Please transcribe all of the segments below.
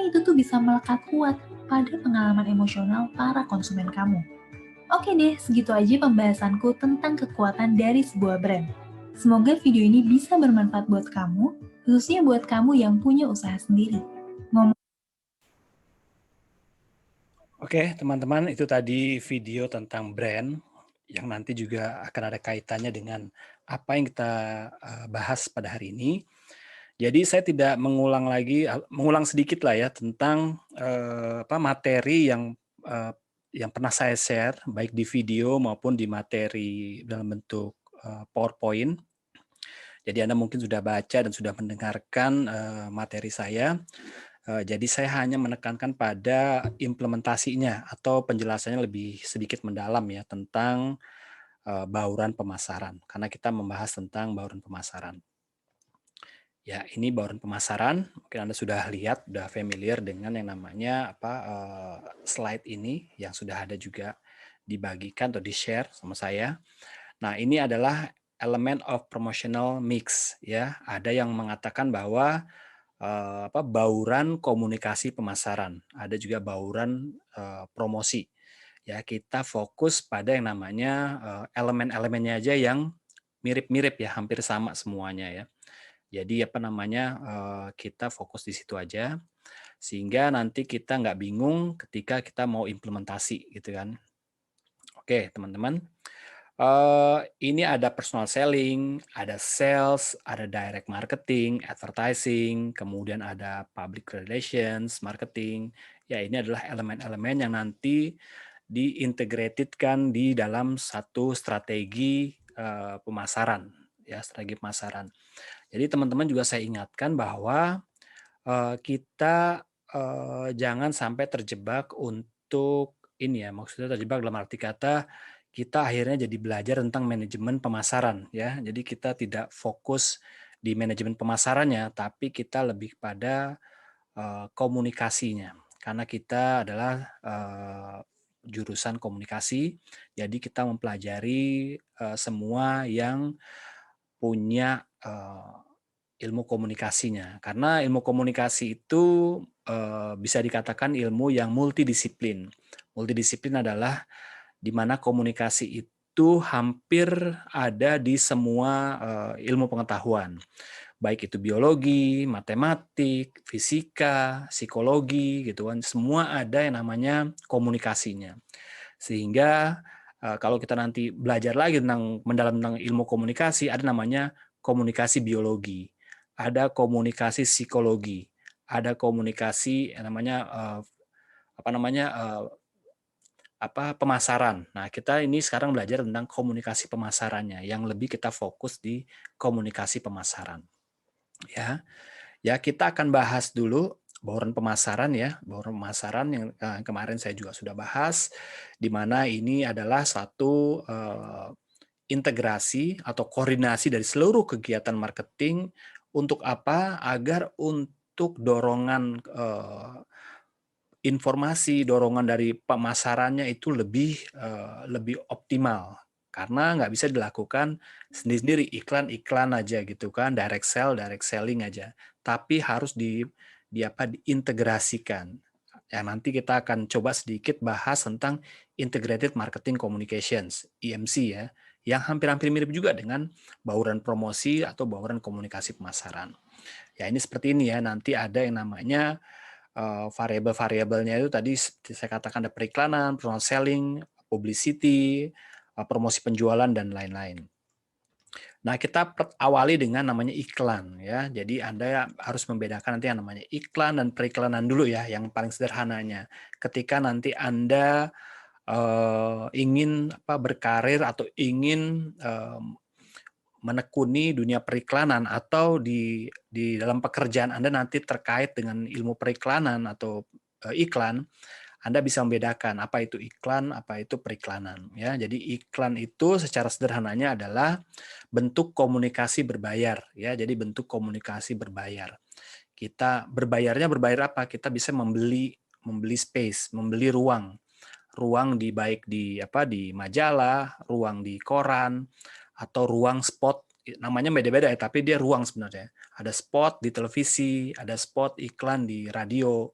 itu tuh bisa melekat kuat pada pengalaman emosional para konsumen kamu. Oke deh, segitu aja pembahasanku tentang kekuatan dari sebuah brand. Semoga video ini bisa bermanfaat buat kamu, khususnya buat kamu yang punya usaha sendiri. Ngomong Oke, teman-teman, itu tadi video tentang brand yang nanti juga akan ada kaitannya dengan apa yang kita bahas pada hari ini. Jadi saya tidak mengulang lagi, mengulang sedikit lah ya tentang materi eh, yang pernah saya share baik di video maupun di materi dalam bentuk PowerPoint. Jadi Anda mungkin sudah baca dan sudah mendengarkan materi saya. Jadi saya hanya menekankan pada implementasinya atau penjelasannya lebih sedikit mendalam ya tentang bauran pemasaran, karena kita membahas tentang bauran pemasaran. Ya, ini bauran pemasaran. Mungkin Anda sudah lihat, sudah familiar dengan yang namanya slide ini yang sudah ada juga dibagikan atau di-share sama saya. Nah, ini adalah element of promotional mix ya. Ada yang mengatakan bahwa bauran komunikasi pemasaran, ada juga bauran promosi. Ya, kita fokus pada yang namanya elemen-elemennya aja yang mirip-mirip ya, hampir sama semuanya ya. Jadi kita fokus di situ aja, sehingga nanti kita nggak bingung ketika kita mau implementasi gitu kan. Oke, teman-teman. Ini ada personal selling, ada sales, ada direct marketing, advertising, kemudian ada public relations, marketing. Ya, ini adalah elemen-elemen yang nanti diintegratedkan di dalam satu strategi pemasaran, ya, strategi pemasaran. Jadi teman-teman juga saya ingatkan bahwa kita jangan sampai terjebak untuk ini ya, maksudnya terjebak dalam arti kata kita akhirnya jadi belajar tentang manajemen pemasaran ya. Jadi kita tidak fokus di manajemen pemasarannya, tapi kita lebih pada komunikasinya. Karena kita adalah jurusan komunikasi, jadi kita mempelajari semua yang punya ilmu komunikasinya. Karena ilmu komunikasi itu bisa dikatakan ilmu yang multidisiplin. Multidisiplin adalah di mana komunikasi itu hampir ada di semua ilmu pengetahuan. Baik itu biologi, matematik, fisika, psikologi gitu kan, semua ada yang namanya komunikasinya. Sehingga kalau kita nanti belajar lagi tentang mendalam tentang ilmu komunikasi, ada namanya komunikasi biologi, ada komunikasi psikologi, ada komunikasi yang namanya pemasaran. Nah, kita ini sekarang belajar tentang komunikasi pemasarannya, yang lebih kita fokus di komunikasi pemasaran. Ya, ya kita akan bahas dulu bauran pemasaran ya, bauran pemasaran yang kemarin saya juga sudah bahas, di mana ini adalah satu integrasi atau koordinasi dari seluruh kegiatan marketing untuk apa? Agar untuk dorongan informasi, dorongan dari pemasarannya itu lebih optimal. Karena nggak bisa dilakukan sendiri-sendiri, iklan-iklan aja gitu kan, direct selling aja. Tapi harus diintegrasikan. Ya, nanti kita akan coba sedikit bahas tentang Integrated Marketing Communications, IMC ya, yang hampir-hampir mirip juga dengan bauran promosi atau bauran komunikasi pemasaran. Ya, ini seperti ini ya, nanti ada yang namanya variabel-variabelnya itu tadi saya katakan ada periklanan, personal selling, publicity, promosi penjualan dan lain-lain. Nah, kita awali dengan namanya iklan ya. Jadi Anda harus membedakan nanti yang namanya iklan dan periklanan dulu ya, yang paling sederhananya. Ketika nanti Anda ingin berkarir atau ingin menekuni dunia periklanan atau di dalam pekerjaan Anda nanti terkait dengan ilmu periklanan atau iklan, Anda bisa membedakan apa itu iklan, apa itu periklanan ya. Jadi iklan itu secara sederhananya adalah bentuk komunikasi berbayar ya. Jadi bentuk komunikasi berbayar. Kita berbayar apa? Kita bisa membeli space, membeli ruang di baik di majalah, ruang di koran, atau ruang spot namanya beda-beda ya, tapi dia ruang sebenarnya. Ada spot di televisi, ada spot iklan di radio,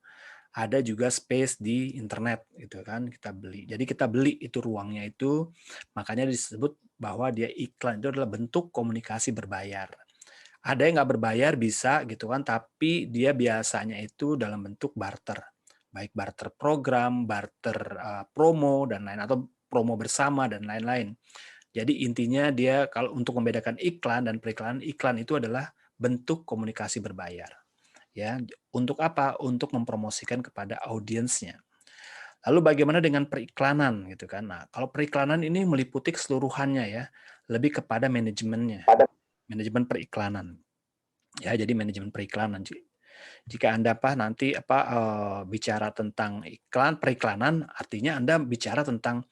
ada juga space di internet gitu kan, kita beli. Jadi kita beli itu ruangnya itu, makanya disebut bahwa dia iklan itu adalah bentuk komunikasi berbayar. Ada yang nggak berbayar bisa gitu kan, tapi dia biasanya itu dalam bentuk barter. Baik barter program, barter promo dan lain atau promo bersama dan lain-lain. Jadi intinya dia kalau untuk membedakan iklan dan periklanan, iklan itu adalah bentuk komunikasi berbayar. Ya, untuk apa? Untuk mempromosikan kepada audiensnya. Lalu bagaimana dengan periklanan gitu kan? Nah, kalau periklanan ini meliputi keseluruhannya ya, lebih kepada manajemennya, manajemen periklanan. Ya, jadi manajemen periklanan. Jika Anda bicara tentang iklan, periklanan, artinya Anda bicara tentang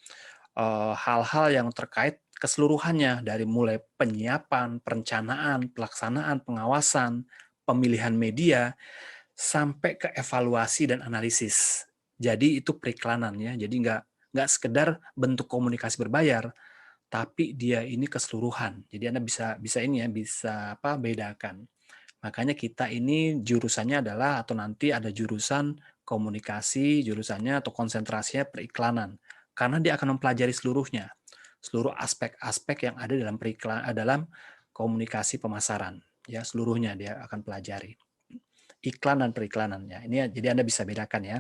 hal-hal yang terkait keseluruhannya dari mulai penyiapan, perencanaan, pelaksanaan, pengawasan, pemilihan media, sampai ke evaluasi dan analisis. Jadi itu periklanan ya. Jadi nggak sekedar bentuk komunikasi berbayar, tapi dia ini keseluruhan. Jadi Anda bisa bedakan. Makanya kita ini jurusannya adalah atau nanti ada jurusan komunikasi, jurusannya atau konsentrasinya periklanan. Karena dia akan mempelajari seluruhnya. Seluruh aspek-aspek yang ada dalam komunikasi pemasaran. Ya, seluruhnya dia akan pelajari. Iklan dan periklanan ya. Ini jadi Anda bisa bedakan ya.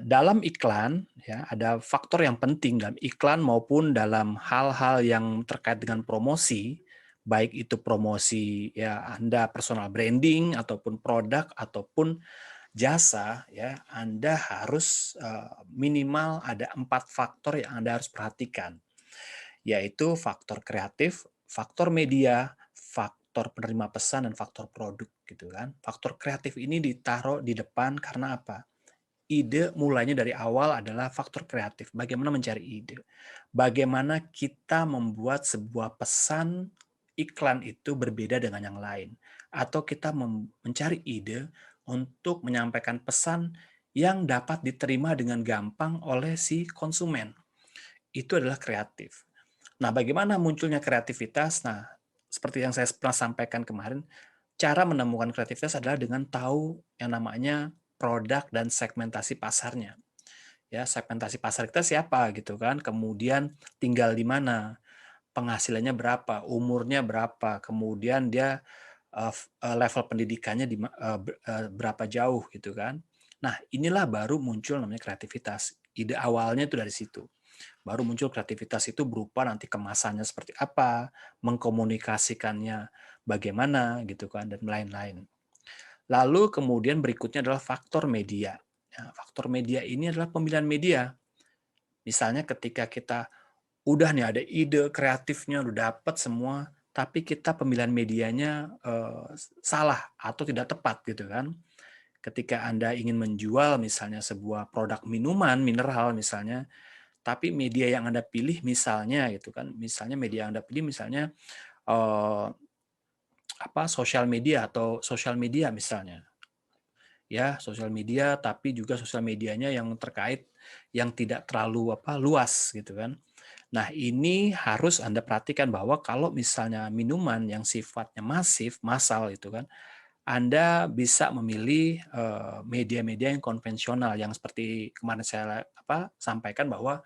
Dalam iklan ya ada faktor yang penting dalam iklan maupun dalam hal-hal yang terkait dengan promosi, baik itu promosi ya Anda personal branding ataupun produk ataupun jasa ya, Anda harus minimal ada 4 faktor yang Anda harus perhatikan, yaitu faktor kreatif, faktor media, faktor penerima pesan dan faktor produk gitu kan. Faktor kreatif ini ditaruh di depan karena apa? Ide mulainya dari awal adalah faktor kreatif. Bagaimana mencari ide? Bagaimana kita membuat sebuah pesan iklan itu berbeda dengan yang lain? Atau kita mencari ide untuk menyampaikan pesan yang dapat diterima dengan gampang oleh si konsumen. Itu adalah kreatif. Nah, bagaimana munculnya kreativitas? Nah, seperti yang saya pernah sampaikan kemarin, cara menemukan kreativitas adalah dengan tahu yang namanya produk dan segmentasi pasarnya. Ya, segmentasi pasar kita siapa gitu kan, kemudian tinggal di mana, penghasilannya berapa, umurnya berapa, kemudian dia level pendidikannya berapa jauh gitu kan. Nah, inilah baru muncul namanya kreativitas. Ide awalnya itu dari situ. Baru muncul kreativitas itu berupa nanti kemasannya seperti apa, mengkomunikasikannya bagaimana gitu kan dan lain-lain. Lalu kemudian berikutnya adalah faktor media. Nah, faktor media ini adalah pemilihan media. Misalnya ketika kita udah nih ada ide kreatifnya, udah dapat semua, tapi kita pemilihan medianya salah atau tidak tepat gitu kan. Ketika Anda ingin menjual misalnya sebuah produk minuman, mineral misalnya, tapi media yang Anda pilih misalnya gitu kan, misalnya media yang Anda pilih misalnya eh, sosial media atau sosial media misalnya. Ya, sosial media tapi juga sosial medianya yang terkait yang tidak terlalu luas gitu kan. Nah, ini harus Anda perhatikan bahwa kalau misalnya minuman yang sifatnya masif, massal itu kan, Anda bisa memilih media-media yang konvensional yang seperti kemarin saya sampaikan bahwa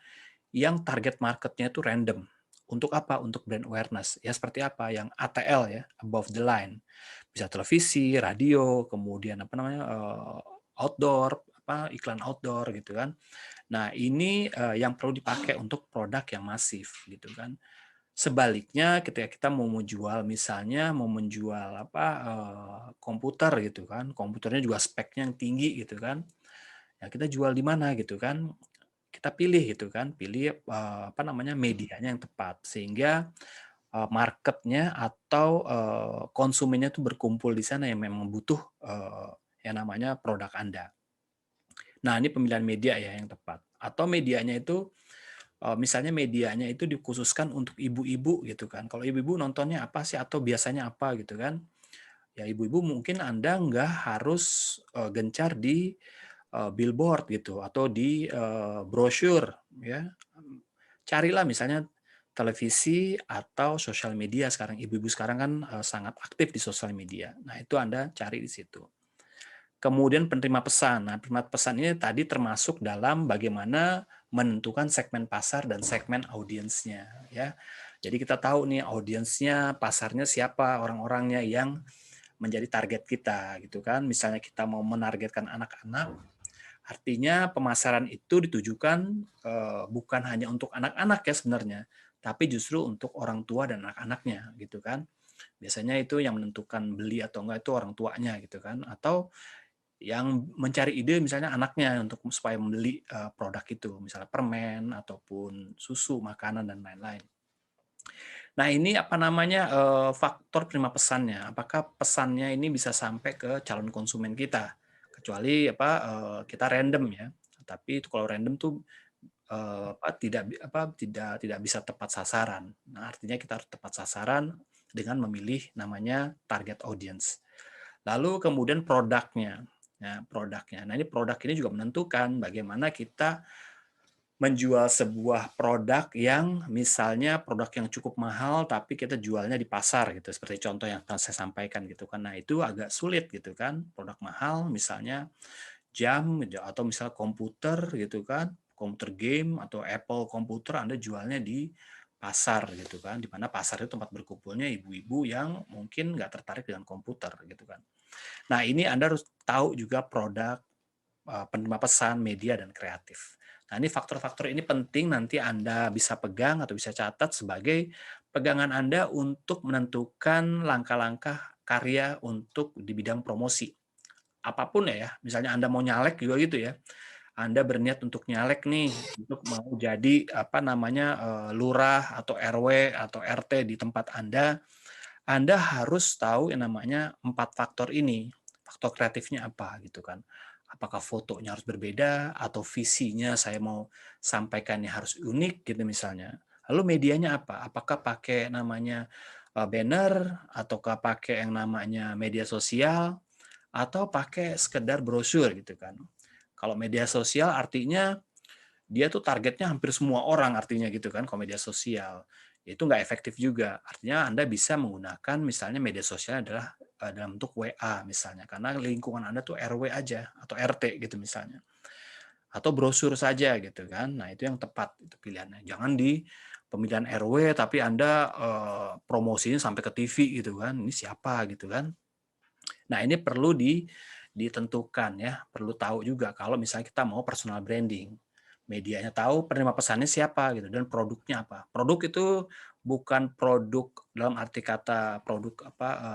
yang target marketnya itu random. Untuk apa? Untuk brand awareness. Ya seperti apa? Yang ATL ya, above the line. Bisa televisi, radio, kemudian outdoor, iklan outdoor gitu kan. Nah, ini yang perlu dipakai untuk produk yang masif gitu kan. Sebaliknya ketika kita mau menjual misalnya mau menjual komputer gitu kan, komputernya juga speknya yang tinggi gitu kan. Ya kita jual di mana gitu kan. Kita pilih gitu kan, pilih medianya yang tepat sehingga marketnya atau konsumennya tuh berkumpul di sana yang memang butuh yang namanya produk Anda. Nah, ini pemilihan media ya yang tepat. Atau medianya itu misalnya medianya itu dikhususkan untuk ibu-ibu gitu kan. Kalau ibu-ibu nontonnya apa sih atau biasanya apa gitu kan. Ya ibu-ibu mungkin Anda nggak harus gencar di billboard gitu atau di brosur ya. Carilah misalnya televisi, atau sosial media sekarang. Ibu-ibu sekarang kan sangat aktif di sosial media. Nah, itu Anda cari di situ. Kemudian penerima pesan. Nah, penerima pesan ini tadi termasuk dalam bagaimana menentukan segmen pasar dan segmen audiensnya, ya. Jadi kita tahu nih audiensnya, pasarnya siapa, orang-orangnya yang menjadi target kita, gitu kan. Misalnya kita mau menargetkan anak-anak, artinya pemasaran itu ditujukan bukan hanya untuk anak-anak ya sebenarnya, tapi justru untuk orang tua dan anak-anaknya, gitu kan. Biasanya itu yang menentukan beli atau enggak itu orang tuanya, gitu kan. Atau yang mencari ide misalnya anaknya untuk supaya membeli produk itu, misalnya permen ataupun susu, makanan dan lain-lain. Nah, ini apa namanya faktor penerima pesannya. Apakah pesannya ini bisa sampai ke calon konsumen kita? Kecuali kita random ya. Tapi itu kalau random tuh tidak bisa tepat sasaran. Nah, artinya kita harus tepat sasaran dengan memilih namanya target audience. Lalu kemudian produknya. Nah, produknya. Nah, ini produk ini juga menentukan bagaimana kita menjual sebuah produk yang misalnya produk yang cukup mahal tapi kita jualnya di pasar gitu. Seperti contoh yang akan saya sampaikan gitu kan. Nah, itu agak sulit gitu kan. Produk mahal misalnya jam gitu, atau misalnya komputer gitu kan. Komputer game atau Apple komputer Anda jualnya di pasar gitu kan. Di mana pasar itu tempat berkumpulnya ibu-ibu yang mungkin nggak tertarik dengan komputer gitu kan. Nah, ini Anda harus tahu juga produk, penerima pesan, media, dan kreatif. Nah, ini faktor-faktor ini penting nanti Anda bisa pegang atau bisa catat sebagai pegangan Anda untuk menentukan langkah-langkah karya untuk di bidang promosi. Apapun ya, misalnya Anda mau nyalek juga gitu ya. Anda berniat untuk nyalek nih, untuk mau jadi lurah atau RW atau RT di tempat Anda harus tahu yang namanya 4 faktor ini. Faktor kreatifnya apa gitu kan. Apakah fotonya harus berbeda atau visinya saya mau sampaikannya harus unik gitu misalnya. Lalu medianya apa? Apakah pakai namanya banner ataukah pakai yang namanya media sosial atau pakai sekedar brosur gitu kan. Kalau media sosial artinya dia tuh targetnya hampir semua orang artinya gitu kan kalau media sosial. Itu nggak efektif juga. Artinya Anda bisa menggunakan misalnya media sosial adalah dalam bentuk WA misalnya, karena lingkungan Anda tuh RW aja atau RT gitu misalnya. Atau brosur saja gitu kan. Nah, itu yang tepat itu pilihannya. Jangan di pemilihan RW tapi Anda promosinya sampai ke TV gitu kan. Ini siapa gitu kan. Nah, ini perlu ditentukan ya, perlu tahu juga kalau misalnya kita mau personal branding. Medianya tahu, penerima pesannya siapa gitu dan produknya apa. Produk itu bukan produk dalam arti kata produk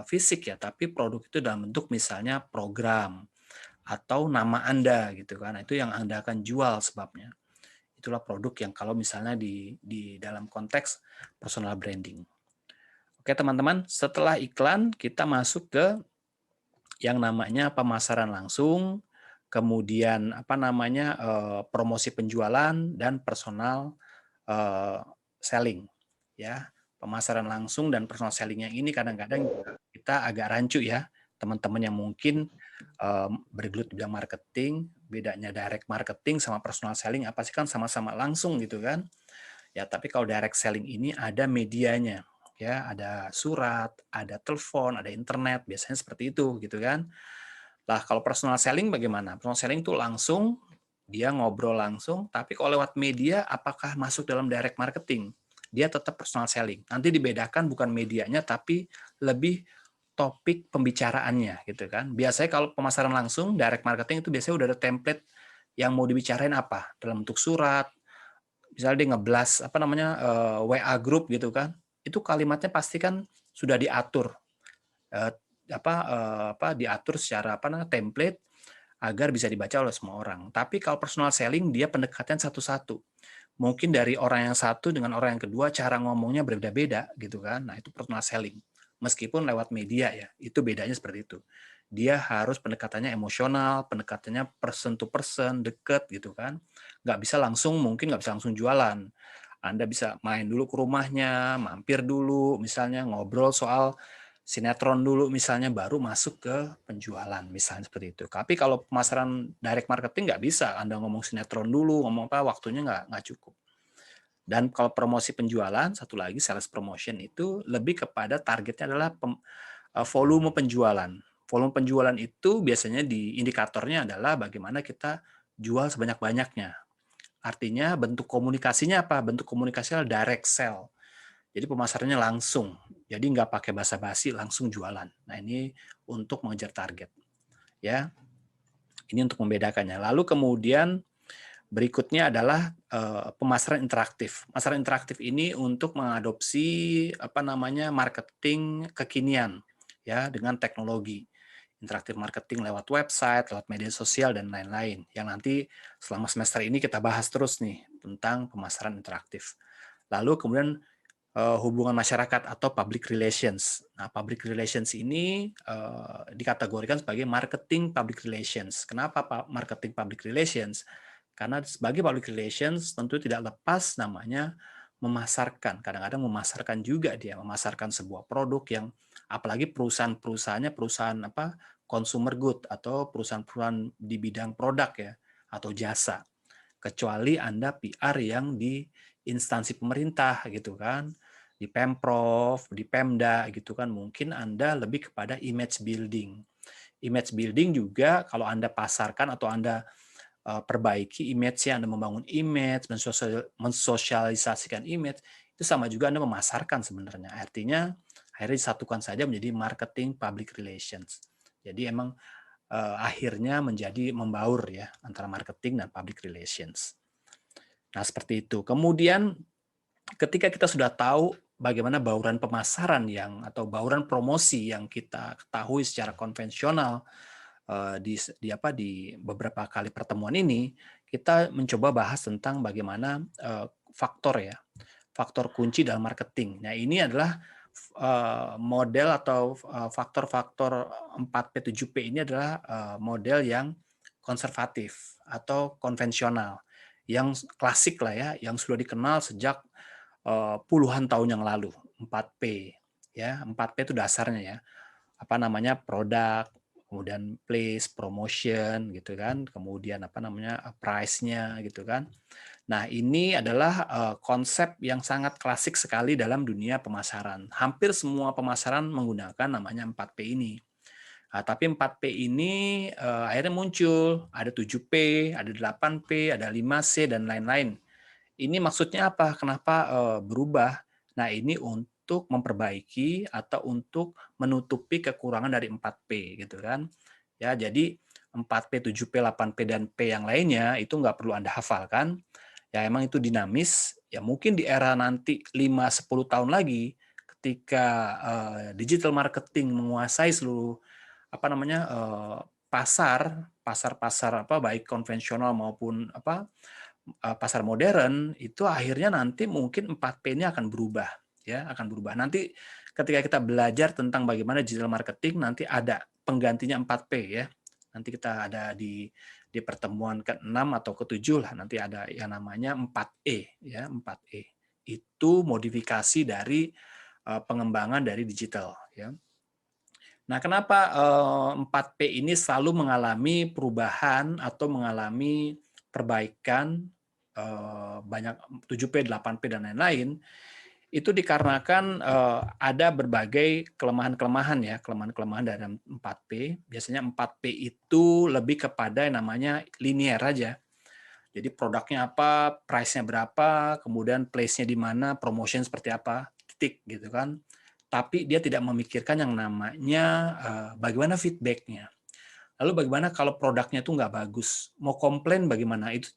fisik ya, tapi produk itu dalam bentuk misalnya program atau nama Anda gitu kan. Nah, itu yang Anda akan jual sebabnya. Itulah produk yang kalau misalnya di dalam konteks personal branding. Oke, teman-teman, setelah iklan kita masuk ke yang namanya pemasaran langsung, kemudian promosi penjualan dan personal selling ya. Pemasaran langsung dan personal selling yang ini kadang-kadang kita agak rancu ya. Teman-teman yang mungkin bergelut di bidang marketing, bedanya direct marketing sama personal selling apa sih, kan sama-sama langsung gitu kan. Ya, tapi kalau direct selling ini ada medianya ya, ada surat, ada telepon, ada internet, biasanya seperti itu gitu kan. Lah, kalau personal selling bagaimana? Personal selling itu langsung, dia ngobrol langsung, tapi kalau lewat media, apakah masuk dalam direct marketing? Dia tetap personal selling. Nanti dibedakan bukan medianya, tapi lebih topik pembicaraannya, gitu kan. Biasanya kalau pemasaran langsung, direct marketing itu biasanya udah ada template yang mau dibicarain apa, dalam bentuk surat, misalnya dia ngeblas WA group gitu kan, itu kalimatnya pasti kan sudah diatur, eh, diatur secara template agar bisa dibaca oleh semua orang. Tapi kalau personal selling dia pendekatan satu-satu. Mungkin dari orang yang satu dengan orang yang kedua cara ngomongnya berbeda-beda gitu kan. Nah, itu personal selling. Meskipun lewat media ya, itu bedanya seperti itu. Dia harus pendekatannya emosional, pendekatannya person to person, deket gitu kan. Mungkin nggak bisa langsung jualan. Anda bisa main dulu ke rumahnya, mampir dulu, misalnya ngobrol soal sinetron dulu misalnya, baru masuk ke penjualan misalnya seperti itu. Tapi kalau pemasaran direct marketing nggak bisa Anda ngomong sinetron dulu, ngomong apa, waktunya nggak cukup. Dan kalau promosi penjualan, satu lagi sales promotion itu lebih kepada targetnya adalah volume penjualan. Volume penjualan itu biasanya indikatornya adalah bagaimana kita jual sebanyak-banyaknya. Artinya bentuk komunikasinya apa? Bentuk komunikasinya adalah direct sell. Jadi pemasarannya langsung. Jadi nggak pakai basa-basi, langsung jualan. Nah ini untuk mengejar target. Ya, ini untuk membedakannya. Lalu kemudian berikutnya adalah pemasaran interaktif. Pemasaran interaktif ini untuk mengadopsi marketing kekinian ya dengan teknologi. Interaktif marketing lewat website, lewat media sosial dan lain-lain. Yang nanti selama semester ini kita bahas terus nih tentang pemasaran interaktif. Lalu kemudian hubungan masyarakat atau public relations. Nah, public relations ini dikategorikan sebagai marketing public relations. Kenapa Pak marketing public relations? Karena sebagai public relations tentu tidak lepas namanya memasarkan. Kadang-kadang memasarkan juga dia, memasarkan sebuah produk yang apalagi perusahaan-perusahaannya perusahaan consumer good atau perusahaan-perusahaan di bidang produk ya atau jasa. Kecuali Anda PR yang di instansi pemerintah gitu kan, di Pemprov, di Pemda gitu kan, mungkin Anda lebih kepada image building. Image building juga kalau Anda pasarkan atau Anda perbaiki image-nya, Anda membangun image, mensosialisasikan image, itu sama juga Anda memasarkan sebenarnya. Artinya akhirnya disatukan saja menjadi marketing public relations. Jadi emang akhirnya menjadi membaur ya antara marketing dan public relations. Nah, seperti itu. Kemudian ketika kita sudah tahu bagaimana bauran pemasaran atau bauran promosi yang kita ketahui secara konvensional di beberapa kali pertemuan ini, kita mencoba bahas tentang bagaimana faktor kunci dalam marketing. Nah, ini adalah model atau faktor-faktor 4P 7P ini adalah model yang konservatif atau konvensional, yang klasik lah ya, yang sudah dikenal sejak puluhan tahun yang lalu. 4P ya, 4P itu dasarnya ya. Produk, kemudian place, promotion gitu kan, kemudian price-nya gitu kan. Nah, ini adalah konsep yang sangat klasik sekali dalam dunia pemasaran. Hampir semua pemasaran menggunakan namanya 4P ini. Nah, tapi 4P ini akhirnya muncul, ada 7P, ada 8P, ada 5C, dan lain-lain. Ini maksudnya apa? Kenapa berubah? Nah, ini untuk memperbaiki atau untuk menutupi kekurangan dari 4P gitu kan. Ya, jadi 4P, 7P, 8P, dan P yang lainnya itu nggak perlu Anda hafalkan. Ya, emang itu dinamis. Ya, mungkin di era nanti 5-10 tahun lagi ketika digital marketing menguasai seluruh pasar-pasar baik konvensional maupun pasar modern, itu akhirnya nanti mungkin 4P ini akan berubah ya, akan berubah. Nanti ketika kita belajar tentang bagaimana digital marketing, nanti ada penggantinya 4P ya. Nanti kita ada di pertemuan ke-6 atau ke-7 lah, nanti ada yang namanya 4E ya, 4E. Itu modifikasi dari pengembangan dari digital ya. Nah, kenapa 4P ini selalu mengalami perubahan atau mengalami perbaikan banyak 7P, 8P, dan lain-lain, itu dikarenakan ada berbagai kelemahan-kelemahan ya, kelemahan-kelemahan dalam 4P. Biasanya 4P itu lebih kepada yang namanya linear aja. Jadi produknya apa, price-nya berapa, kemudian place-nya di mana, promotion seperti apa, titik gitu kan. Tapi dia tidak memikirkan yang namanya bagaimana feedback-nya. Lalu bagaimana kalau produknya itu nggak bagus, mau komplain bagaimana? Itu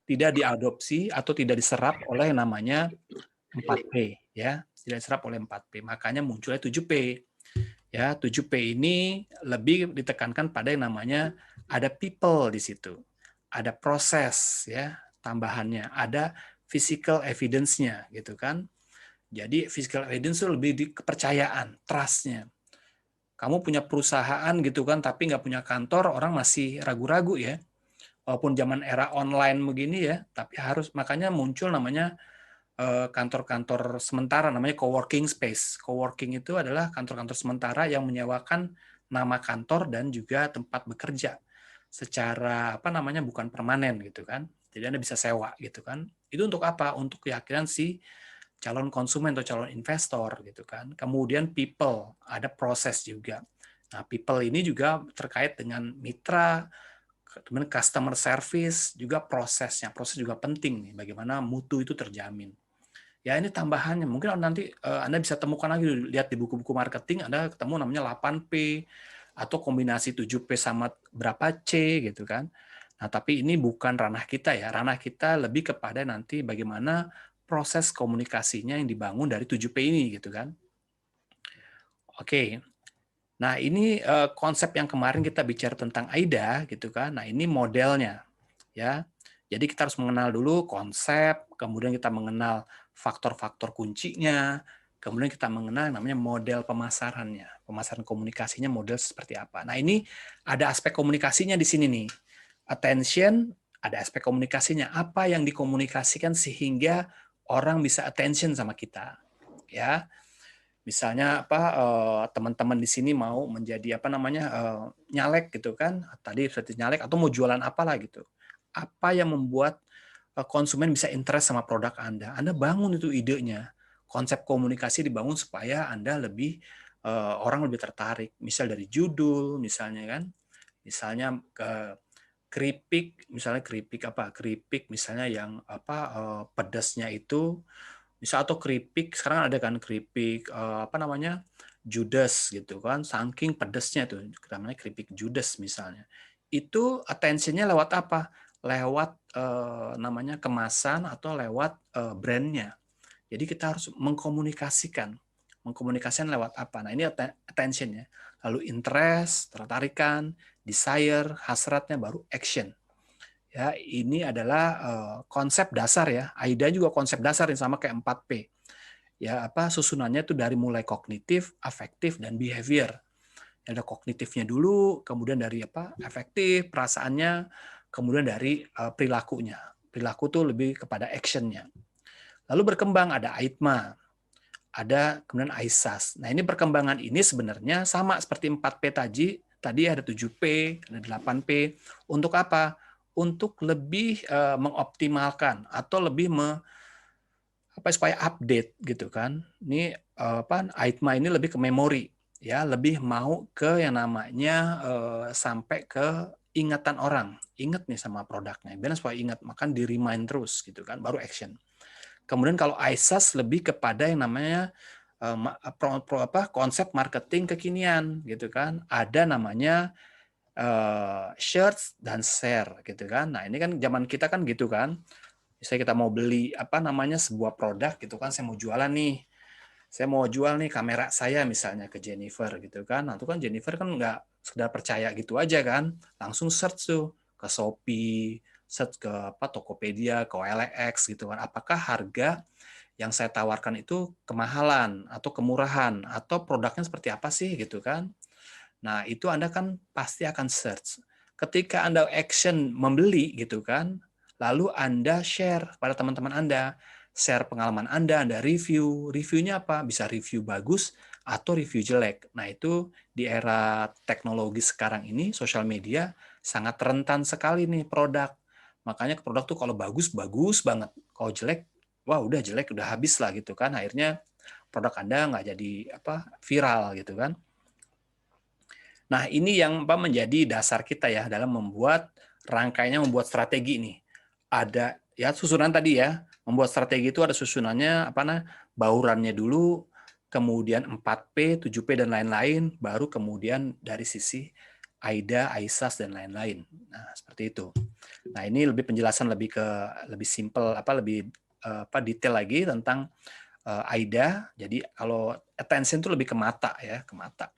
tidak diadopsi atau tidak diserap oleh yang namanya 4P ya, tidak diserap oleh 4P. Makanya munculnya 7P. Ya, 7P ini lebih ditekankan pada yang namanya ada people di situ. Ada proses ya, tambahannya, ada physical evidence-nya gitu kan. Jadi physical evidence itu lebih di kepercayaan, trust-nya. Kamu punya perusahaan gitu kan, tapi nggak punya kantor, orang masih ragu-ragu ya. Walaupun zaman era online begini ya, tapi harus makanya muncul namanya kantor-kantor sementara, namanya coworking space. Coworking itu adalah kantor-kantor sementara yang menyewakan nama kantor dan juga tempat bekerja secara bukan permanen gitu kan. Jadi Anda bisa sewa gitu kan. Itu untuk apa? Untuk keyakinan si calon konsumen atau calon investor gitu kan. Kemudian people, ada proses juga. Nah, people ini juga terkait dengan mitra, kemudian customer service, juga prosesnya. Proses juga penting nih, bagaimana mutu itu terjamin. Ya ini tambahannya, mungkin nanti Anda bisa temukan lagi, lihat di buku-buku marketing, Anda ketemu namanya 8P, atau kombinasi 7P sama berapa C gitu kan. Nah, tapi ini bukan ranah kita ya, ranah kita lebih kepada nanti bagaimana proses komunikasinya yang dibangun dari 7P ini gitu kan. Oke, nah ini konsep yang kemarin kita bicara tentang AIDA gitu kan, nah ini modelnya ya. Jadi kita harus mengenal dulu konsep, kemudian kita mengenal faktor-faktor kuncinya, kemudian kita mengenal namanya model pemasarannya, pemasaran komunikasinya model seperti apa. Nah ini ada aspek komunikasinya di sini nih, attention, ada aspek komunikasinya, apa yang dikomunikasikan sehingga orang bisa attention sama kita, ya. Misalnya apa teman-teman di sini mau menjadi apa namanya nyalek gitu kan, tadi seperti nyalek atau mau jualan apalah gitu. Apa yang membuat konsumen bisa interest sama produk Anda? Anda bangun itu idenya. Konsep komunikasi dibangun supaya Anda lebih orang lebih tertarik. Misal dari judul misalnya kan. Misalnya ke keripik, misalnya keripik apa? Keripik misalnya yang apa pedasnya itu misal atau keripik, sekarang ada kan keripik apa namanya? Judes gitu kan, saking pedesnya tuh, namanya keripik Judes misalnya. Itu attention-nya lewat apa? Lewat namanya kemasan atau lewat brand-nya. Jadi kita harus mengkomunikasikan. Mengkomunikasikan lewat apa? Nah, ini attention ya. Lalu interest, tertarikan, desire, hasratnya baru action. Ya, ini adalah konsep dasar ya. AIDA juga konsep dasar yang sama kayak 4P. Ya, apa susunannya itu dari mulai kognitif, afektif dan behavior. Ada kognitifnya dulu, kemudian dari apa? Efektif, perasaannya, kemudian dari perilakunya. Perilaku tuh lebih kepada actionnya. Lalu berkembang ada AITMA, ada kemudian AISAS. Nah, ini perkembangan ini sebenarnya sama seperti 4P tadi. Tadi ada 7P, ada 8P. Untuk apa? Untuk lebih mengoptimalkan atau lebih apa supaya update gitu kan. Ini apa AITMA ini lebih ke memori ya, lebih mau ke yang namanya sampai ke ingatan orang. Ingat nih sama produknya. Biar supaya ingat, makan di remind terus gitu kan, baru action. Kemudian kalau ISAS lebih kepada yang namanya konsep marketing kekinian gitu kan. Ada namanya search dan share gitu kan. Nah, ini kan zaman kita kan gitu kan. Misalnya kita mau beli apa namanya sebuah produk gitu kan, saya mau jualan nih. Saya mau jual nih kamera saya misalnya ke Jennifer gitu kan. Nah, itu kan Jennifer kan nggak sekedar percaya gitu aja kan. Langsung search tuh ke Shopee, search ke apa Tokopedia, ke OLX gitu kan. Apakah harga yang saya tawarkan itu kemahalan atau kemurahan atau produknya seperti apa sih gitu kan. Nah, itu Anda kan pasti akan search. Ketika Anda action membeli gitu kan, lalu Anda share pada teman-teman Anda, share pengalaman Anda review. Reviewnya apa? Bisa review bagus atau review jelek. Nah, itu di era teknologi sekarang ini, sosial media sangat rentan sekali nih produk. Makanya produk tuh kalau bagus, bagus banget. Kalau jelek, wah udah jelek, udah habis lah gitu kan. Akhirnya produk Anda nggak jadi apa viral gitu kan. Nah, ini yang menjadi dasar kita ya dalam membuat rangkaiannya, membuat strategi nih. Ada ya susunan tadi ya, membuat strategi itu ada susunannya apa nah, baurannya dulu, kemudian 4P, 7P dan lain-lain, baru kemudian dari sisi AIDA, AISAS dan lain-lain. Nah, seperti itu. Nah, ini lebih penjelasan lebih ke lebih simple apa lebih apa detail lagi tentang AIDA. Jadi kalau attention itu lebih ke mata ya, ke mata.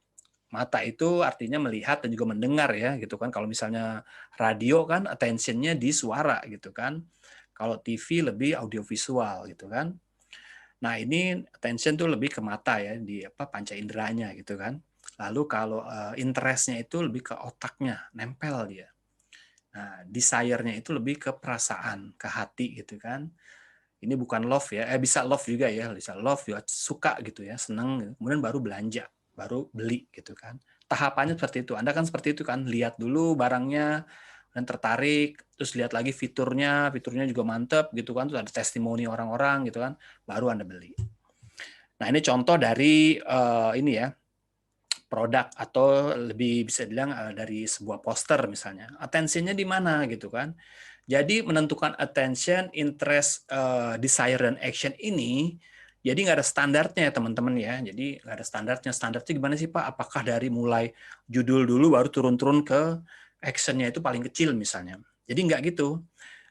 Mata itu artinya melihat dan juga mendengar ya gitu kan. Kalau misalnya radio kan attention-nya di suara gitu kan. Kalau TV lebih audiovisual gitu kan. Nah, ini attention tuh lebih ke mata ya, di apa panca inderanya gitu kan. Lalu kalau interest-nya itu lebih ke otaknya, nempel dia. Nah, desire-nya itu lebih ke perasaan, ke hati gitu kan. Ini bukan love ya, bisa love juga ya, bisa love ya, suka gitu ya, seneng, gitu. Kemudian baru belanja, baru beli gitu kan. Tahapannya seperti itu. Anda kan seperti itu kan, lihat dulu barangnya, dan tertarik, terus lihat lagi fiturnya juga mantep gitu kan, terus ada testimoni orang-orang gitu kan, baru Anda beli. Nah, ini contoh dari ini ya, produk atau lebih bisa bilang dari sebuah poster misalnya. Attention-nya di mana gitu kan. Jadi menentukan attention, interest, desire, dan action ini, jadi nggak ada standarnya ya teman-teman ya. Jadi nggak ada standarnya. Standarnya gimana sih Pak? Apakah dari mulai judul dulu baru turun-turun ke action-nya itu paling kecil misalnya. Jadi nggak gitu.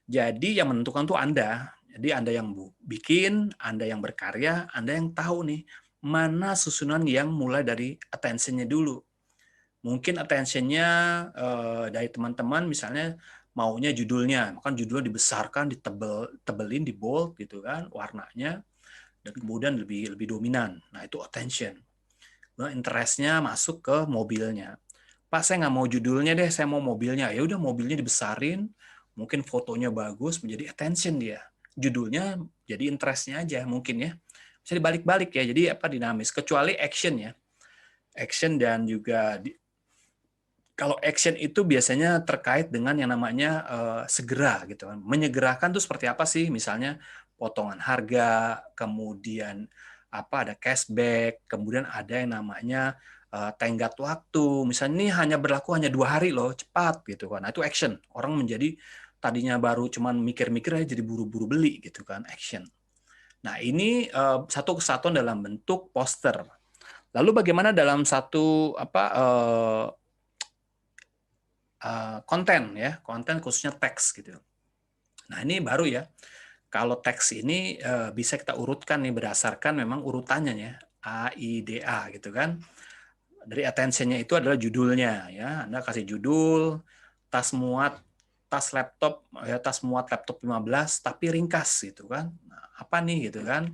Jadi yang menentukan tuh Anda. Jadi Anda yang bikin, Anda yang berkarya, Anda yang tahu nih mana susunan yang mulai dari attention-nya dulu. Mungkin attention-nya dari teman-teman misalnya maunya judulnya, kan judulnya dibesarkan, ditebelin, di bold gitu kan warnanya, dan kemudian lebih dominan. Nah itu attention. Nah, interest-nya masuk ke mobilnya. Pak, saya nggak mau judulnya deh, saya mau mobilnya. Ya udah mobilnya dibesarin, mungkin fotonya bagus, menjadi attention dia. Judulnya jadi interest-nya aja mungkin ya. Bisa dibalik-balik ya, jadi apa dinamis. Kecuali action ya. Action dan juga kalau action itu biasanya terkait dengan yang namanya segera gitu kan. Menyegerakan itu seperti apa sih? Misalnya potongan harga, kemudian apa ada cashback, kemudian ada yang namanya tenggat waktu. Misalnya ini hanya berlaku hanya 2 hari loh, cepat gitu kan. Nah, itu action. Orang menjadi tadinya baru cuman mikir-mikir aja jadi buru-buru beli gitu kan, action. Nah, ini satu kesatuan dalam bentuk poster. Lalu bagaimana dalam satu konten ya, konten khususnya teks gitu. Nah ini baru ya, kalau teks ini bisa kita urutkan nih berdasarkan memang urutannya ya, A, I, D, A gitu kan. Dari attention-nya itu adalah judulnya ya, Anda kasih judul, tas laptop ya, tas muat laptop 15 tapi ringkas gitu kan. Nah, apa nih gitu kan.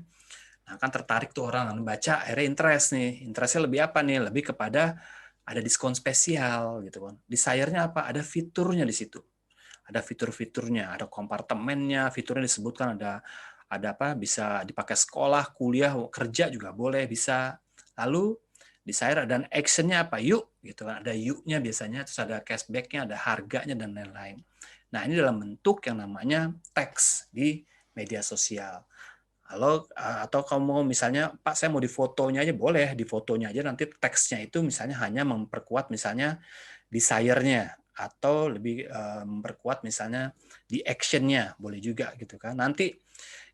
Nah, kan tertarik tuh orang baca, akhirnya interest nih. Interestnya lebih apa nih? Lebih kepada ada diskon spesial gitu kan. Desire-nya apa? Ada fiturnya di situ. Ada fitur-fiturnya, ada kompartemennya, fiturnya disebutkan ada apa? Bisa dipakai sekolah, kuliah, kerja juga boleh bisa. Lalu desire dan action-nya apa? Yuk gitu kan. Ada yuk-nya biasanya, terus ada cashback-nya, ada harganya dan lain-lain. Nah, ini dalam bentuk yang namanya teks di media sosial. Halo, atau kamu misalnya, Pak, saya mau di fotonya aja, boleh di fotonya aja, nanti teksnya itu misalnya hanya memperkuat misalnya desire-nya, atau lebih memperkuat misalnya di action-nya, boleh juga gitu kan. Nanti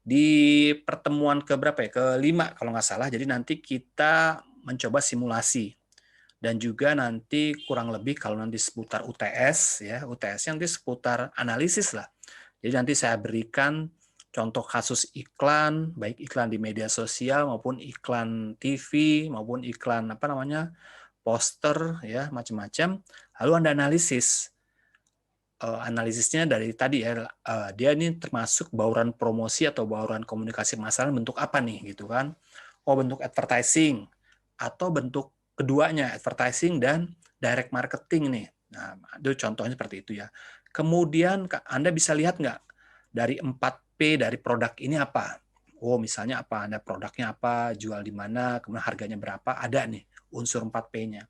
di pertemuan ke berapa ya, ke-5 kalau nggak salah, jadi nanti kita mencoba simulasi. Dan juga nanti kurang lebih kalau nanti seputar UTS, ya UTS nanti seputar analisis lah. Jadi nanti saya berikan contoh kasus iklan, baik iklan di media sosial maupun iklan TV maupun iklan apa namanya poster ya macam-macam. Lalu Anda analisis. Analisisnya dari tadi ya, dia ini termasuk bauran promosi atau bauran komunikasi masalah bentuk apa nih gitu kan? Oh bentuk advertising atau bentuk keduanya advertising dan direct marketing nih. Nah itu contohnya seperti itu ya. Kemudian Anda bisa lihat nggak dari 4P dari produk ini apa? Oh misalnya apa? Anda produknya apa? Jual di mana? Kemudian harganya berapa? Ada nih unsur 4P-nya.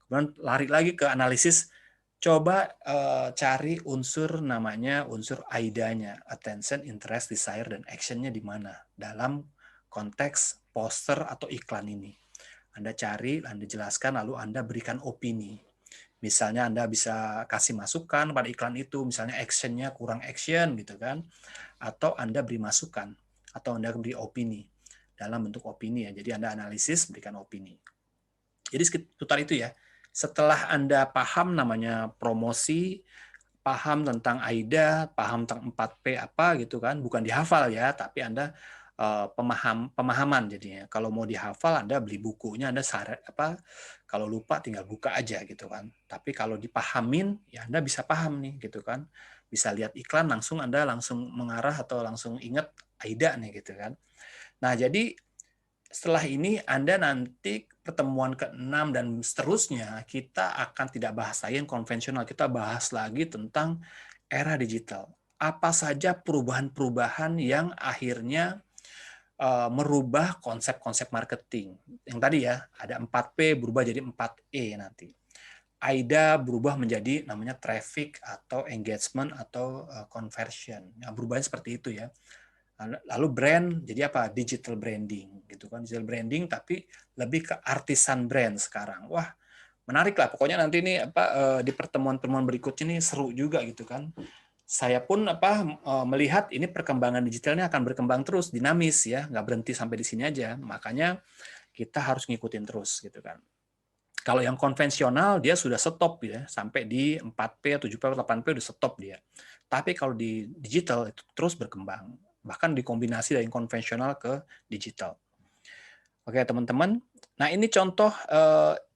Kemudian lari lagi ke analisis. Coba cari unsur namanya unsur AIDA-nya, attention, interest, desire, dan action-nya di mana dalam konteks poster atau iklan ini. Anda cari, Anda jelaskan, lalu Anda berikan opini. Misalnya Anda bisa kasih masukan pada iklan itu, misalnya action-nya kurang action gitu kan, atau Anda beri masukan, atau Anda beri opini dalam bentuk opini ya. Jadi Anda analisis, berikan opini. Jadi seputar itu ya. Setelah Anda paham namanya promosi, paham tentang AIDA, paham tentang 4P apa gitu kan, bukan dihafal ya, tapi Anda pemahaman jadinya. Kalau mau dihafal Anda beli bukunya, Anda kalau lupa tinggal buka aja gitu kan. Tapi kalau dipahamin ya Anda bisa paham nih gitu kan. Bisa lihat iklan langsung Anda langsung mengarah atau langsung ingat AIDA nih gitu kan. Nah, jadi setelah ini Anda nanti pertemuan ke-6 dan seterusnya kita akan tidak bahas lagi yang konvensional, kita bahas lagi tentang era digital. Apa saja perubahan-perubahan yang akhirnya merubah konsep-konsep marketing. Yang tadi ya, ada 4P berubah jadi 4E nanti. AIDA berubah menjadi namanya traffic atau engagement atau conversion. Nah, berubahnya seperti itu ya. Lalu brand jadi apa? Digital branding gitu kan. Digital branding tapi lebih ke artisan brand sekarang. Wah, menarik lah. Pokoknya nanti ini di pertemuan-pertemuan berikutnya nih seru juga gitu kan. Saya pun melihat ini perkembangan digitalnya akan berkembang terus, dinamis ya, nggak berhenti sampai di sini aja. Makanya kita harus ngikutin terus gitu kan. Kalau yang konvensional dia sudah stop ya, sampai di 4P, 7P, 8P udah stop dia. Tapi kalau di digital itu terus berkembang, bahkan dikombinasi dari konvensional ke digital. Oke teman-teman, nah ini contoh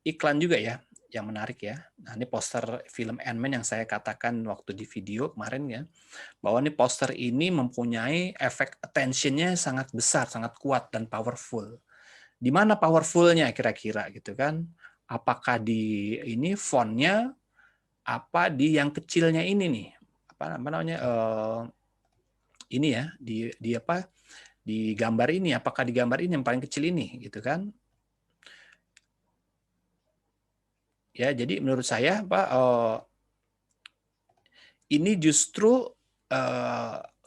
iklan juga ya, yang menarik ya. Nah ini poster film Ant-Man yang saya katakan waktu di video kemarin ya, bahwa ini poster ini mempunyai efek attention-nya sangat besar, sangat kuat dan powerful. Di mana powerful-nya kira-kira gitu kan? Apakah di ini font-nya, apa di yang kecilnya ini nih? Apa namanya? Ini ya, di apa? Di gambar ini, apakah di gambar ini yang paling kecil ini gitu kan? Ya, jadi menurut saya Pak ini justru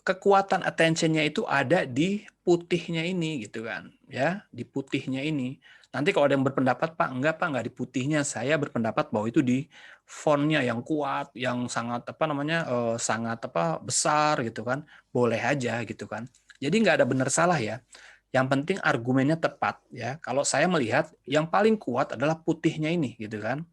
kekuatan attention-nya itu ada di putihnya ini gitu kan ya, di putihnya ini. Nanti kalau ada yang berpendapat Pak enggak di putihnya, saya berpendapat bahwa itu di font-nya yang kuat, yang sangat sangat besar gitu kan, boleh aja gitu kan. Jadi nggak ada benar salah ya, yang penting argumennya tepat ya. Kalau saya melihat yang paling kuat adalah putihnya ini gitu kan,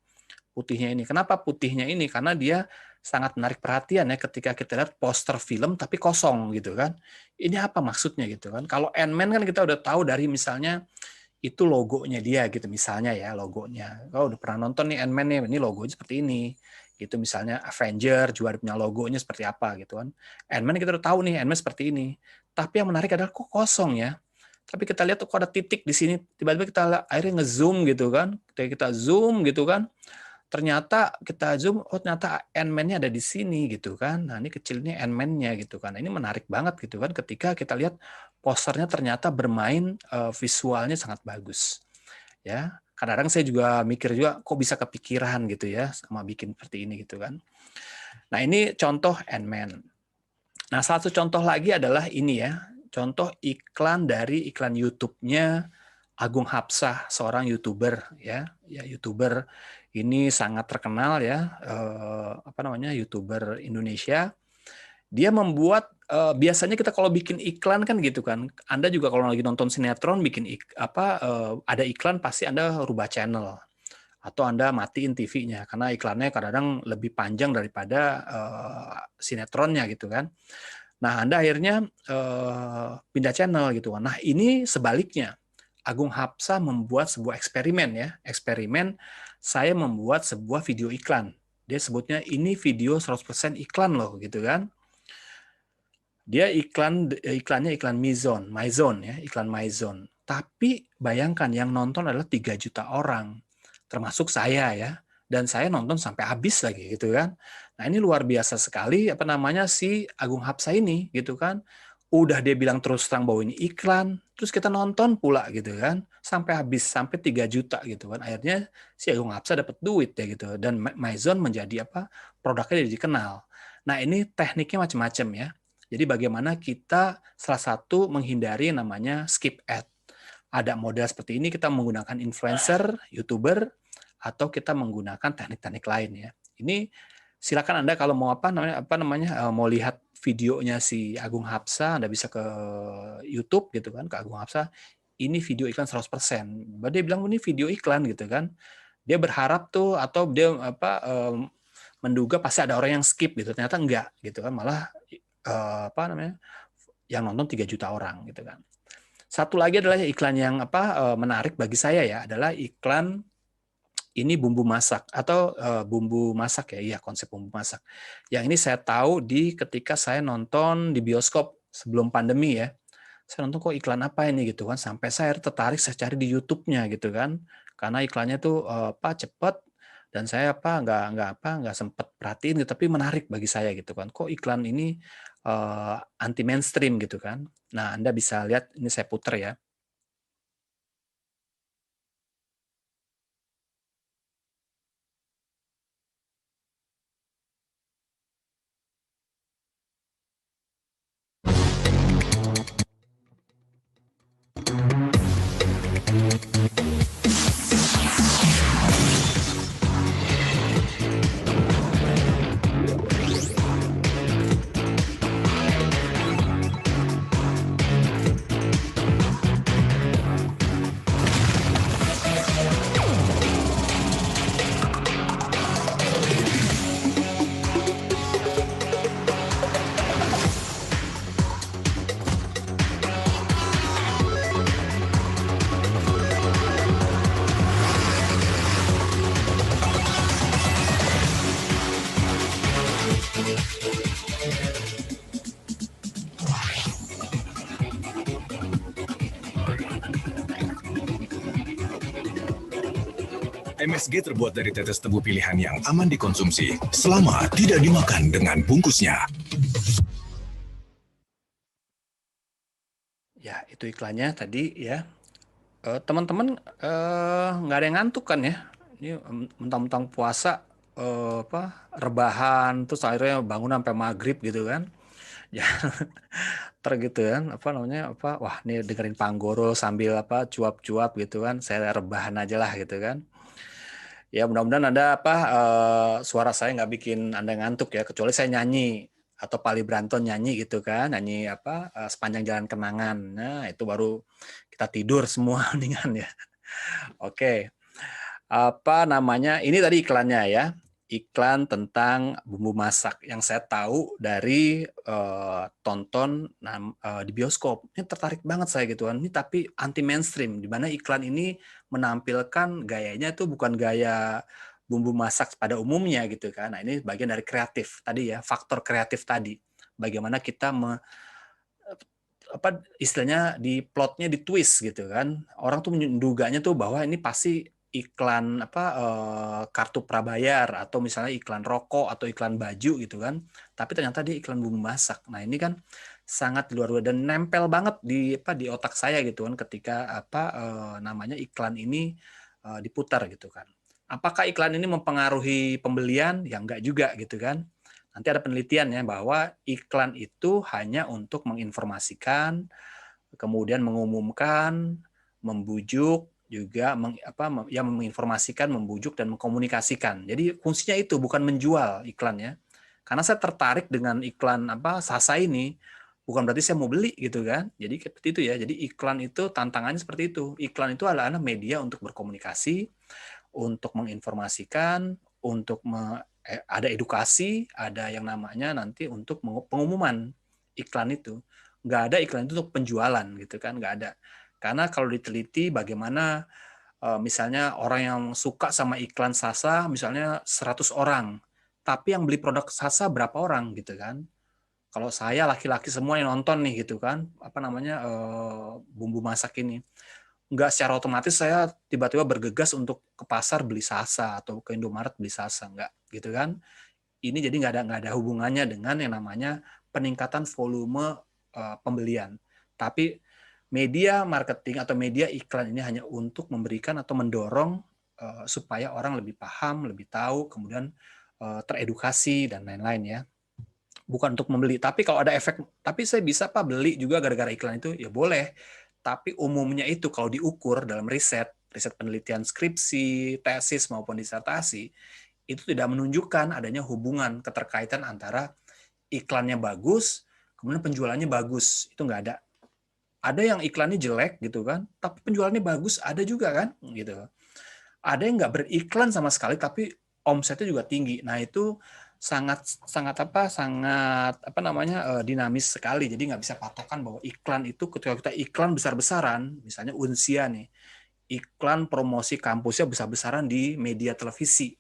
putihnya ini. Kenapa putihnya ini? Karena dia sangat menarik perhatian ya ketika kita lihat poster film tapi kosong gitu kan. Ini apa maksudnya gitu kan. Kalau Ant-Man kan kita udah tahu dari misalnya itu logonya dia gitu misalnya ya, logonya. Kalau udah pernah nonton nih Ant-Man nih, ini logonya seperti ini. Gitu misalnya Avenger juga punya logonya seperti apa gitu kan. Ant-Man kita udah tahu nih Ant-Man seperti ini. Tapi yang menarik adalah kok kosong ya. Tapi kita lihat tuh kok ada titik di sini, tiba-tiba kita akhirnya nge-zoom gitu kan. Ketika kita zoom gitu kan, ternyata kita zoom, oh ternyata Ant-Man-nya ada di sini gitu kan. Nah ini kecilnya Ant-Man-nya gitu kan. Ini menarik banget gitu kan ketika kita lihat posternya ternyata bermain visualnya sangat bagus. Ya, kadang-kadang saya juga mikir juga kok bisa kepikiran gitu ya sama bikin seperti ini gitu kan. Nah ini contoh Ant-Man. Nah satu contoh lagi adalah ini ya, contoh iklan dari iklan YouTube-nya Agung Hapsah, seorang YouTuber ya, YouTuber ini sangat terkenal ya, YouTuber Indonesia. Dia membuat biasanya kita kalau bikin iklan kan gitu kan. Anda juga kalau lagi nonton sinetron bikin ada iklan pasti Anda rubah channel atau Anda matiin TV-nya karena iklannya kadang-kadang lebih panjang daripada sinetronnya gitu kan. Nah, Anda akhirnya pindah channel gitu kan. Nah, ini sebaliknya. Agung Hapsah membuat sebuah eksperimen ya. Eksperimen saya membuat sebuah video iklan. Dia sebutnya ini video 100% iklan loh gitu kan. Dia iklannya iklan MyZone ya, iklan MyZone. Tapi bayangkan yang nonton adalah 3 juta orang. Termasuk saya ya. Dan saya nonton sampai habis lagi gitu kan. Nah, ini luar biasa sekali si Agung Hapsah ini gitu kan. Udah dia bilang terus terang bahwa ini iklan, terus kita nonton pula gitu kan. Sampai habis sampai 3 juta gitu kan. Akhirnya si Agung Hapsah dapat duit ya gitu dan MyZone menjadi produknya jadi dikenal. Nah, ini tekniknya macam-macam ya. Jadi bagaimana kita salah satu menghindari namanya skip ad. Ada model seperti ini kita menggunakan influencer, YouTuber, atau kita menggunakan teknik-teknik lain ya. Ini silakan Anda kalau mau mau lihat videonya si Agung Hapsah, Anda bisa ke YouTube gitu kan, ke Agung Hapsah. Ini video iklan 100%. Dia bilang ini video iklan gitu kan. Dia berharap tuh atau dia menduga pasti ada orang yang skip gitu. Ternyata enggak gitu kan. Malah yang nonton 3 juta orang gitu kan. Satu lagi adalah iklan yang menarik bagi saya ya adalah iklan ini bumbu masak atau bumbu masak ya, iya konsep bumbu masak. Yang ini saya tahu ketika saya nonton di bioskop sebelum pandemi ya. Saya nonton kok iklan apa ini gitu kan, sampai saya tertarik saya cari di YouTube-nya gitu kan. Karena iklannya tuh cepat dan saya nggak sempat perhatiin gitu, tapi menarik bagi saya gitu kan. Kok iklan ini anti mainstream gitu kan. Nah, Anda bisa lihat ini saya puter ya. MSG terbuat dari tetes tebu pilihan yang aman dikonsumsi selama tidak dimakan dengan bungkusnya. Ya, itu iklannya tadi ya. Teman-teman nggak ada yang ngantuk kan ya? Ini mentang-mentang puasa rebahan terus akhirnya bangun sampai maghrib gitu kan? Ya, gitu kan? Wah, nih dengerin Panggoro sambil cuap-cuap gitu kan? Saya rebahan aja lah gitu kan? Ya mudah-mudahan suara saya nggak bikin Anda ngantuk ya, kecuali saya nyanyi atau Pali Branton nyanyi gitu kan, nyanyi sepanjang jalan kenangan. Nah itu baru kita tidur semua mendingan ya. Oke, ini tadi iklannya ya, iklan tentang bumbu masak yang saya tahu dari di bioskop. Ini tertarik banget saya gitu kan. Ini tapi anti mainstream, di mana iklan ini menampilkan gayanya itu bukan gaya bumbu masak pada umumnya gitu kan. Nah ini bagian dari kreatif tadi ya, faktor kreatif tadi. Bagaimana kita istilahnya di plotnya di twist gitu kan, orang tuh menduganya tuh bahwa ini pasti iklan kartu prabayar atau misalnya iklan rokok atau iklan baju gitu kan, tapi ternyata dia iklan bumbu masak. Nah ini kan sangat luar biasa dan nempel banget di otak saya gitu kan ketika namanya iklan ini diputar gitu kan. Apakah iklan ini mempengaruhi pembelian? Ya enggak juga gitu kan. Nanti ada penelitian ya bahwa iklan itu hanya untuk menginformasikan, kemudian mengumumkan, membujuk, juga menginformasikan, membujuk dan mengkomunikasikan. Jadi fungsinya itu bukan menjual iklannya. Karena saya tertarik dengan iklan Sasa ini, bukan berarti saya mau beli gitu kan. Jadi seperti itu ya. Jadi iklan itu tantangannya seperti itu. Iklan itu adalah media untuk berkomunikasi, untuk menginformasikan, untuk ada edukasi, ada yang namanya nanti untuk pengumuman iklan itu. Nggak ada iklan itu untuk penjualan gitu kan, nggak ada. Karena kalau diteliti bagaimana misalnya orang yang suka sama iklan Sasa misalnya 100 orang, tapi yang beli produk Sasa berapa orang gitu kan. Kalau saya laki-laki semua yang nonton nih gitu kan, bumbu masak ini nggak secara otomatis saya tiba-tiba bergegas untuk ke pasar beli Sasa atau ke Indomaret beli Sasa, nggak gitu kan. Ini jadi nggak ada hubungannya dengan yang namanya peningkatan volume pembelian. Tapi media marketing atau media iklan ini hanya untuk memberikan atau mendorong supaya orang lebih paham, lebih tahu, kemudian teredukasi dan lain-lain ya. Bukan untuk membeli. Tapi kalau ada efek, tapi saya bisa beli juga gara-gara iklan itu, ya boleh. Tapi umumnya itu kalau diukur dalam riset penelitian skripsi, tesis maupun disertasi, itu tidak menunjukkan adanya hubungan keterkaitan antara iklannya bagus, kemudian penjualannya bagus. Itu nggak ada. Ada yang iklannya jelek gitu kan, tapi penjualannya bagus, ada juga kan, gitu. Ada yang nggak beriklan sama sekali, tapi omsetnya juga tinggi. Nah itu sangat dinamis sekali. Jadi nggak bisa patokan bahwa iklan itu ketika kita iklan besar-besaran, misalnya Unsia nih, iklan promosi kampusnya besar-besaran di media televisi.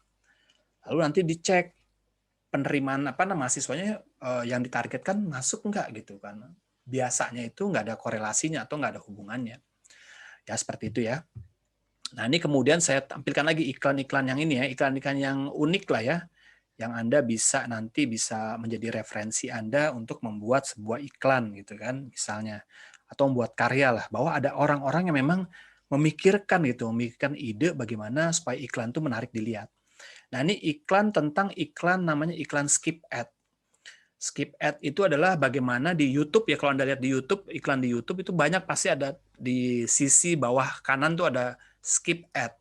Lalu nanti dicek penerimaan mahasiswanya yang ditargetkan masuk nggak gitu kan. Biasanya itu nggak ada korelasinya atau nggak ada hubungannya. Ya seperti itu ya. Nah ini kemudian saya tampilkan lagi iklan-iklan yang ini ya, iklan-iklan yang unik lah ya, yang Anda nanti bisa menjadi referensi Anda untuk membuat sebuah iklan gitu kan, misalnya. Atau membuat karya lah, bahwa ada orang-orang yang memang memikirkan ide bagaimana supaya iklan itu menarik dilihat. Nah ini namanya iklan skip ad. Skip ad itu adalah bagaimana di YouTube ya, kalau Anda lihat di YouTube, iklan di YouTube itu banyak pasti ada di sisi bawah kanan tuh ada skip ad.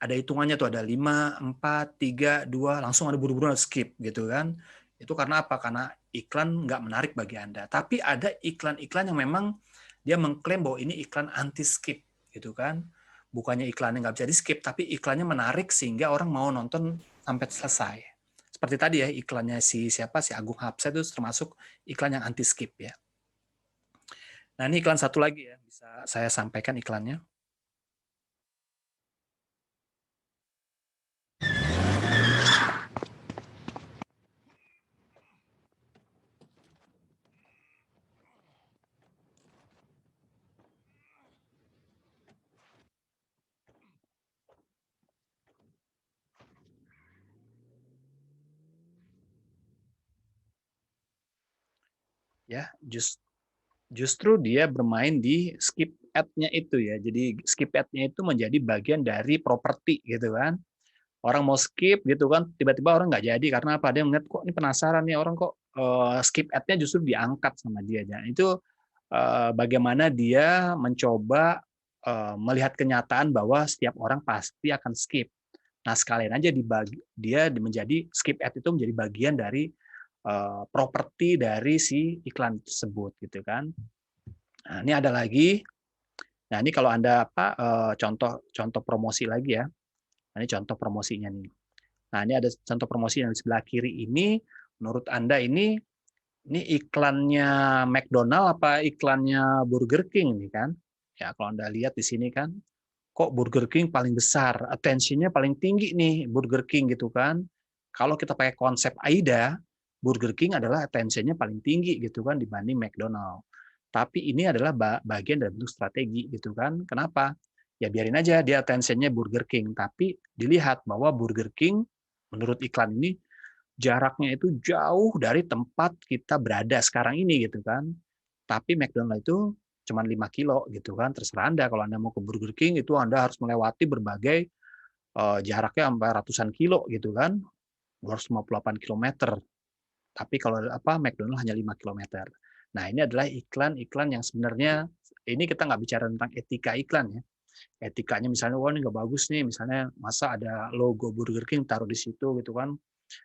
Ada hitungannya tuh, ada 5, 4, 3, 2, langsung ada buru-buru skip gitu kan. Itu karena apa? Karena iklan nggak menarik bagi Anda. Tapi ada iklan-iklan yang memang dia mengklaim bahwa ini iklan anti skip gitu kan. Bukannya iklannya nggak bisa di skip, tapi iklannya menarik sehingga orang mau nonton sampai selesai. Seperti tadi ya, iklannya si Agung Hapsa itu termasuk iklan yang anti skip ya. Nah ini iklan satu lagi ya, bisa saya sampaikan iklannya. ya, justru dia bermain di skip ad-nya itu ya. Jadi skip ad-nya itu menjadi bagian dari properti gitu kan. Orang mau skip gitu kan, tiba-tiba orang nggak jadi karena apa? Dia ngeliat kok ini penasaran nih orang kok skip ad-nya justru diangkat sama dia. Dan itu bagaimana dia mencoba melihat kenyataan bahwa setiap orang pasti akan skip. Nah, sekalian aja dia menjadi skip ad itu menjadi bagian dari properti dari si iklan tersebut gitu kan. Nah, ini ada lagi. Nah, ini kalau Anda contoh promosi lagi ya. Nah, ini contoh promosinya nih. Nah, ini ada contoh promosi yang di sebelah kiri ini. Menurut Anda ini iklannya McDonald apa iklannya Burger King nih kan? Ya, kalau Anda lihat di sini kan, kok Burger King paling besar, attention-nya paling tinggi nih Burger King gitu kan. Kalau kita pakai konsep AIDA, Burger King adalah attention-nya paling tinggi gitu kan dibanding McDonald. Tapi ini adalah bagian dari bentuk strategi gitu kan. Kenapa? Ya biarin aja dia attention-nya Burger King, tapi dilihat bahwa Burger King menurut iklan ini jaraknya itu jauh dari tempat kita berada sekarang ini gitu kan. Tapi McDonald itu cuma 5 kilo gitu kan. Terserah Anda kalau Anda mau ke Burger King itu Anda harus melewati berbagai jaraknya sampai ratusan kilo gitu kan. 258 kilometer. Tapi kalau McDonald hanya 5 kilometer. Nah, ini adalah iklan-iklan yang sebenarnya ini kita nggak bicara tentang etika iklan ya. Etikanya misalnya, wah ini nggak bagus nih, misalnya masa ada logo Burger King taruh di situ gitu kan,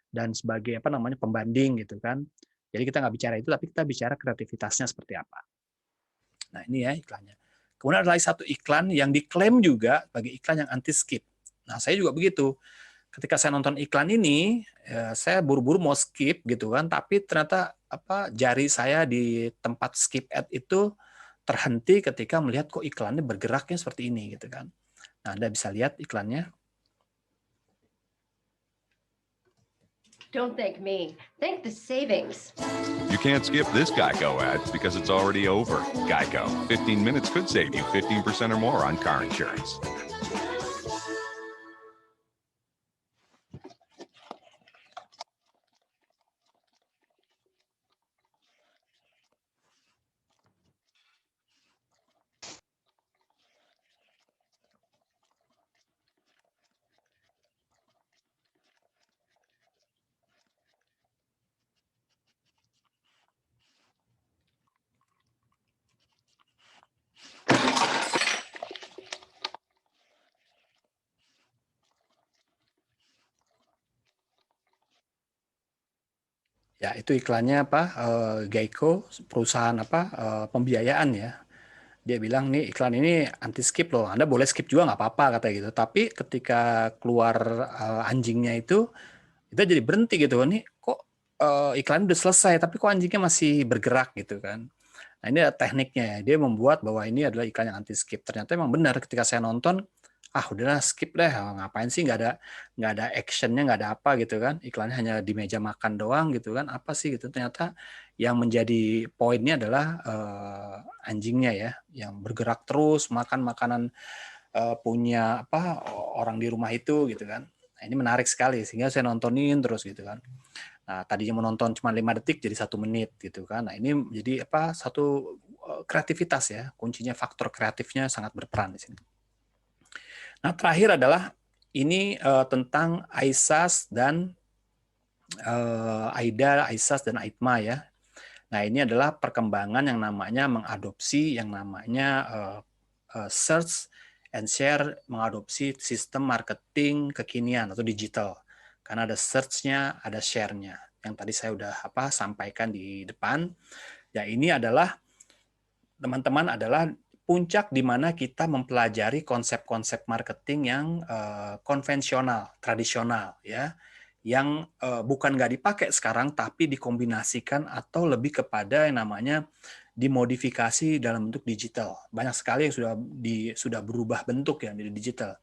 dan sebagai pembanding gitu kan. Jadi kita nggak bicara itu, tapi kita bicara kreativitasnya seperti apa. Nah ini ya iklannya. Kemudian ada lagi satu iklan yang diklaim juga sebagai iklan yang anti skip. Nah saya juga begitu. Ketika saya nonton iklan ini, saya buru-buru mau skip gitu kan, tapi ternyata jari saya di tempat skip ad itu terhenti ketika melihat kok iklannya bergeraknya seperti ini gitu kan. Nah Anda bisa lihat iklannya. Don't thank me. Thank the savings. You can't skip this Geico ad because it's already over. Geico, 15 minutes could save you 15% or more on car insurance. Ya, itu iklannya Geico, perusahaan pembiayaan ya. Dia bilang nih iklan ini anti skip loh. Anda boleh skip juga nggak apa-apa kata gitu. Tapi ketika keluar anjingnya itu kita jadi berhenti gitu. Nih kok iklan udah selesai tapi kok anjingnya masih bergerak gitu kan. Nah, ini ada tekniknya. Dia membuat bahwa ini adalah iklan yang anti skip. Ternyata memang benar ketika saya nonton, udahlah skip deh, ngapain sih nggak ada actionnya, nggak ada apa gitu kan, iklannya hanya di meja makan doang gitu kan, apa sih gitu. Ternyata yang menjadi poinnya adalah anjingnya ya, yang bergerak terus makan makanan punya orang di rumah itu gitu kan. Nah, ini menarik sekali sehingga saya nontonin terus gitu kan. Nah, tadinya menonton cuma 5 detik jadi 1 menit gitu kan. Nah, ini jadi satu kreativitas ya, kuncinya faktor kreatifnya sangat berperan di sini. Nah, terakhir adalah ini tentang AISAS dan AIDA, AISAS dan AITMA ya. Nah, ini adalah perkembangan yang namanya mengadopsi yang namanya search and share, mengadopsi sistem marketing kekinian atau digital. Karena ada search-nya, ada share-nya. Yang tadi saya udah sampaikan di depan. Ya, ini adalah teman-teman adalah puncak di mana kita mempelajari konsep-konsep marketing yang konvensional, tradisional, ya, yang bukan nggak dipakai sekarang, tapi dikombinasikan atau lebih kepada yang namanya dimodifikasi dalam bentuk digital. Banyak sekali yang sudah berubah bentuk ya di digital.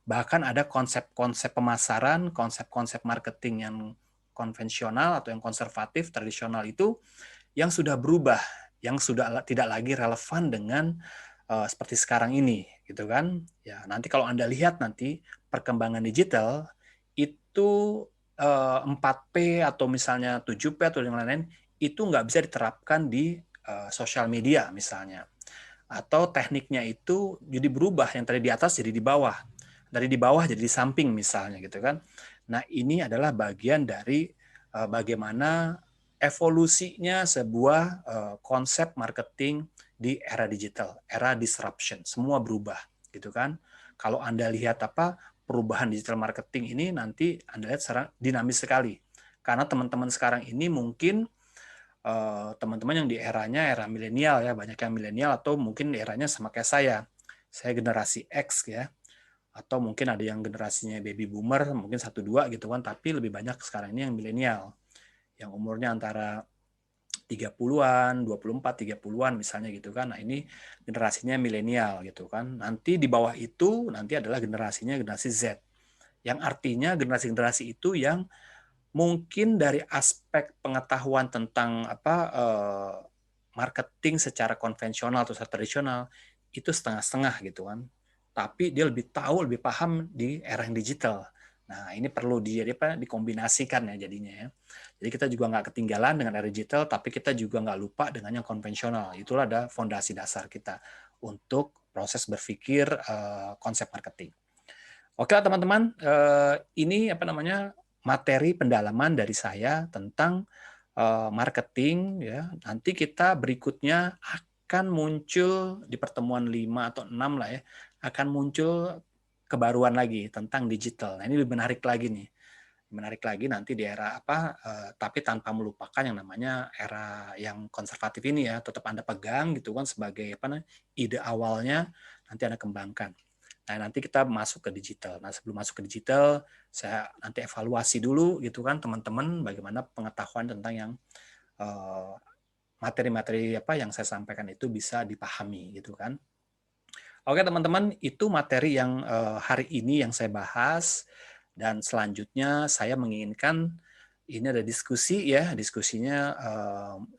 Bahkan ada konsep-konsep pemasaran, konsep-konsep marketing yang konvensional atau yang konservatif, tradisional itu yang sudah berubah, yang sudah tidak lagi relevan dengan seperti sekarang ini, gitu kan? Ya, nanti kalau Anda lihat nanti perkembangan digital itu 4P atau misalnya 7P atau yang lain-lain itu nggak bisa diterapkan di sosial media misalnya. Atau tekniknya itu jadi berubah, yang tadi di atas jadi di bawah. Dari di bawah jadi di samping misalnya gitu kan. Nah, ini adalah bagian dari bagaimana evolusinya sebuah konsep marketing di era digital, era disruption, semua berubah gitu kan. Kalau Anda lihat perubahan digital marketing ini nanti Anda lihat secara dinamis sekali. Karena teman-teman sekarang ini mungkin teman-teman yang di era milenial ya, banyak yang milenial atau mungkin eranya sama kayak saya. Saya generasi X ya. Atau mungkin ada yang generasinya baby boomer, mungkin 1-2 gitu kan, tapi lebih banyak sekarang ini yang milenial. Yang umurnya antara 30-an, 24, 30-an misalnya gitu kan. Nah, ini generasinya milenial gitu kan. Nanti di bawah itu nanti adalah generasi Z. Yang artinya generasi-generasi itu yang mungkin dari aspek pengetahuan tentang marketing secara konvensional atau secara tradisional itu setengah-setengah gitu kan. Tapi dia lebih tahu, lebih paham di era yang digital. Nah, ini perlu dikombinasikan ya jadinya ya. Jadi kita juga nggak ketinggalan dengan era digital, tapi kita juga nggak lupa dengan yang konvensional. Itulah ada fondasi dasar kita untuk proses berpikir konsep marketing. Oke teman-teman, ini materi pendalaman dari saya tentang marketing ya. Nanti kita berikutnya akan muncul di pertemuan 5 atau 6 lah ya, akan muncul kebaruan lagi tentang digital. Nah, ini lebih menarik lagi nih. Menarik lagi nanti di era tapi tanpa melupakan yang namanya era yang konservatif ini ya, tetap Anda pegang gitu kan sebagai ide awalnya, nanti Anda kembangkan. Nah, nanti kita masuk ke digital. Nah, sebelum masuk ke digital, saya nanti evaluasi dulu gitu kan teman-teman bagaimana pengetahuan tentang yang materi-materi yang saya sampaikan itu bisa dipahami gitu kan. Oke teman-teman, itu materi yang hari ini yang saya bahas, dan selanjutnya saya menginginkan ini ada diskusi ya, diskusinya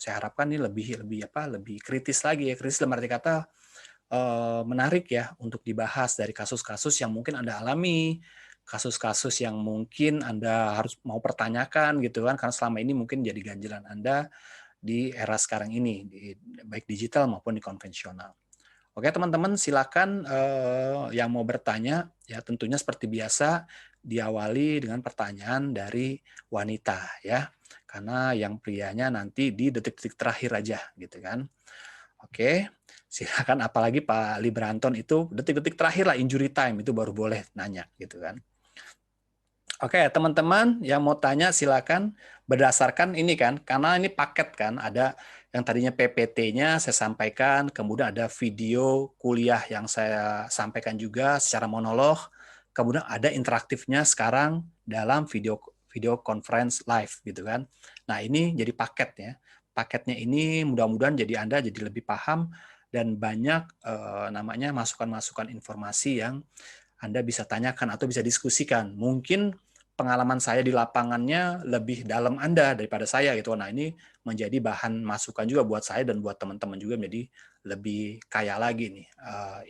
saya harapkan ini lebih kritis lagi ya, kritis dalam arti kata menarik ya untuk dibahas dari kasus-kasus yang mungkin Anda alami, kasus-kasus yang mungkin Anda harus mau pertanyakan gitu kan, karena selama ini mungkin jadi ganjilan Anda di era sekarang ini, baik digital maupun di konvensional. Oke teman-teman, silakan yang mau bertanya ya, tentunya seperti biasa diawali dengan pertanyaan dari wanita ya, karena yang prianya nanti di detik-detik terakhir aja gitu kan. Oke, silakan, apalagi Pak Libranton itu detik-detik terakhir lah, injury time itu baru boleh nanya gitu kan. Oke, teman-teman yang mau tanya silakan, berdasarkan ini kan, karena ini paket kan, ada yang tadinya PPT-nya saya sampaikan, kemudian ada video kuliah yang saya sampaikan juga secara monolog, kemudian ada interaktifnya sekarang dalam video conference live gitu kan. Nah, ini jadi paket ya. Paketnya ini mudah-mudahan jadi Anda jadi lebih paham dan banyak masukan-masukan informasi yang Anda bisa tanyakan atau bisa diskusikan. Mungkin pengalaman saya di lapangannya lebih dalam Anda daripada saya gitu. Nah, ini menjadi bahan masukan juga buat saya dan buat teman-teman juga, menjadi lebih kaya lagi nih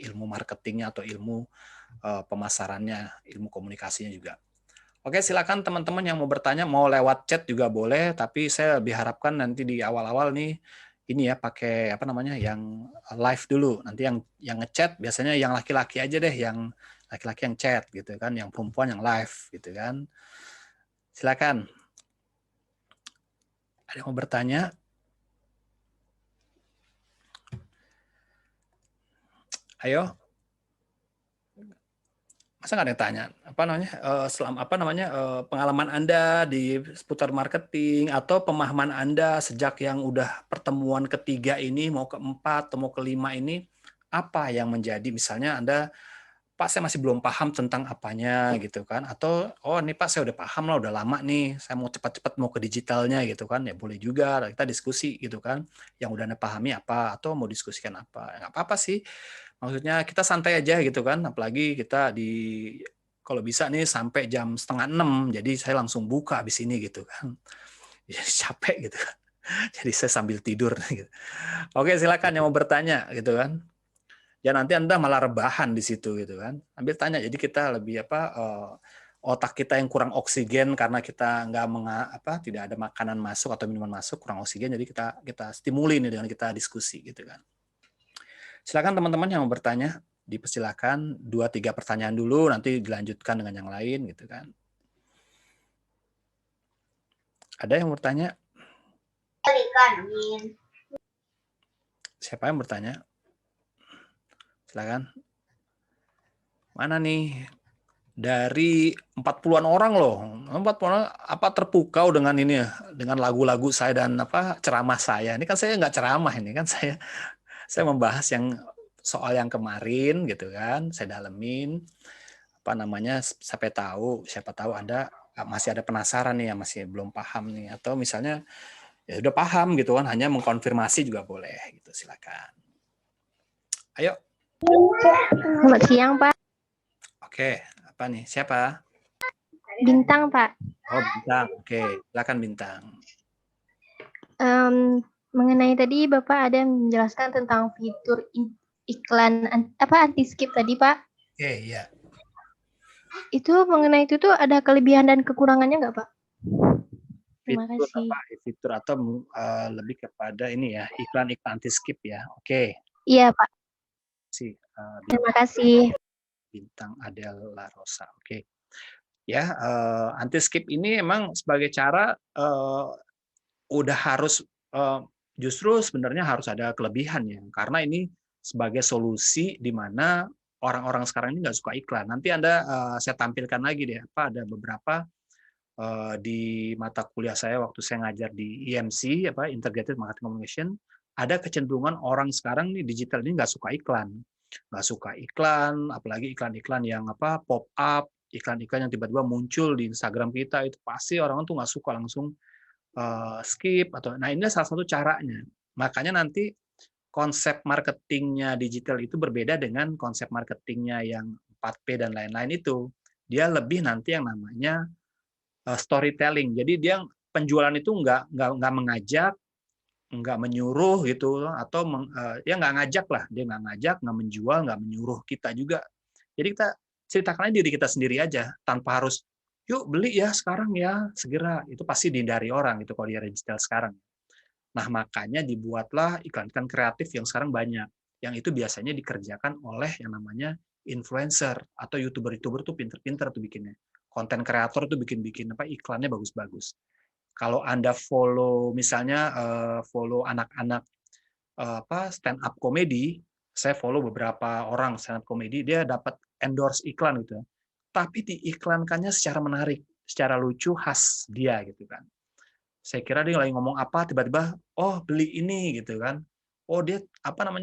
ilmu marketingnya atau ilmu pemasarannya, ilmu komunikasinya juga. Oke, silakan teman-teman yang mau bertanya, mau lewat chat juga boleh, tapi saya lebih harapkan nanti di awal-awal nih ini ya pakai yang live dulu. Nanti yang ngechat biasanya yang laki-laki aja deh, yang laki-laki yang chat gitu kan, yang perempuan yang live gitu kan. Silakan. Ada yang mau bertanya? Ayo. Masa nggak ada yang tanya? Pengalaman Anda di seputar marketing atau pemahaman Anda sejak yang udah pertemuan ketiga ini mau keempat atau mau kelima ini, apa yang menjadi misalnya Anda, Pak saya masih belum paham tentang apanya gitu kan, atau oh ini Pak saya udah paham lah, udah lama nih, saya mau cepat-cepat mau ke digitalnya gitu kan, ya boleh juga kita diskusi gitu kan, yang udah Anda pahami apa atau mau diskusikan apa, nggak apa-apa sih, maksudnya kita santai aja gitu kan, apalagi kita kalau bisa nih sampai jam 5:30, jadi saya langsung buka habis ini gitu kan, jadi capek gitu kan, jadi saya sambil tidur gitu. Oke silakan yang mau bertanya gitu kan. Ya nanti Anda malah rebahan di situ gitu kan. Ambil tanya. Jadi kita lebih otak kita yang kurang oksigen karena kita tidak ada makanan masuk atau minuman masuk, kurang oksigen, jadi kita stimuli nih dengan kita diskusi gitu kan. Silakan teman-teman yang mau bertanya, dipersilakan 2-3 pertanyaan dulu, nanti dilanjutkan dengan yang lain gitu kan. Ada yang bertanya? Siapa yang bertanya? Silakan. Mana nih? Dari 40-an orang loh. 40-an apa terpukau dengan ini ya, dengan lagu-lagu saya dan ceramah saya. Ini kan saya nggak ceramah, ini kan saya membahas yang soal yang kemarin gitu kan. Saya dalemin siapa tahu masih ada penasaran nih, yang masih belum paham nih, atau misalnya ya udah paham gitu kan, hanya mengkonfirmasi juga boleh gitu. Silakan. Ayo. Selamat siang, Pak. Oke, apa nih? Siapa? Bintang, Pak. Oh, Bintang. Oke, silakan Bintang. Mengenai tadi Bapak ada menjelaskan tentang fitur iklan anti-skip tadi, Pak. Oke, iya. Itu mengenai itu tuh ada kelebihan dan kekurangannya nggak, Pak? Terima kasih. Fitur atau lebih kepada ini ya, iklan-iklan anti-skip ya. Oke. Iya, Pak. Terima kasih. Bintang Adela Rosa. Oke. Ya, anti-skip ini emang sebagai cara udah harus justru sebenarnya harus ada kelebihannya, karena ini sebagai solusi di mana orang-orang sekarang ini nggak suka iklan. Nanti saya tampilkan lagi deh, ada beberapa di mata kuliah saya waktu saya ngajar di IMC, Integrated Marketing Communication, ada kecenderungan orang sekarang nih digital ini nggak suka iklan, apalagi iklan-iklan yang pop up, iklan-iklan yang tiba-tiba muncul di Instagram kita, itu pasti orang tuh nggak suka, langsung skip nah ini salah satu caranya. Makanya nanti konsep marketingnya digital itu berbeda dengan konsep marketingnya yang 4P dan lain-lain itu. Dia lebih nanti yang namanya storytelling. Jadi dia penjualan itu nggak mengajak, nggak menyuruh gitu, atau ya nggak ngajak lah. Dia nggak ngajak, nggak menjual, nggak menyuruh kita juga. Jadi kita ceritakan diri kita sendiri aja, tanpa harus yuk beli ya sekarang ya, segera. Itu pasti dihindari orang gitu kalau di digital sekarang. Nah, makanya dibuatlah iklan-iklan kreatif yang sekarang banyak. Yang itu biasanya dikerjakan oleh yang namanya influencer atau YouTuber-YouTuber tuh pinter-pinter tuh bikinnya. Konten kreator tuh bikin iklannya bagus-bagus. Kalau Anda follow misalnya follow anak-anak stand up comedy, saya follow beberapa orang stand up comedy, dia dapat endorse iklan gitu. Tapi diiklankannya secara menarik, secara lucu, khas dia gitu kan. Saya kira dia lagi ngomong apa, tiba-tiba oh beli ini gitu kan. Oh dia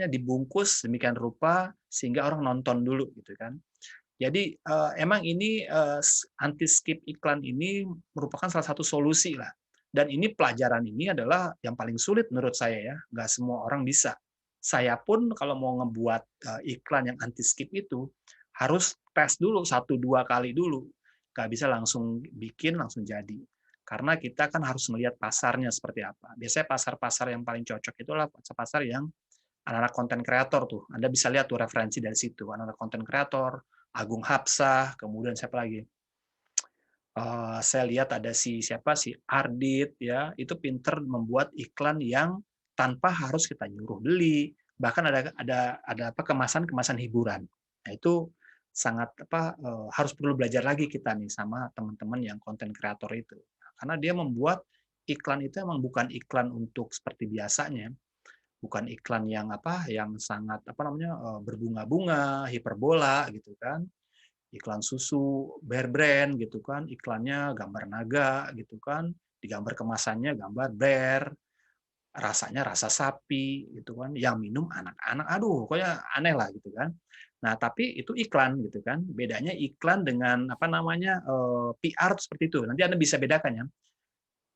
dibungkus demikian rupa sehingga orang nonton dulu gitu kan. Jadi emang ini anti skip iklan ini merupakan salah satu solusi lah. Dan ini pelajaran ini adalah yang paling sulit menurut saya ya. Nggak semua orang bisa. Saya pun kalau mau ngebuat iklan yang anti skip itu harus tes dulu 1-2 kali dulu. Nggak bisa langsung bikin langsung jadi. Karena kita kan harus melihat pasarnya seperti apa. Biasanya pasar-pasar yang paling cocok itulah pasar-pasar yang anak-anak konten kreator tuh. Anda bisa lihat tuh referensi dari situ. Anak-anak konten kreator, Agung Hapsah, kemudian siapa lagi? Saya lihat ada si Ardit ya, itu pinter membuat iklan yang tanpa harus kita nyuruh beli, bahkan ada kemasan hiburan. Nah, itu sangat harus perlu belajar lagi kita nih sama teman-teman yang konten kreator itu. Karena dia membuat iklan itu emang bukan iklan untuk seperti biasanya. Bukan iklan yang yang sangat berbunga-bunga, hiperbola gitu kan. Iklan susu Bear Brand gitu kan, iklannya gambar naga gitu kan, digambar kemasannya gambar bear, rasanya rasa sapi gitu kan, yang minum anak-anak, aduh pokoknya aneh lah gitu kan. Nah tapi itu iklan gitu kan, bedanya iklan dengan PR seperti itu, nanti Anda bisa bedakan ya.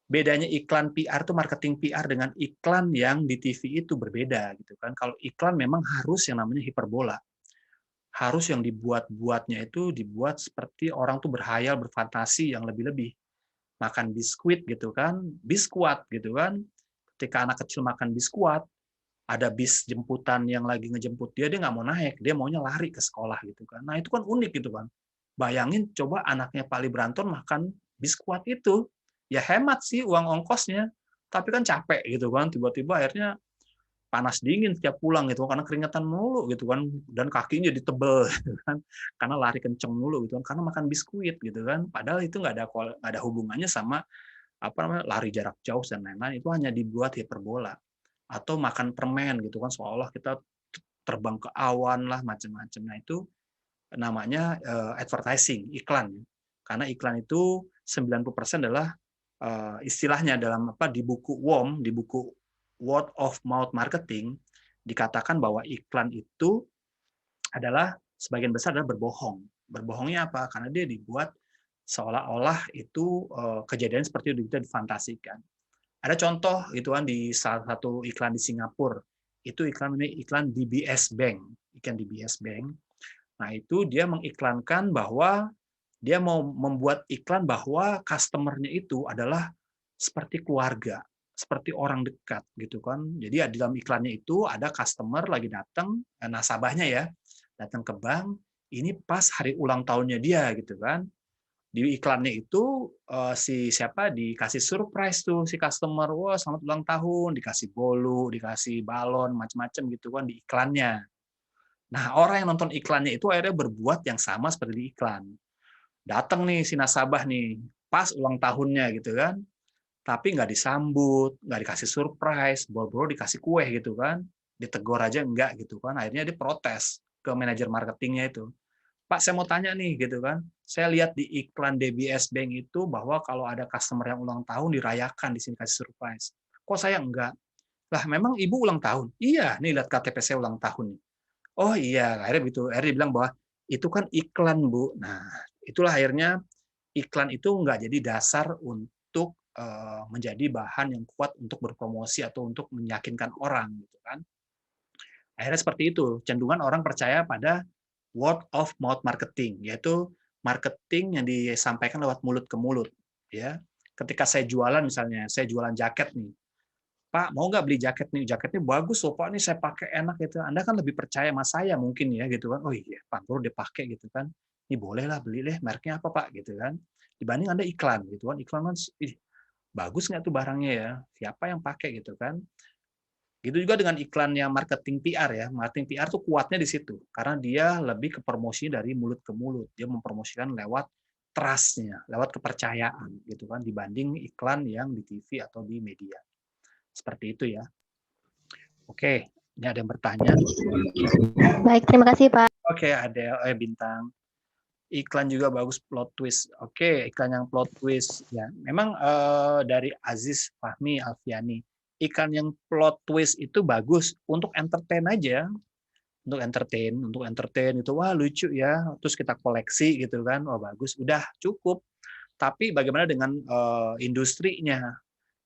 Bedanya iklan PR itu marketing PR dengan iklan yang di TV itu berbeda gitu kan. Kalau iklan memang harus yang namanya hiperbola. Harus yang dibuat-buatnya itu dibuat seperti orang tuh berhayal, berfantasi yang lebih-lebih. Makan biskuit gitu kan, biskuat gitu kan. Ketika anak kecil makan biskuat, ada bis jemputan yang lagi ngejemput dia nggak mau naik, dia maunya lari ke sekolah gitu kan. Nah itu kan unik gitu kan. Bayangin coba anaknya Pak Libranton makan biskuit itu. Ya hemat sih uang ongkosnya, tapi kan capek gitu kan, tiba-tiba akhirnya panas dingin setiap pulang gitu karena keringetan mulu gitu kan, dan kakinya jadi tebel gitu kan karena lari kenceng mulu gitu kan karena makan biskuit gitu kan, padahal itu nggak ada hubungannya sama apa namanya lari jarak jauh dan lain-lain, itu hanya dibuat hiperbola. Atau makan permen gitu kan seolah kita terbang ke awan lah macam-macam. Nah itu namanya advertising, iklan. Karena iklan itu 90% adalah istilahnya dalam di buku WOM, di buku Word of Mouth Marketing, dikatakan bahwa iklan itu adalah sebagian besar adalah berbohong. Berbohongnya apa? Karena dia dibuat seolah-olah itu kejadian seperti itu kita difantasikan. Ada contoh gitu kan di salah satu iklan di Singapura. Itu iklan DBS Bank, iklan DBS Bank. Nah, itu dia mengiklankan bahwa dia mau membuat iklan bahwa customer-nya itu adalah seperti keluarga, seperti orang dekat gitu kan. Jadi di dalam iklannya itu ada customer lagi datang, nasabahnya ya, datang ke bank, ini pas hari ulang tahunnya dia gitu kan. Di iklannya itu si siapa dikasih surprise tuh si customer, wah selamat ulang tahun, dikasih bolu, dikasih balon, macam-macam gitu kan di iklannya. Nah, orang yang nonton iklannya itu akhirnya berbuat yang sama seperti di iklan. Datang nih si nasabah nih, pas ulang tahunnya gitu kan, tapi nggak disambut, nggak dikasih surprise, boro-boro dikasih kue gitu kan, ditegur aja enggak gitu kan, akhirnya dia protes ke manajer marketingnya itu. Pak, saya mau tanya nih gitu kan, saya lihat di iklan DBS Bank itu bahwa kalau ada customer yang ulang tahun dirayakan di sini kasih surprise. Kok saya enggak? Lah, memang ibu ulang tahun? Iya, nih lihat KTP saya ulang tahun nih. Oh iya, akhirnya begitu. Akhirnya dia bilang bahwa itu kan iklan, Bu. Nah, itulah akhirnya iklan itu nggak jadi dasar untuk menjadi bahan yang kuat untuk berpromosi atau untuk meyakinkan orang, gitu kan. Akhirnya seperti itu, cenderungan orang percaya pada word of mouth marketing, yaitu marketing yang disampaikan lewat mulut ke mulut. Ya, ketika saya jualan misalnya, saya jualan jaket nih, Pak, mau nggak beli jaket nih? Jaketnya bagus loh, Pak. Ini saya pakai enak gitu. Anda kan lebih percaya sama saya mungkin ya gitu kan. Oh iya, Pak Bro dia pakai gitu kan. Ini boleh lah beli deh. Mereknya apa Pak gitu kan. Dibanding Anda iklan gitu kan. Iklan kan, ih, bagus nggak tuh barangnya ya? Siapa yang pakai gitu kan? Gitu juga dengan iklan yang marketing PR ya. Marketing PR tuh kuatnya di situ. Karena dia lebih ke promosi dari mulut ke mulut. Dia mempromosikan lewat trust-nya, lewat kepercayaan gitu kan dibanding iklan yang di TV atau di media. Seperti itu ya. Oke, ini ada yang bertanya. Baik, terima kasih Pak. Oke, ada Bintang. Iklan juga bagus plot twist. Oke, iklan yang plot twist ya. Memang dari Aziz Fahmi Alfiani, iklan yang plot twist itu bagus untuk entertain aja. Untuk entertain itu wah lucu ya. Terus kita koleksi gitu kan. Wah bagus, udah cukup. Tapi bagaimana dengan industrinya?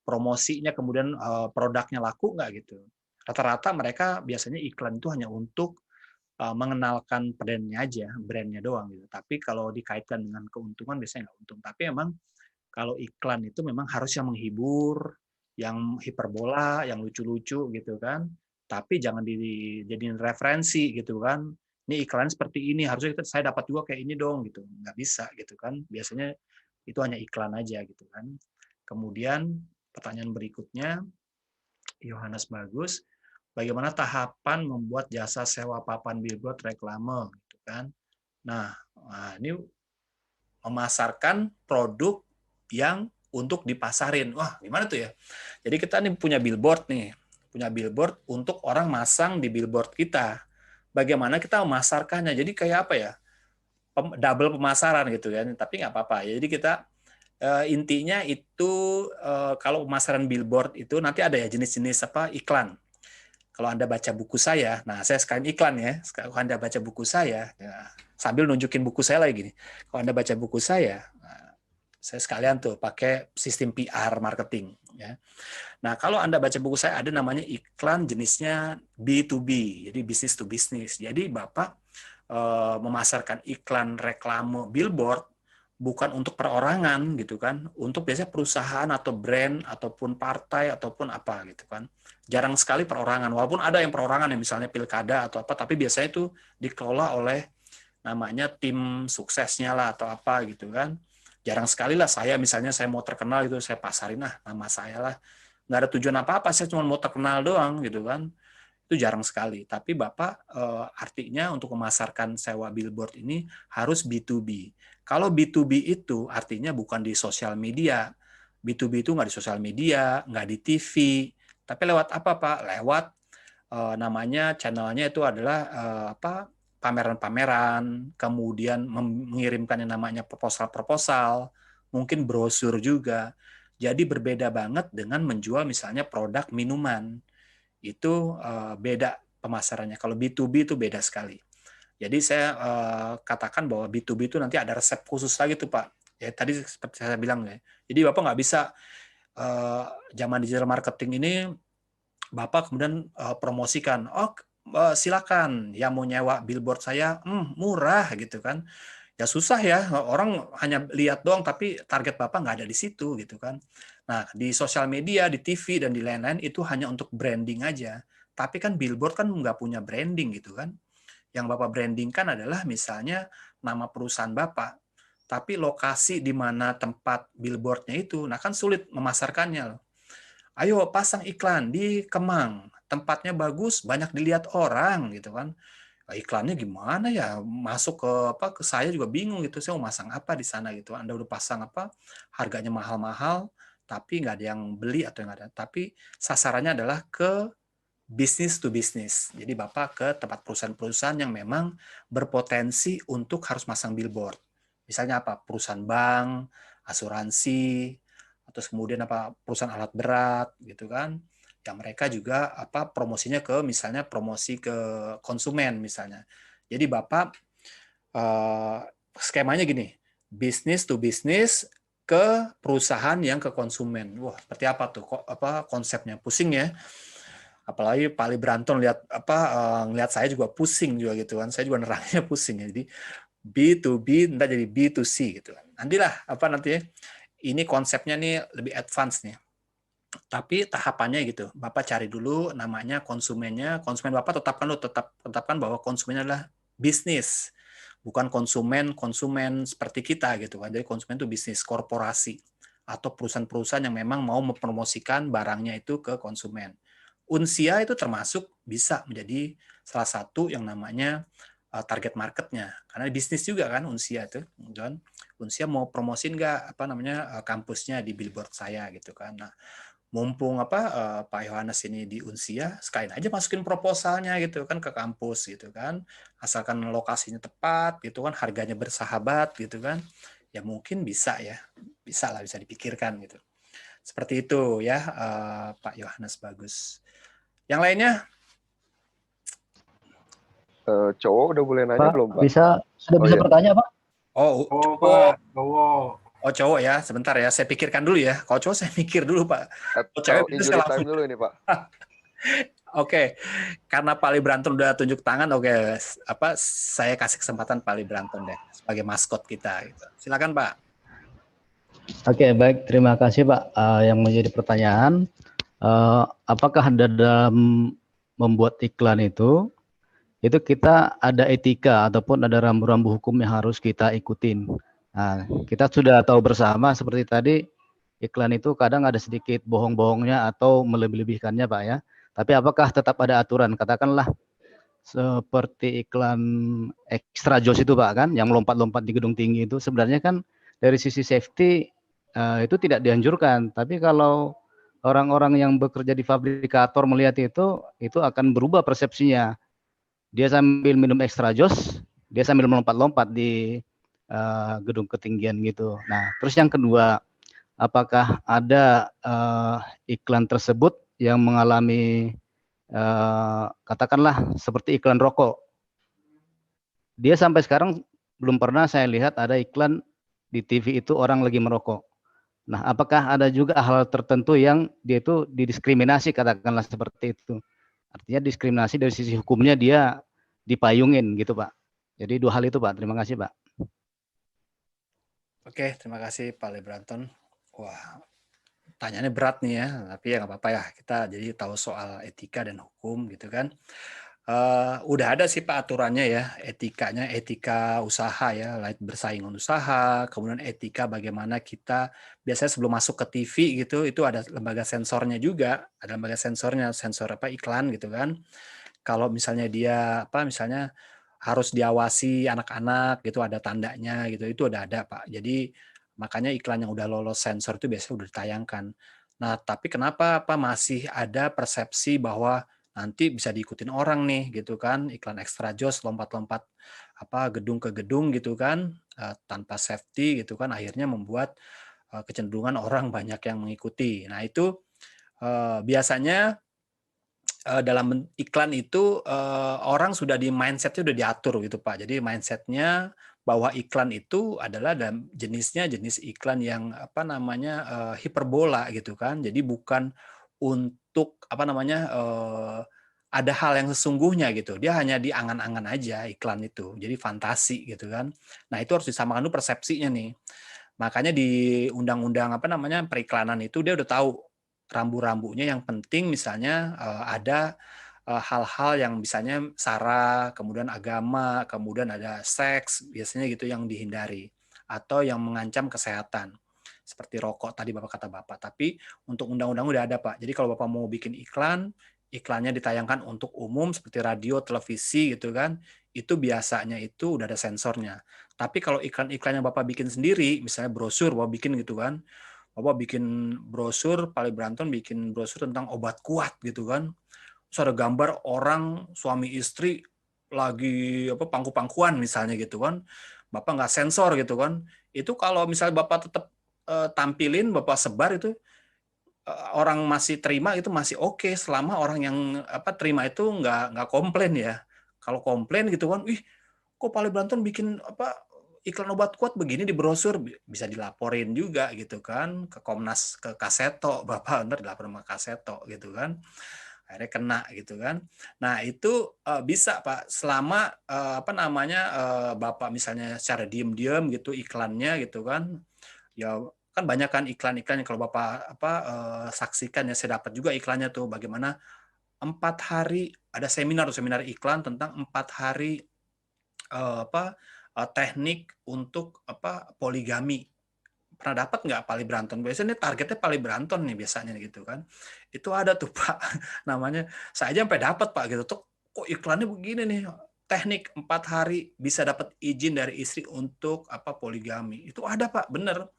Promosinya kemudian produknya laku nggak gitu. Rata-rata mereka biasanya iklan itu hanya untuk mengenalkan brandnya doang gitu. Tapi kalau dikaitkan dengan keuntungan biasanya nggak untung. Tapi emang kalau iklan itu memang harus yang menghibur, yang hiperbola, yang lucu-lucu gitu kan. Tapi jangan dijadiin referensi gitu kan. Ini iklan seperti ini, harusnya saya dapat juga kayak ini dong gitu. Nggak bisa gitu kan. Biasanya itu hanya iklan aja gitu kan. Kemudian pertanyaan berikutnya, Yohanes Bagus, bagaimana tahapan membuat jasa sewa papan billboard reklame, gitu kan? Nah, ini memasarkan produk yang untuk dipasarin. Wah, gimana tuh ya? Jadi kita nih punya billboard untuk orang masang di billboard kita. Bagaimana kita memasarkannya? Jadi kayak apa ya? Double pemasaran gitu kan? Tapi nggak apa-apa. Jadi kita intinya itu kalau pemasaran billboard itu nanti ada ya jenis-jenis iklan. Kalau Anda baca buku saya, nah saya sekalian iklan ya. Kalau Anda baca buku saya, ya, sambil nunjukin buku saya lagi gini. Kalau Anda baca buku saya, nah, saya sekalian tuh pakai sistem PR marketing. Ya. Nah kalau Anda baca buku saya ada namanya iklan jenisnya B2B, jadi business to business. Jadi Bapak memasarkan iklan reklame billboard bukan untuk perorangan gitu kan, untuk biasanya perusahaan atau brand ataupun partai ataupun apa gitu kan. Jarang sekali perorangan, walaupun ada yang perorangan ya misalnya pilkada atau apa, tapi biasanya itu dikelola oleh namanya tim suksesnya lah atau apa gitu kan. Jarang sekali lah saya misalnya saya mau terkenal gitu, saya pasarin nama saya lah. Nggak ada tujuan apa-apa, saya cuma mau terkenal doang gitu kan. Itu jarang sekali. Tapi Bapak artinya untuk memasarkan sewa billboard ini harus B2B. Kalau B2B itu artinya bukan di sosial media. B2B itu nggak di sosial media, nggak di TV, tapi lewat apa Pak? Lewat namanya channelnya itu adalah pameran-pameran, kemudian mengirimkan yang namanya proposal-proposal, mungkin brosur juga. Jadi berbeda banget dengan menjual misalnya produk minuman. Itu beda pemasarannya. Kalau B2B itu beda sekali. Jadi saya katakan bahwa B2B itu nanti ada resep khusus lagi tuh Pak. Ya tadi seperti saya bilang ya. Jadi Bapak nggak bisa zaman digital marketing ini Bapak kemudian promosikan, silakan yang mau nyewa billboard saya, murah gitu kan. Ya susah ya, orang hanya lihat doang tapi target Bapak nggak ada di situ gitu kan. Nah, di sosial media, di TV, dan di lain-lain itu hanya untuk branding aja. Tapi kan billboard kan nggak punya branding gitu kan. Yang Bapak brandingkan adalah misalnya nama perusahaan Bapak. Tapi lokasi di mana tempat billboardnya itu, nah kan sulit memasarkannya loh. Ayo pasang iklan di Kemang, tempatnya bagus, banyak dilihat orang gitu kan. Iklannya gimana ya? Masuk ke saya juga bingung gitu. Saya mau masang apa di sana gitu. Anda udah pasang apa? Harganya mahal-mahal, tapi nggak ada yang beli atau nggak ada. Tapi sasarannya adalah ke bisnis to bisnis. Jadi Bapak ke tempat perusahaan-perusahaan yang memang berpotensi untuk harus masang billboard. Misalnya apa? Perusahaan bank, asuransi, terus kemudian apa perusahaan alat berat gitu kan, yang mereka juga promosinya ke misalnya promosi ke konsumen misalnya. Jadi Bapak skemanya gini, bisnis to bisnis ke perusahaan yang ke konsumen. Wah, seperti apa tuh konsepnya? Pusing ya. Apalagi Pak Ali Branton ngelihat saya juga pusing juga gitu kan. Saya juga nerangnya pusing ya. Jadi B2B entah jadi B2C gitu kan. Nantilah nanti ini konsepnya nih lebih advance nih. Tapi tahapannya gitu. Bapak cari dulu namanya konsumennya. Konsumen Bapak tetapkan bahwa konsumennya adalah bisnis. Bukan konsumen seperti kita gitu kan. Jadi konsumen itu bisnis, korporasi atau perusahaan-perusahaan yang memang mau mempromosikan barangnya itu ke konsumen. Unsia itu termasuk bisa menjadi salah satu yang namanya target marketnya, karena bisnis juga kan Unsia itu, dan Unsia mau promosin nggak kampusnya di billboard saya gitu kan. Nah, mumpung Pak Yohanes ini di Unsia, sekalian aja masukin proposalnya gitu kan ke kampus gitu kan, asalkan lokasinya tepat gitu kan, harganya bersahabat gitu kan, ya mungkin bisa bisa dipikirkan gitu. Seperti itu ya Pak Yohanes, bagus. Yang lainnya? Cowok udah boleh nanya Pak, belum, Pak? sudah bisa bertanya, Pak? Cowok. Cowok ya, sebentar ya, saya pikirkan dulu ya. Kalau cowok saya mikir dulu Pak. Atau injury time dulu ini Pak. Oke, karena Pak Ali Branton udah tunjuk tangan, saya kasih kesempatan Pak Ali Branton deh sebagai maskot kita. Gitu. Silakan Pak. Oke, baik, terima kasih Pak. Yang menjadi pertanyaan, apakah dalam membuat iklan itu kita ada etika ataupun ada rambu-rambu hukum yang harus kita ikutin. Nah, kita sudah tahu bersama seperti tadi, iklan itu kadang ada sedikit bohong-bohongnya atau melebih-lebihkannya Pak ya. Tapi apakah tetap ada aturan? Katakanlah seperti iklan extra joss itu Pak kan, yang lompat-lompat di gedung tinggi itu sebenarnya kan dari sisi safety itu tidak dianjurkan. Tapi kalau orang-orang yang bekerja di fabrikator melihat itu akan berubah persepsinya. Dia sambil minum extra joss, dia sambil melompat-lompat di gedung ketinggian gitu. Nah, terus yang kedua, apakah ada iklan tersebut yang mengalami katakanlah seperti iklan rokok? Dia sampai sekarang belum pernah saya lihat ada iklan di TV itu orang lagi merokok. Nah, apakah ada juga hal tertentu yang dia itu didiskriminasi, katakanlah seperti itu? Artinya diskriminasi dari sisi hukumnya dia dipayungin gitu Pak. Jadi dua hal itu Pak. Terima kasih Pak. Oke, terima kasih Pak Ali Branton. Wah, tanyanya berat nih ya, tapi ya nggak apa-apa ya. Kita jadi tahu soal etika dan hukum gitu kan. Udah ada sih Pak aturannya ya, etikanya, etika usaha ya, bersaing usaha, kemudian etika bagaimana kita biasanya sebelum masuk ke TV gitu, itu ada lembaga sensornya juga, ada lembaga sensornya, sensor apa iklan gitu kan. Kalau misalnya dia apa misalnya harus diawasi anak-anak gitu, ada tandanya gitu, itu udah ada Pak. Jadi makanya iklan yang udah lolos sensor itu biasanya udah ditayangkan. Nah, tapi kenapa apa masih ada persepsi bahwa nanti bisa diikutin orang nih gitu kan, iklan extra joss lompat-lompat apa gedung ke gedung gitu kan, tanpa safety gitu kan, akhirnya membuat kecenderungan orang banyak yang mengikuti. Nah itu biasanya dalam iklan itu orang sudah di mindset-nya udah diatur gitu Pak. Jadi mindset-nya bahwa iklan itu adalah dalam jenisnya jenis iklan yang apa namanya hiperbola gitu kan. Jadi bukan untuk apa namanya ada hal yang sesungguhnya gitu. Dia hanya di angan-angan aja iklan itu. Jadi fantasi gitu kan. Nah, itu harus disamakan dulu persepsinya nih. Makanya di undang-undang apa namanya periklanan itu dia udah tahu rambu-rambunya yang penting misalnya ada hal-hal yang misalnya sara, kemudian agama, kemudian ada seks, biasanya gitu yang dihindari atau yang mengancam kesehatan. Seperti rokok tadi Bapak kata Bapak. Tapi untuk undang-undang udah ada Pak. Jadi kalau Bapak mau bikin iklan, iklannya ditayangkan untuk umum seperti radio, televisi gitu kan, itu biasanya itu udah ada sensornya. Tapi kalau iklan-iklan yang Bapak bikin sendiri, misalnya brosur Bapak bikin gitu kan, Bapak bikin brosur, Pali Branton bikin brosur tentang obat kuat gitu kan. Terus ada gambar orang suami istri lagi apa pangku-pangkuan misalnya gitu kan. Bapak nggak sensor gitu kan. Itu kalau misalnya Bapak tetap tampilin, Bapak sebar itu orang masih terima itu masih oke selama orang yang apa terima itu nggak komplain ya. Kalau komplain gitu kan, ih kok Pali Branton bikin apa iklan obat kuat begini di brosur, bisa dilaporin juga gitu kan ke Komnas, ke Kaseto, Bapak ntar dilaporin sama Kaseto gitu kan, akhirnya kena gitu kan. Nah itu bisa Pak selama apa namanya Bapak misalnya secara diem-diem gitu iklannya gitu kan, ya kan banyak kan iklan-iklan yang kalau Bapak apa saksikan ya, saya dapat juga iklannya tuh bagaimana 4 hari ada seminar iklan tentang 4 hari apa teknik untuk apa poligami. Pernah dapat nggak Pali Branton? Biasanya targetnya Pali Branton nih biasanya gitu kan. Itu ada tuh Pak namanya. Saya aja sampai dapat Pak gitu tuh. Kok iklannya begini nih? Teknik 4 hari bisa dapat izin dari istri untuk apa poligami. Itu ada Pak, bener.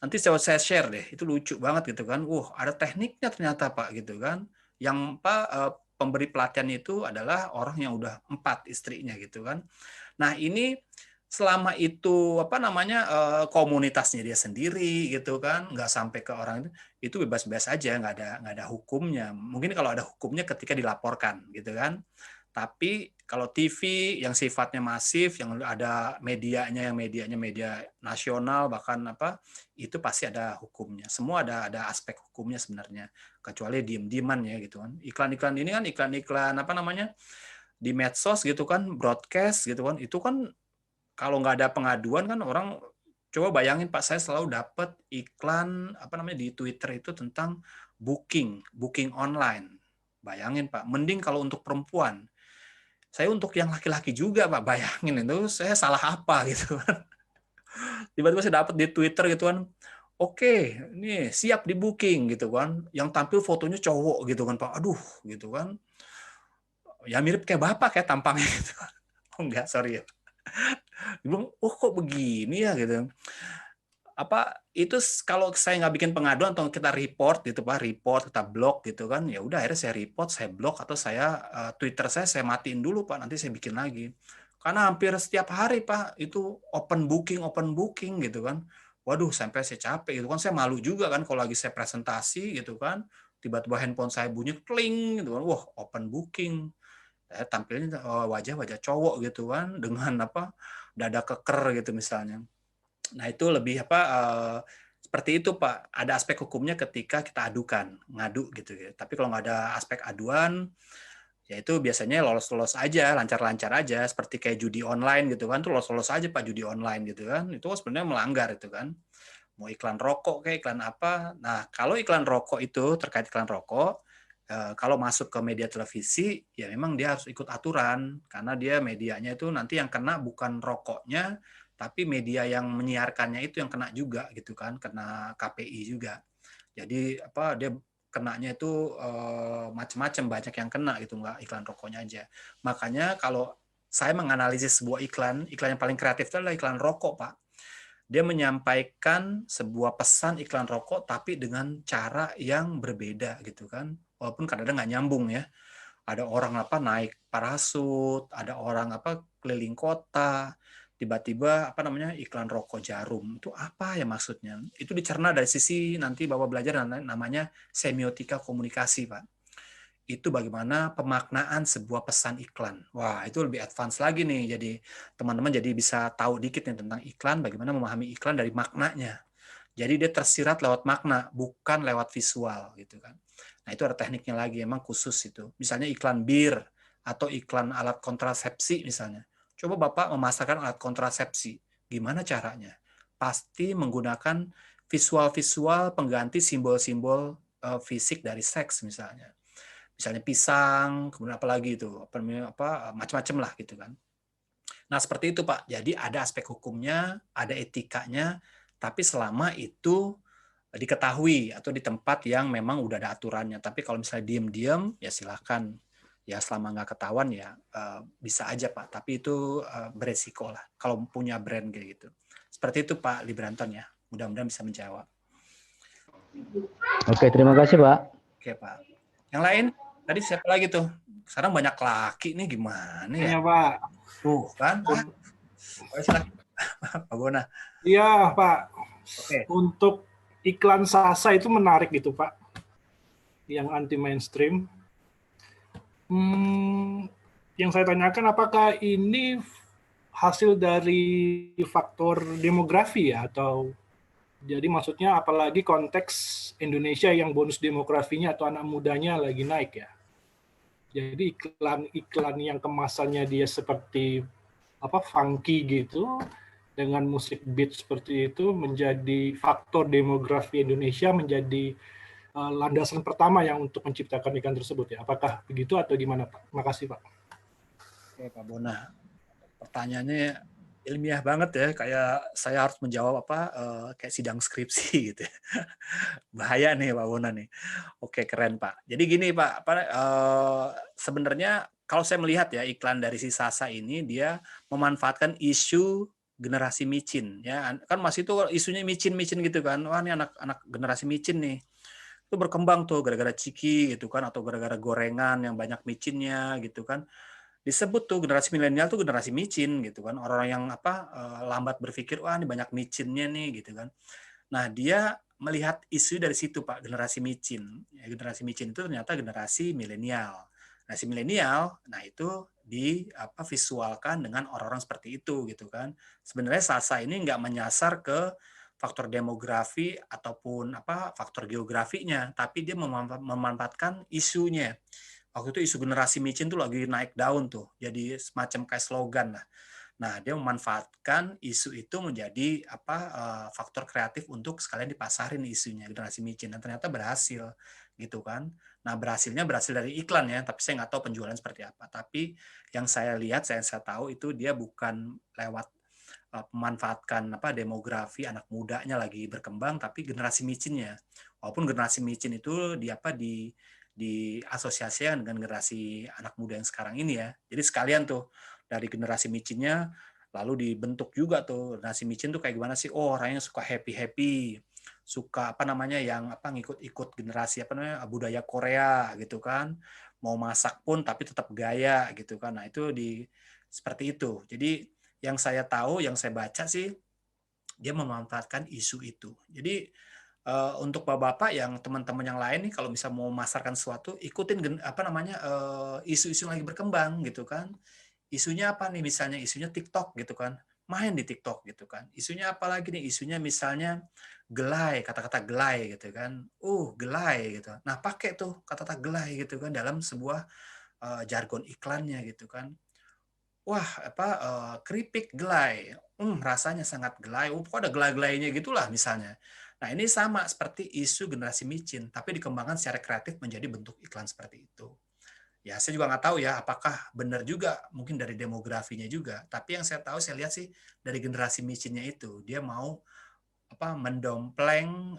Nanti saya share deh. Itu lucu banget gitu kan. Ada tekniknya ternyata Pak gitu kan. Yang Pak pemberi pelatihan itu adalah orang yang udah 4 istrinya gitu kan. Nah ini selama itu apa namanya komunitasnya dia sendiri gitu kan, nggak sampai ke orang itu bebas-bebas aja, nggak ada hukumnya. Mungkin kalau ada hukumnya ketika dilaporkan gitu kan. Tapi kalau TV yang sifatnya masif, yang ada medianya, yang medianya media nasional bahkan apa itu pasti ada hukumnya. Semua ada aspek hukumnya sebenarnya, kecuali diem-dieman ya gitu kan. Iklan-iklan ini kan iklan-iklan apa namanya di medsos gitu kan, broadcast gitu kan, itu kan kalau nggak ada pengaduan kan orang coba bayangin Pak, saya selalu dapat iklan apa namanya di Twitter itu tentang booking online. Bayangin Pak, mending kalau untuk perempuan. Saya untuk yang laki-laki juga Pak, bayangin itu saya salah apa gitu kan. Tiba-tiba saya dapat di Twitter gitu kan. Oke, ini siap di booking gitu kan. Yang tampil fotonya cowok gitu kan Pak. Aduh, gitu kan. Ya mirip kayak bapak kayak tampangnya gitu. Oh enggak, sorry ya. Dia bilang, kok begini ya gitu. Apa itu kalau saya nggak bikin pengaduan atau kita report gitu Pak, report kita blok gitu kan, ya udah akhirnya saya report, saya blok atau saya Twitter saya matiin dulu Pak, nanti saya bikin lagi. Karena hampir setiap hari Pak itu open booking gitu kan. Waduh, sampai saya capek gitu kan, saya malu juga kan kalau lagi saya presentasi gitu kan, tiba-tiba handphone saya bunyi kling gitu kan, wah open booking. Saya tampilnya wajah-wajah cowok gitu kan dengan apa dada keker gitu misalnya. Nah itu lebih apa seperti itu Pak. Ada aspek hukumnya ketika kita adukan, ngadu gitu ya. Tapi kalau nggak ada aspek aduan, ya itu biasanya lolos-lolos aja, lancar-lancar aja. Seperti kayak judi online gitu kan, tuh lolos-lolos aja Pak judi online gitu kan. Itu sebenarnya melanggar itu kan. Mau iklan rokok kayak iklan apa. Nah kalau iklan rokok itu terkait iklan rokok, Kalau masuk ke media televisi, ya memang dia harus ikut aturan, karena dia medianya itu nanti yang kena bukan rokoknya, tapi media yang menyiarkannya itu yang kena juga gitu kan, kena KPI juga. Jadi dia kenanya itu macam-macam, banyak yang kena gitu, nggak iklan rokoknya aja. Makanya kalau saya menganalisis sebuah iklan yang paling kreatif itu adalah iklan rokok, Pak. Dia menyampaikan sebuah pesan iklan rokok tapi dengan cara yang berbeda gitu kan. Walaupun kadang-kadang nggak nyambung ya. Ada orang naik parasut, ada orang keliling kota, tiba-tiba iklan rokok jarum. Itu apa ya maksudnya? Itu dicerna dari sisi nanti Bapak belajar namanya semiotika komunikasi, Pak. Itu bagaimana pemaknaan sebuah pesan iklan. Wah, itu lebih advance lagi nih. Jadi teman-teman jadi bisa tahu dikit nih tentang iklan, bagaimana memahami iklan dari maknanya. Jadi dia tersirat lewat makna, bukan lewat visual gitu kan. Nah, itu ada tekniknya lagi, emang khusus itu. Misalnya iklan bir atau iklan alat kontrasepsi misalnya. Coba Bapak memasarkan alat kontrasepsi. Gimana caranya? Pasti menggunakan visual-visual pengganti simbol-simbol fisik dari seks misalnya. Misalnya pisang, kemudian apa lagi itu, macam-macam lah gitu kan. Nah, seperti itu Pak. Jadi ada aspek hukumnya, ada etikanya, tapi selama itu diketahui atau di tempat yang memang udah ada aturannya. Tapi kalau misalnya diem-diem, ya silakan. Ya selama nggak ketahuan ya bisa aja Pak. Tapi itu beresiko lah kalau punya brand kayak gitu. Seperti itu Pak Libranton ya. Mudah-mudahan bisa menjawab. Oke, terima kasih Pak. Oke Pak. Yang lain? Tadi siapa lagi tuh? Sekarang banyak laki nih, gimana ya? Iya, Pak. Tuh, kan? Pak Bona. Iya, Pak. Oke. Untuk iklan Sasa itu menarik gitu, Pak. Yang anti mainstream. Yang saya tanyakan, apakah ini hasil dari faktor demografi ya? Atau jadi maksudnya apalagi konteks Indonesia yang bonus demografinya atau anak mudanya lagi naik ya. Jadi iklan yang kemasannya dia seperti funky gitu dengan musik beat seperti itu menjadi faktor demografi Indonesia, menjadi landasan pertama yang untuk menciptakan iklan tersebut ya. Apakah begitu atau gimana Pak? Makasih Pak. Oke Pak Bona. Pertanyaannya ilmiah banget ya, kayak saya harus menjawab kayak sidang skripsi gitu. Bahaya nih Pak Bona nih. Oke, keren Pak. Jadi gini Pak, sebenarnya kalau saya melihat ya iklan dari si Sasa ini dia memanfaatkan isu generasi micin ya. Kan masih itu isunya micin-micin gitu kan. Wah, ini anak generasi micin nih. Itu berkembang tuh gara-gara ciki gitu kan atau gara-gara gorengan yang banyak micinnya gitu kan. Disebut tuh generasi milenial tuh generasi micin gitu kan, orang-orang yang lambat berpikir, wah ini banyak micinnya nih gitu kan. Nah dia melihat isu dari situ Pak, generasi micin. Ya, generasi micin itu ternyata generasi milenial. Generasi milenial, nah itu visualkan dengan orang-orang seperti itu gitu kan. Sebenarnya Sasa ini nggak menyasar ke faktor demografi ataupun faktor geografinya, tapi dia memanfaatkan isunya. Waktu itu isu generasi micin tuh lagi naik daun tuh, jadi semacam kayak slogan lah. Nah, dia memanfaatkan isu itu menjadi faktor kreatif untuk sekalian dipasarin isunya generasi micin dan ternyata berhasil gitu kan. Nah, berhasil dari iklan ya, tapi saya nggak tahu penjualan seperti apa. Tapi yang saya lihat, saya tahu itu dia bukan lewat memanfaatkan demografi anak mudanya lagi berkembang, tapi generasi micinnya. Walaupun generasi micin itu diasosiasikan dengan generasi anak muda yang sekarang ini ya. Jadi sekalian tuh dari generasi micinnya lalu dibentuk juga tuh generasi micin tuh kayak gimana sih? Oh, orangnya suka happy, suka yang ngikut-ikut generasi budaya Korea gitu kan. Mau masak pun tapi tetap gaya gitu kan. Nah, itu seperti itu. Jadi yang saya tahu, yang saya baca sih dia memanfaatkan isu itu. Jadi untuk bapak-bapak yang teman-teman yang lain nih kalau bisa mau memasarkan sesuatu ikutin isu-isu yang lagi berkembang gitu kan. Isunya apa nih, misalnya isunya TikTok gitu kan, main di TikTok gitu kan. Isunya apa lagi nih, isunya misalnya gelai, kata-kata gelai gitu kan. Gelai gitu. Nah, pakai tuh kata-kata gelai gitu kan dalam sebuah jargon iklannya gitu kan. Wah, keripik gelai. Rasanya sangat gelai. Kok ada gelai-gelainya gitulah misalnya. Nah, ini sama seperti isu generasi micin, tapi dikembangkan secara kreatif menjadi bentuk iklan seperti itu. Ya, saya juga nggak tahu ya, apakah benar juga, mungkin dari demografinya juga. Tapi yang saya tahu, saya lihat sih dari generasi micinnya itu, dia mau mendompleng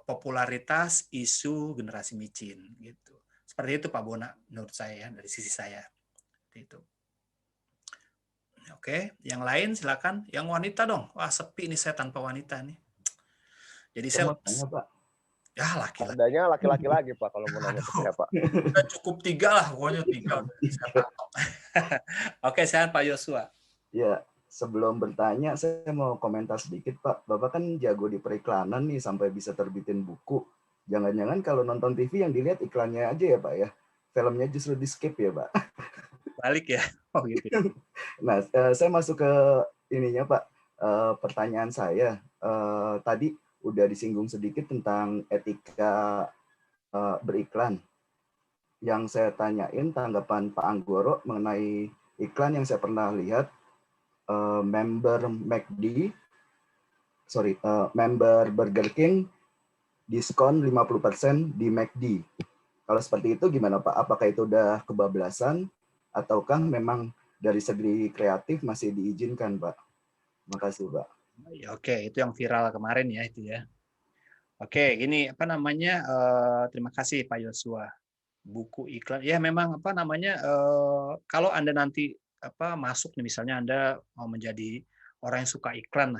popularitas isu generasi micin gitu. Seperti itu Pak Bona, menurut saya dari sisi saya. Seperti itu. Oke, yang lain silakan. Yang wanita dong. Wah, sepi nih saya tanpa wanita nih. Jadi saya tanya, Pak. ya laki-laki. Tandanya laki-laki lagi Pak kalau mau nanya ke saya Pak. Udah cukup 3 lah, pokoknya 3. Oke, saya Pak Yosua. Ya, sebelum bertanya, saya mau komentar sedikit, Pak. Bapak kan jago di periklanan nih, sampai bisa terbitin buku. Jangan-jangan kalau nonton TV yang dilihat iklannya aja ya, Pak ya? Filmnya justru di-skip ya, Pak? Balik ya? Oh gitu. Nah, saya masuk ke ininya, Pak. Pertanyaan saya, tadi udah disinggung sedikit tentang etika beriklan. Yang saya tanyain tanggapan Pak Anggoro mengenai iklan yang saya pernah lihat, member Burger King diskon 50% di McD. Kalau seperti itu gimana Pak? Apakah itu udah kebablasan ataukah memang dari segi kreatif masih diizinkan Pak? Makasih Pak. Oke, itu yang viral kemarin ya itu ya. Oke, ini terima kasih Pak Yosua. Buku iklan, ya memang kalau Anda nanti masuk nih, misalnya Anda mau menjadi orang yang suka iklan,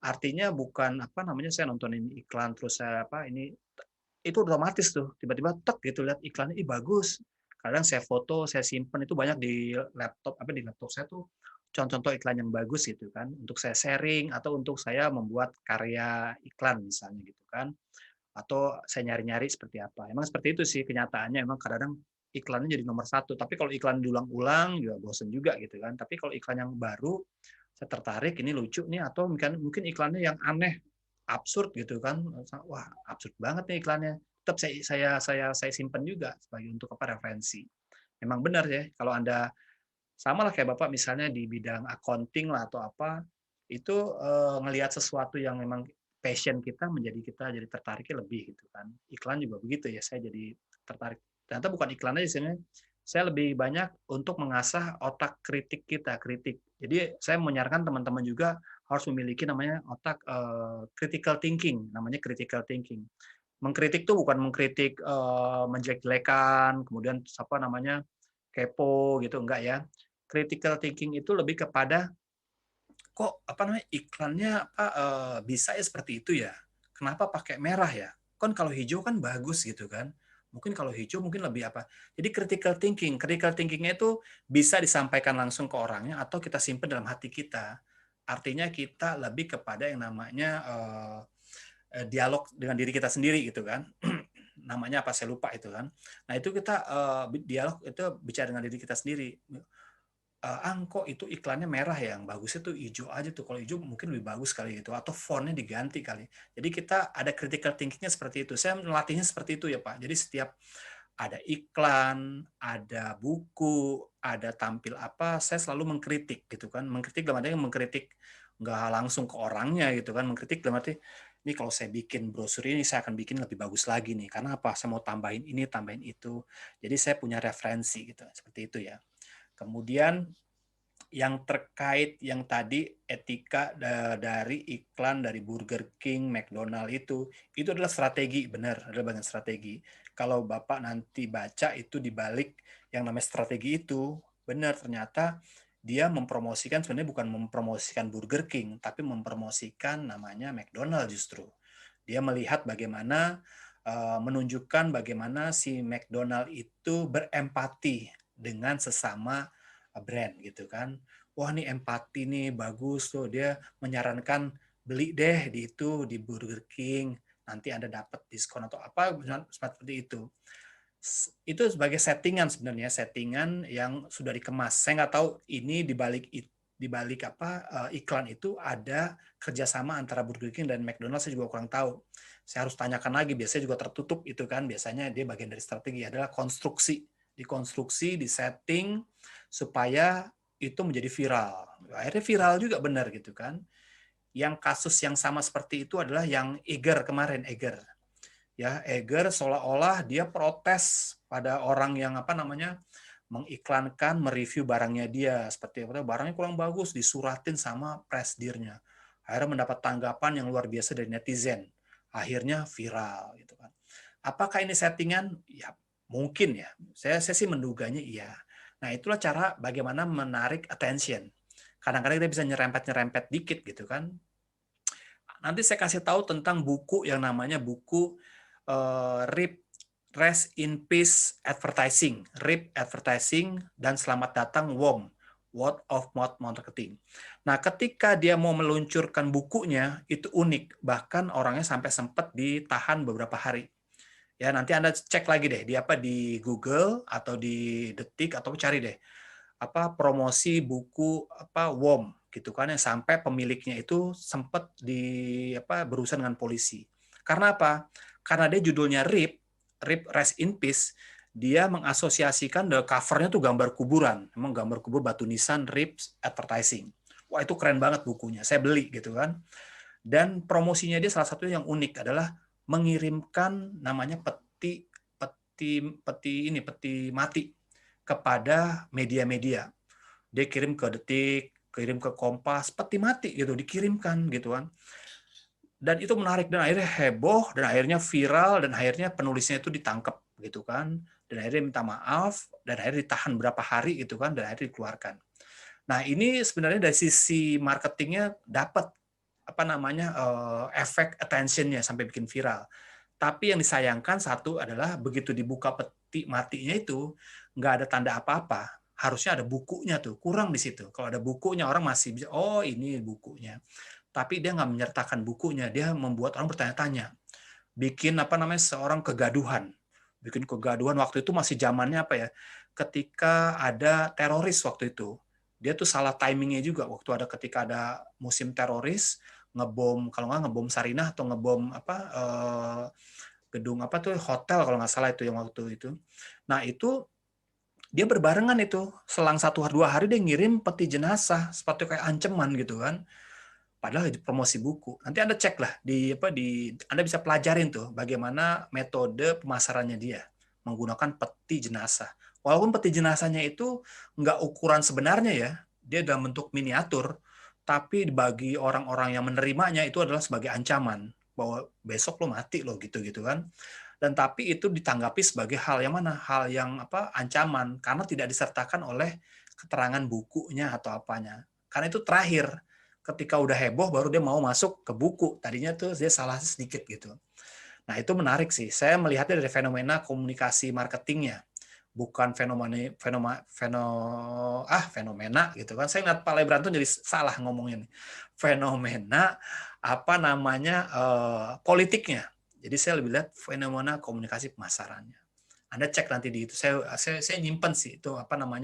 artinya bukan saya nontonin iklan terus saya itu otomatis tuh tiba-tiba tek gitu lihat iklannya, bagus. Kadang saya foto, saya simpen, itu banyak di laptop saya tuh contoh-contoh iklan yang bagus gitu kan, untuk saya sharing atau untuk saya membuat karya iklan misalnya gitu kan, atau saya nyari-nyari seperti apa. Emang seperti itu sih kenyataannya, emang kadang-kadang iklannya jadi nomor 1, tapi kalau iklan diulang-ulang juga bosen juga gitu kan. Tapi kalau iklan yang baru, saya tertarik, ini lucu nih, atau mungkin iklannya yang aneh, absurd gitu kan, wah absurd banget nih iklannya, tetap saya simpan juga sebagai untuk referensi. Memang benar ya, kalau Anda sama lah kayak Bapak misalnya di bidang accounting lah atau apa, itu ngelihat sesuatu yang memang passion kita kita jadi tertariknya lebih gitu kan. Iklan juga begitu ya, saya jadi tertarik. Ternyata bukan iklan aja sebenarnya, saya lebih banyak untuk mengasah otak kritik kita, Jadi saya menyarankan teman-teman juga harus memiliki namanya otak critical thinking, namanya critical thinking. Mengkritik tuh bukan mengkritik menjelek-jelekan, kemudian kepo gitu, enggak ya. Critical thinking itu lebih kepada kok iklannya bisa ya seperti itu ya, kenapa pakai merah ya, kan kalau hijau kan bagus gitu kan, mungkin kalau hijau mungkin lebih apa. Jadi critical thinkingnya itu bisa disampaikan langsung ke orangnya atau kita simpan dalam hati kita. Artinya kita lebih kepada yang namanya dialog dengan diri kita sendiri gitu kan. Namanya apa saya lupa itu kan. Nah itu kita dialog itu bicara dengan diri kita sendiri. Kok itu iklannya merah ya, yang bagusnya tuh hijau aja tuh, kalau hijau mungkin lebih bagus kali gitu, atau fontnya diganti kali. Jadi kita ada critical thinking-nya seperti itu. Saya melatihnya seperti itu ya Pak. Jadi setiap ada iklan, ada buku, ada tampil apa, saya selalu mengkritik gitu kan. Mengkritik dalam artinya mengkritik nggak langsung ke orangnya gitu kan. Mengkritik dalam arti, ini kalau saya bikin brosur ini, saya akan bikin lebih bagus lagi nih. Karena apa? Saya mau tambahin ini, tambahin itu. Jadi saya punya referensi gitu. Seperti itu ya. Kemudian yang terkait yang tadi etika dari iklan dari Burger King, McDonald itu adalah strategi, benar, adalah bagian strategi. Kalau Bapak nanti baca itu di balik yang namanya strategi itu, benar ternyata dia mempromosikan, sebenarnya bukan mempromosikan Burger King, tapi mempromosikan namanya McDonald justru. Dia melihat bagaimana menunjukkan bagaimana si McDonald itu berempati dengan sesama brand gitu kan. Wah nih empati nih bagus tuh, dia menyarankan beli deh di Burger King, nanti Anda dapat diskon atau apa seperti itu. Itu sebagai settingan yang sudah dikemas. Saya nggak tahu ini di balik iklan itu ada kerjasama antara Burger King dan McDonald, saya juga kurang tahu. Saya harus tanyakan lagi, biasanya juga tertutup itu kan, biasanya dia bagian dari strategi adalah dikonstruksi, disetting supaya itu menjadi viral. Akhirnya viral juga benar gitu kan. yang kasus yang sama seperti itu adalah yang Eger kemarin, Eger. Ya, Eger seolah-olah dia protes pada orang yang mengiklankan, mereview barangnya dia seperti apa, barangnya kurang bagus, disuratin sama presidirnya. Akhirnya mendapat tanggapan yang luar biasa dari netizen. Akhirnya viral gitu kan. Apakah ini settingan? Ya, mungkin ya. Saya sih menduganya iya. Nah, itulah cara bagaimana menarik attention. Kadang-kadang kita bisa nyerempet-nyerempet dikit gitu kan. Nanti saya kasih tahu tentang buku yang namanya buku RIP, Rest in Peace Advertising, RIP Advertising, dan Selamat Datang WOM, Word of Mouth Marketing. Nah, ketika dia mau meluncurkan bukunya, itu unik. Bahkan orangnya sampai sempat ditahan beberapa hari. Ya, nanti Anda cek lagi deh, di Google atau di Detik, atau cari deh promosi buku WOM gitu kan, yang sampai pemiliknya itu sempat berurusan dengan polisi. Karena apa? Karena dia judulnya RIP Rest in Peace, dia mengasosiasikan covernya tuh gambar kuburan, emang gambar kubur batu nisan RIP Advertising. Wah, itu keren banget bukunya, saya beli gitu kan. Dan promosinya dia salah satu yang unik adalah mengirimkan namanya peti mati kepada media-media. Dia kirim ke Detik, kirim ke Kompas, peti mati gitu, dikirimkan gitu kan. Dan itu menarik, dan akhirnya heboh, dan akhirnya viral, dan akhirnya penulisnya itu ditangkap gitu kan. Dan akhirnya minta maaf, dan akhirnya ditahan berapa hari gitu kan, dan akhirnya dikeluarkan. Nah, ini sebenarnya dari sisi marketingnya dapat efek attention-nya sampai bikin viral. Tapi yang disayangkan satu adalah begitu dibuka peti matinya itu nggak ada tanda apa-apa. Harusnya ada bukunya tuh, kurang di situ. Kalau ada bukunya orang masih bisa, oh ini bukunya. Tapi dia nggak menyertakan bukunya, dia membuat orang bertanya-tanya. Bikin seorang kegaduhan. Bikin kegaduhan waktu itu masih zamannya ketika ada teroris waktu itu. Dia tuh salah timingnya juga waktu ketika ada musim teroris, ngebom, kalau nggak ngebom Sarinah atau ngebom gedung hotel kalau nggak salah itu yang waktu itu. Nah, itu dia berbarengan itu, selang 1-2 hari dia ngirim peti jenazah seperti kayak ancaman gitu kan. Padahal itu promosi buku. Nanti Anda cek lah Anda bisa pelajarin tuh bagaimana metode pemasarannya dia menggunakan peti jenazah. Walaupun peti jenazahnya itu nggak ukuran sebenarnya ya, dia dalam bentuk miniatur, tapi bagi orang-orang yang menerimanya itu adalah sebagai ancaman bahwa besok lo mati lo gitu kan. Dan tapi itu ditanggapi sebagai hal yang mana? Hal yang ancaman, karena tidak disertakan oleh keterangan bukunya atau apanya. Karena itu terakhir, ketika udah heboh baru dia mau masuk ke buku. Tadinya tuh dia salah sedikit gitu. Nah, itu menarik sih. Saya melihatnya dari fenomena komunikasi marketingnya, bukan fenomena gitu kan. Saya ingat Pak Lebranto jadi salah ngomongnya nih. Fenomena politiknya. Jadi saya lebih lihat fenomena komunikasi pemasarannya. Anda cek nanti di itu. Saya nyimpen sih itu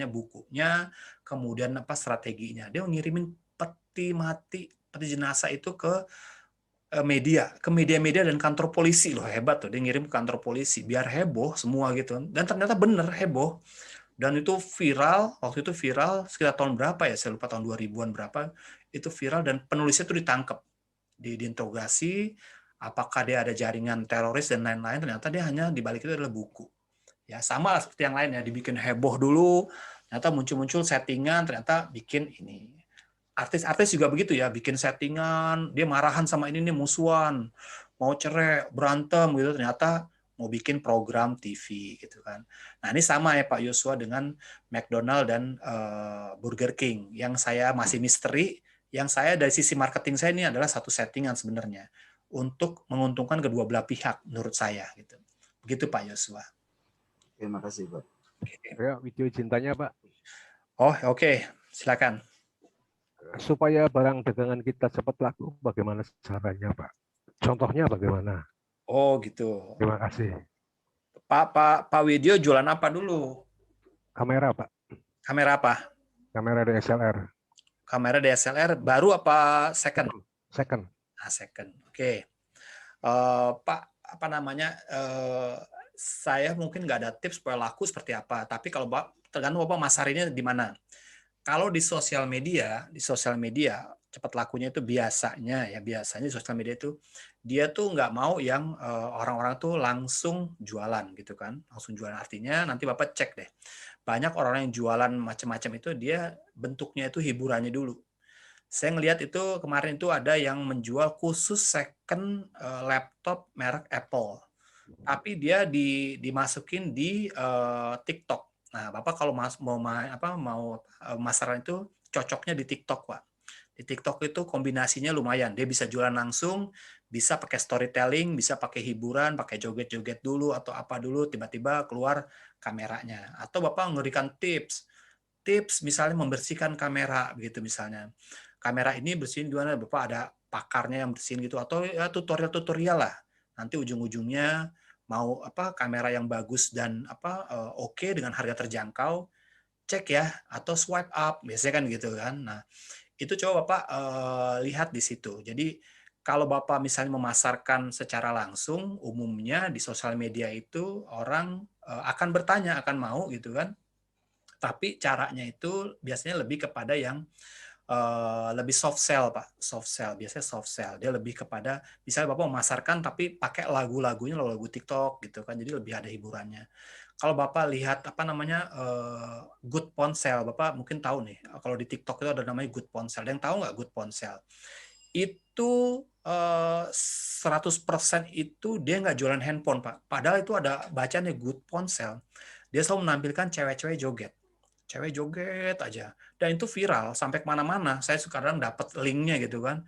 bukunya, kemudian strateginya. Dia ngirimin peti jenazah itu ke media dan kantor polisi loh, hebat tuh. Dia ngirim ke kantor polisi biar heboh semua gitu. Dan ternyata bener heboh. Dan itu viral, waktu itu viral sekitar tahun berapa ya? Saya lupa tahun 2000-an berapa. Itu viral dan penulisnya itu ditangkap. Diinterogasi, apakah dia ada jaringan teroris dan lain-lain, ternyata dia hanya dibalik itu adalah buku. Ya, sama seperti yang lain ya, dibikin heboh dulu, ternyata muncul-muncul settingan, ternyata bikin ini. Artis-artis juga begitu ya, bikin settingan, dia marahan sama ini nih, musuhan, mau cerai, berantem gitu, ternyata mau bikin program TV gitu kan. Nah, ini sama ya Pak Yosua dengan McDonald dan Burger King. Yang saya masih misteri, yang saya dari sisi marketing saya ini adalah satu settingan sebenarnya untuk menguntungkan kedua belah pihak menurut saya gitu. Begitu Pak Yosua. Terima kasih Pak. Ya, video cintanya Pak. Oh, oke. Silakan. Supaya barang dagangan kita cepat laku, bagaimana caranya Pak? Contohnya bagaimana? Oh gitu. Terima kasih. Pak Widyo jualan apa dulu? Kamera Pak. Kamera apa? Kamera DSLR. Kamera DSLR baru apa second? Second. Nah, second. Oke. Pak, saya mungkin nggak ada tips supaya laku seperti apa. Tapi kalau tergantung Bapak masarinnya di mana. Kalau di sosial media cepat lakunya itu biasanya di sosial media itu dia tuh nggak mau yang orang-orang tuh langsung jualan gitu kan, langsung jualan. Artinya nanti Bapak cek deh, banyak orang yang jualan macam-macam itu dia bentuknya itu hiburannya dulu. Saya ngelihat itu kemarin itu ada yang menjual khusus second laptop merek Apple, tapi dia dimasukin di TikTok. Nah, Bapak kalau mau masaran itu cocoknya di TikTok, Pak. Di TikTok itu kombinasinya lumayan. Dia bisa jualan langsung, bisa pakai storytelling, bisa pakai hiburan, pakai joget-joget dulu atau apa dulu, tiba-tiba keluar kameranya. Atau Bapak memberikan tips misalnya membersihkan kamera begitu misalnya. Kamera ini bersihin gimana, Bapak ada pakarnya yang bersihin gitu, atau ya tutorial lah. Nanti ujung-ujungnya mau kamera yang bagus dan oke dengan harga terjangkau, cek ya, atau swipe up biasanya kan gitu kan. Nah, itu coba Bapak lihat di situ. Jadi kalau Bapak misalnya memasarkan secara langsung, umumnya di sosial media itu orang akan bertanya, akan mau gitu kan. Tapi caranya itu biasanya lebih kepada yang lebih soft sell, Pak. Soft sell, biasanya soft sell. Dia lebih kepada, misalnya Bapak memasarkan tapi pakai lagu-lagunya lagu TikTok gitu kan, jadi lebih ada hiburannya. Kalau Bapak lihat Good Ponsel, Bapak mungkin tahu nih, kalau di TikTok itu ada namanya Good Ponsel. Ada yang tahu nggak Good Ponsel? Itu 100% itu dia nggak jualan handphone, Pak. Padahal itu ada bacanya Good Ponsel. Dia selalu menampilkan cewek-cewek joget. Cewek joget aja. Dan itu viral sampai kemana-mana. Saya kadang dapat linknya gitu kan.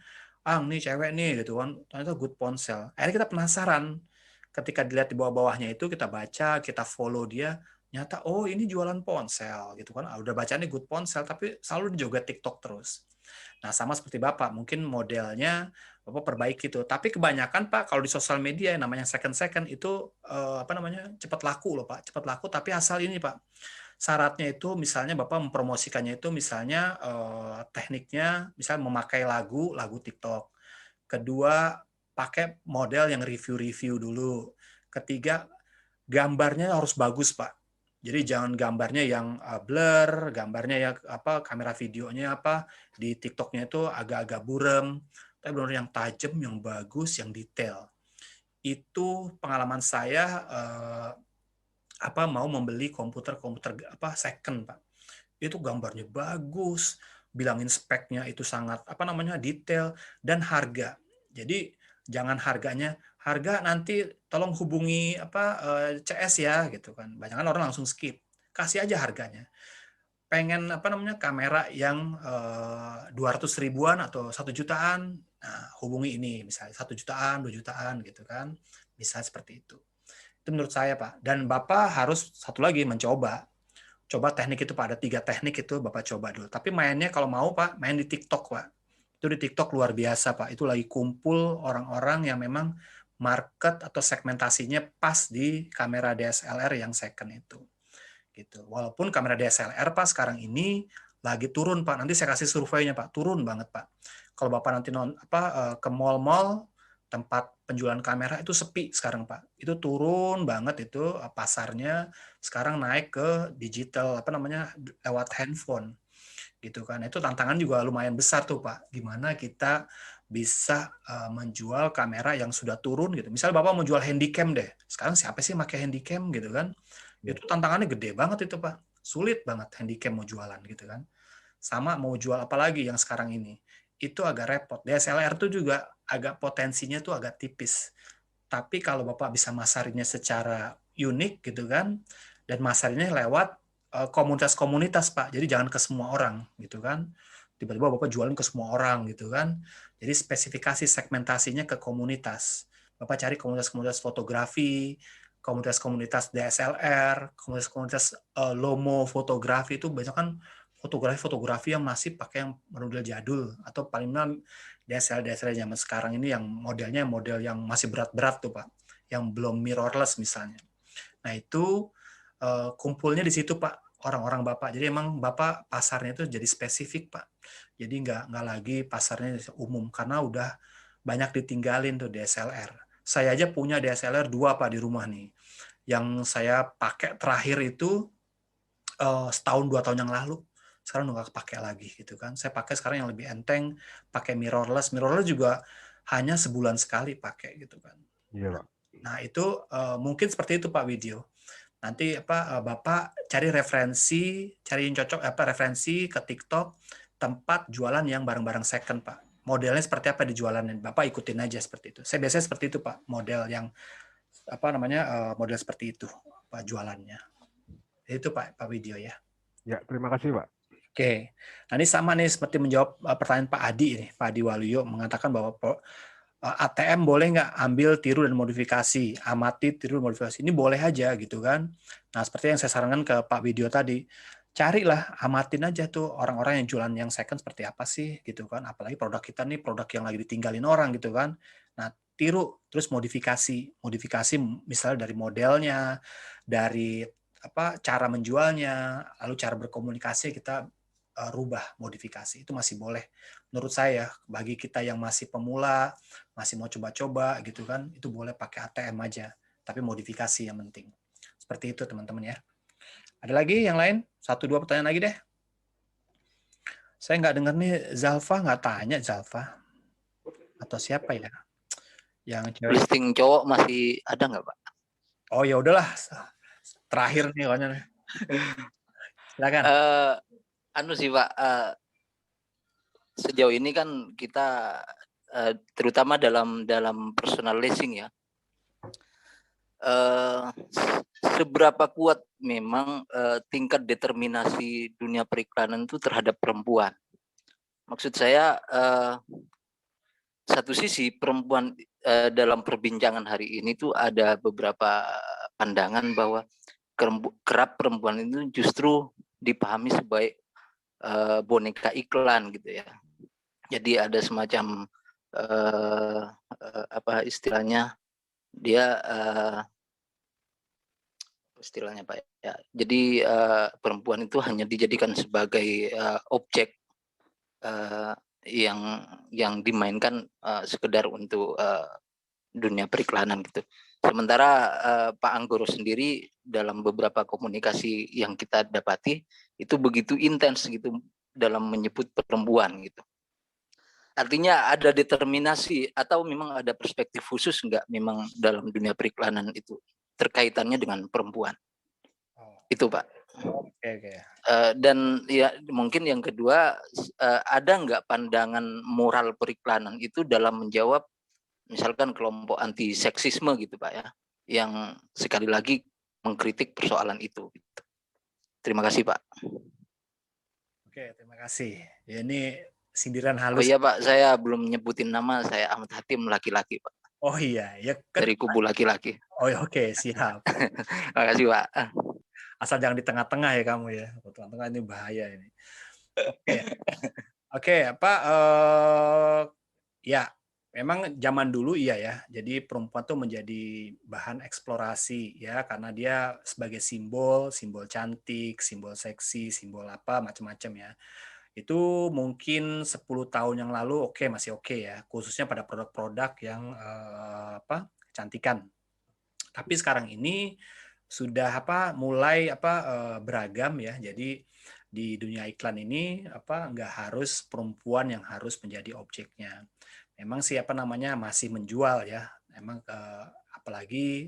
Nih cewek nih gitu kan. Ternyata Good Ponsel. Akhirnya kita penasaran. Ketika dilihat di bawah-bawahnya itu kita baca, kita follow dia. Nyata, oh ini jualan ponsel gitu kan. Udah bacanya Good Ponsel tapi selalu dijoget TikTok terus. Nah sama seperti Bapak. Mungkin modelnya Bapak perbaiki itu. Tapi kebanyakan Pak kalau di sosial media yang namanya second itu cepat laku loh Pak. Cepat laku tapi asal ini Pak. Syaratnya itu misalnya Bapak mempromosikannya itu misalnya tekniknya misalnya memakai lagu TikTok. Kedua, pakai model yang review-review dulu. Ketiga, gambarnya harus bagus, Pak. Jadi jangan gambarnya yang blur, gambarnya ya kamera videonya di TikToknya itu agak-agak buram, tapi benar yang tajam, yang bagus, yang detail. Itu pengalaman saya mau membeli komputer second, Pak. Itu gambarnya bagus, bilangin speknya itu sangat detail dan harga. Jadi jangan harga nanti tolong hubungi CS ya gitu kan. Banyak orang langsung skip. Kasih aja harganya. Pengen kamera yang 200 ribuan atau 1 jutaan, nah hubungi ini misalnya 1 jutaan, 2 jutaan gitu kan. Bisa seperti itu. Itu menurut saya, Pak. Dan Bapak harus satu lagi mencoba. Coba teknik itu, Pak. Ada 3 teknik itu Bapak coba dulu. Tapi mainnya kalau mau, Pak, main di TikTok, Pak. Itu di TikTok luar biasa, Pak. Itu lagi kumpul orang-orang yang memang market atau segmentasinya pas di kamera DSLR yang second itu. Gitu. Walaupun kamera DSLR, Pak, sekarang ini lagi turun, Pak. Nanti saya kasih surveinya, Pak. Turun banget, Pak. Kalau Bapak nanti ke mall-mall, tempat penjualan kamera itu sepi sekarang, Pak. Itu turun banget itu pasarnya, sekarang naik ke digital lewat handphone. Gitu kan. Itu tantangan juga lumayan besar tuh, Pak. Gimana kita bisa menjual kamera yang sudah turun gitu. Misal Bapak mau jual handycam deh. Sekarang siapa sih pakai handycam gitu kan? Itu tantangannya gede banget itu, Pak. Sulit banget handycam mau jualan gitu kan. Sama mau jual apa lagi yang sekarang ini. Itu agak repot. DSLR itu juga agak potensinya tuh agak tipis. Tapi kalau Bapak bisa masarinnya secara unik gitu kan, dan masarinnya lewat komunitas-komunitas, Pak. Jadi jangan ke semua orang gitu kan. Tiba-tiba Bapak jualin ke semua orang gitu kan. Jadi spesifikasi segmentasinya ke komunitas. Bapak cari komunitas-komunitas fotografi, komunitas-komunitas DSLR, komunitas-komunitas Lomo fotografi itu banyak kan fotografi yang masih pakai yang model jadul atau paling minimum DSLR zaman sekarang ini yang modelnya model yang masih berat-berat tuh, Pak, yang belum mirrorless misalnya. Nah itu kumpulnya di situ, Pak, orang-orang Bapak. Jadi emang Bapak pasarnya itu jadi spesifik, Pak. Jadi nggak lagi pasarnya umum karena udah banyak ditinggalin tuh DSLR. Saya aja punya DSLR 2, Pak, di rumah nih. Yang saya pakai terakhir itu setahun 2 tahun yang lalu. sekarang udah nggak pakai lagi gitu kan. Saya pakai sekarang yang lebih enteng, pakai mirrorless juga hanya sebulan sekali pakai gitu kan. Iya, Pak. Nah itu mungkin seperti itu Pak Widyo. Nanti Bapak cari cariin cocok referensi ke TikTok tempat jualan yang barang-barang second Pak. Modelnya seperti apa di jualannya, Bapak ikutin aja seperti itu. Saya biasanya seperti itu Pak, model yang model seperti itu Pak jualannya. Itu Pak Widyo ya. Ya, terima kasih, Pak. Oke, nah ini sama nih seperti menjawab pertanyaan Pak Adi ini. Pak Adi Waluyo mengatakan bahwa ATM boleh nggak ambil, tiru dan modifikasi, amati, tiru dan modifikasi. Ini boleh aja gitu kan. Nah seperti yang saya sarankan ke Pak Widyo tadi, carilah, amatin aja tuh orang-orang yang jualan yang second seperti apa sih gitu kan. Apalagi produk kita nih produk yang lagi ditinggalin orang gitu kan. Nah tiru, terus modifikasi misalnya dari modelnya, dari cara menjualnya, lalu cara berkomunikasi kita rubah, modifikasi. Itu masih boleh menurut saya. Bagi kita yang masih pemula, masih mau coba-coba gitu kan, itu boleh pakai ATM aja, tapi modifikasi yang penting. Seperti itu teman-teman ya. Ada lagi yang lain? 1-2 pertanyaan lagi deh. Saya nggak dengar nih, Zalfa nggak tanya, Zalfa atau siapa ya yang cewek? Listing cowok masih ada nggak Pak? Oh ya udahlah, terakhir nih pokoknya. Silakan. Anu sih Pak, sejauh ini kan kita terutama dalam personal leasing ya, seberapa kuat memang tingkat determinasi dunia periklanan itu terhadap perempuan. Maksud saya, satu sisi perempuan dalam perbincangan hari ini tuh ada beberapa pandangan bahwa kerap perempuan itu justru dipahami sebagai boneka iklan gitu ya. Jadi ada semacam apa istilahnya, dia istilahnya Pak ya. Jadi perempuan itu hanya dijadikan sebagai objek yang dimainkan sekedar untuk dunia periklanan gitu. Sementara Pak Anggoro sendiri dalam beberapa komunikasi yang kita dapati itu begitu intens gitu dalam menyebut perempuan gitu. Artinya ada determinasi atau memang ada perspektif khusus enggak memang dalam dunia periklanan itu terkaitannya dengan perempuan. Itu Pak. Oke. Dan ya mungkin yang kedua, ada enggak pandangan moral periklanan itu dalam menjawab misalkan kelompok anti seksisme gitu Pak ya, yang sekali lagi mengkritik persoalan itu. Terima kasih Pak. Oke, terima kasih. Ya, ini sindiran Oh halus. iya Pak, saya belum nyebutin nama, saya Ahmad Hatim, laki-laki Pak. Oh iya, ya kan. Dari kubu laki-laki. Oh ya, oke, siap. Terima kasih Pak. Asal jangan di tengah-tengah ya kamu ya. Tengah-tengah ini bahaya ini. Oke, ya memang zaman dulu iya ya. Jadi perempuan tuh menjadi bahan eksplorasi ya, karena dia sebagai simbol cantik, simbol seksi, simbol apa macam-macam ya. Itu mungkin 10 tahun yang lalu masih oke ya, khususnya pada produk-produk yang kecantikan. Tapi sekarang ini sudah mulai beragam ya. Jadi di dunia iklan ini nggak harus perempuan yang harus menjadi objeknya. Memang sih masih menjual ya. Memang apalagi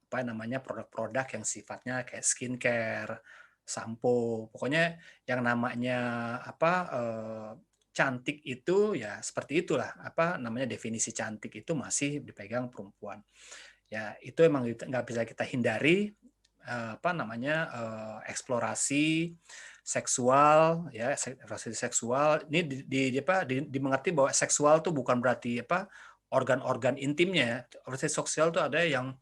produk-produk yang sifatnya kayak skincare, sampo, pokoknya yang namanya cantik itu ya seperti itulah, definisi cantik itu masih dipegang perempuan. Ya itu emang nggak bisa kita hindari, eksplorasi seksual ya, eksplorasi seksual ini dimengerti bahwa seksual tuh bukan berarti organ-organ intimnya. Eksplorasi seksual tuh ada yang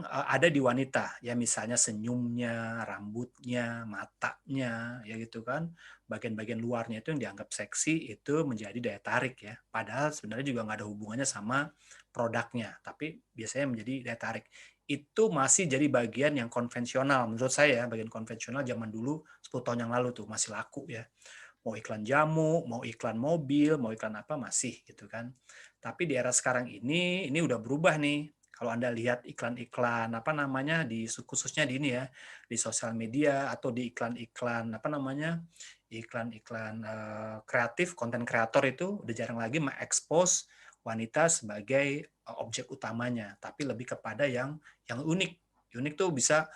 ada di wanita ya, misalnya senyumnya, rambutnya, matanya ya gitu kan, bagian-bagian luarnya itu yang dianggap seksi itu menjadi daya tarik ya, padahal sebenarnya juga nggak ada hubungannya sama produknya, tapi biasanya menjadi daya tarik. Itu masih jadi bagian yang konvensional menurut saya, bagian konvensional zaman dulu 10 tahun yang lalu tuh masih laku ya, mau iklan jamu, mau iklan mobil, mau iklan apa masih gitu kan. Tapi di era sekarang ini udah berubah nih. Kalau Anda lihat iklan-iklan khususnya di ini ya, di sosial media atau di iklan-iklan iklan-iklan kreatif, konten kreator itu udah jarang lagi mengekspos wanita sebagai objek utamanya, tapi lebih kepada yang unik. Unik tuh bisa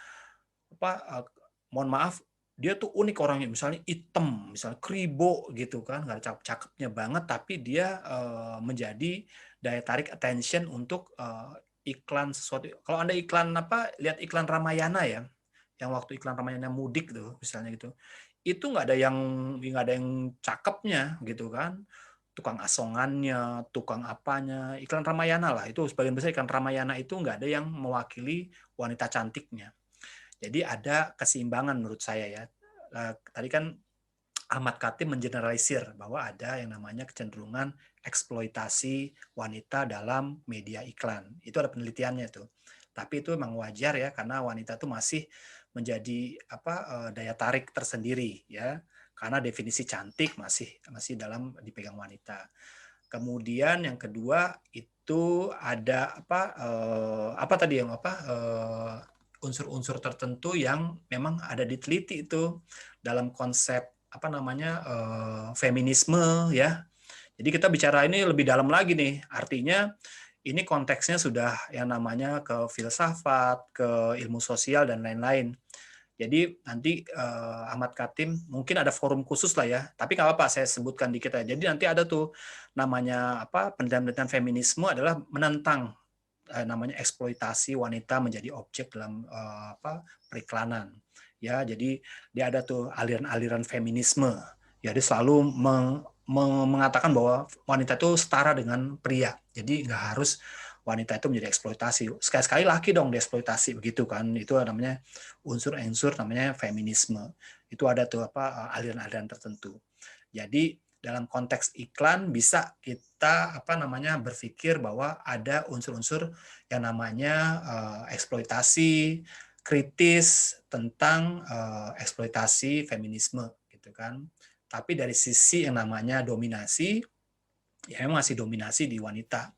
mohon maaf, dia tuh unik orangnya, misalnya hitam, misalnya kribo gitu kan, nggak ada cakep-cakepnya banget, tapi dia menjadi daya tarik attention untuk iklan sesuatu. Kalau Anda iklan lihat iklan Ramayana ya, yang waktu iklan Ramayana mudik tuh misalnya gitu, itu nggak ada yang cakepnya gitu kan, tukang asongannya, tukang apanya, iklan Ramayana lah, itu sebagian besar iklan Ramayana itu nggak ada yang mewakili wanita cantiknya. Jadi ada keseimbangan menurut saya ya. Tadi kan Ahmad Khatim mengeneralisir bahwa ada yang namanya kecenderungan eksploitasi wanita dalam media iklan. Itu ada penelitiannya tuh. Tapi itu memang wajar ya, karena wanita itu masih menjadi daya tarik tersendiri ya. Karena definisi cantik masih dalam dipegang wanita. Kemudian yang kedua itu ada unsur-unsur tertentu yang memang ada diteliti itu dalam konsep feminisme ya. Jadi kita bicara ini lebih dalam lagi nih. Artinya ini konteksnya sudah yang namanya ke filsafat, ke ilmu sosial dan lain-lain. Jadi nanti Ahmad Khatim mungkin ada forum khusus lah ya. Tapi nggak apa-apa, saya sebutkan dikit aja. Jadi nanti ada tuh namanya penelitian feminisme adalah menentang namanya eksploitasi wanita menjadi objek dalam periklanan ya. Jadi dia ada tuh aliran-aliran feminisme ya, dia selalu mengatakan bahwa wanita itu setara dengan pria, jadi nggak harus wanita itu menjadi eksploitasi. Sekali-sekali laki dong dieksploitasi begitu kan. Itu namanya unsur-unsur namanya feminisme. Itu ada tuh aliran-aliran tertentu. Jadi dalam konteks iklan bisa kita berpikir bahwa ada unsur-unsur yang namanya eksploitasi kritis tentang eksploitasi feminisme gitu kan. Tapi dari sisi yang namanya dominasi, ya memang masih dominasi di wanita.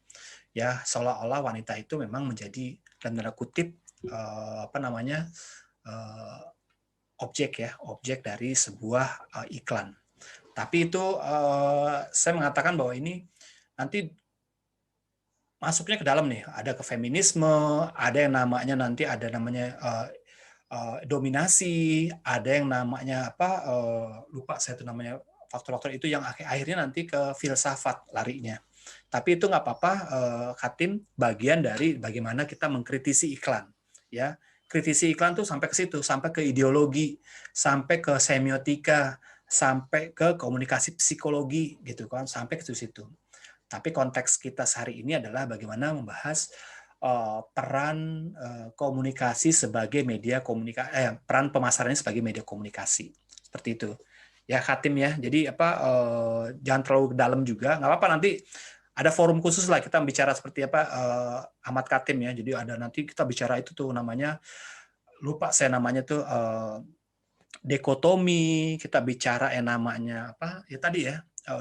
Ya, seolah-olah wanita itu memang menjadi dalam tanda kutip objek dari sebuah iklan. Tapi itu saya mengatakan bahwa ini nanti masuknya ke dalam nih, ada ke feminisme, ada yang namanya nanti ada namanya dominasi, ada yang namanya lupa saya itu namanya faktor-faktor itu yang akhirnya nanti ke filsafat larinya. Tapi itu nggak apa-apa, Khatim, bagian dari bagaimana kita mengkritisi iklan, ya. Kritisi iklan tuh sampai ke situ, sampai ke ideologi, sampai ke semiotika, sampai ke komunikasi psikologi gitu kan, sampai ke situ. Tapi konteks kita sehari ini adalah bagaimana membahas peran komunikasi sebagai media komunikasi, peran pemasarannya sebagai media komunikasi, seperti itu ya Khatim ya. Jadi jangan terlalu dalam juga, nggak apa-apa, nanti ada forum khusus lah kita bicara seperti Ahmad Khatim ya. Jadi ada nanti kita bicara itu tuh namanya, lupa saya namanya tuh dikotomi, kita bicara yang namanya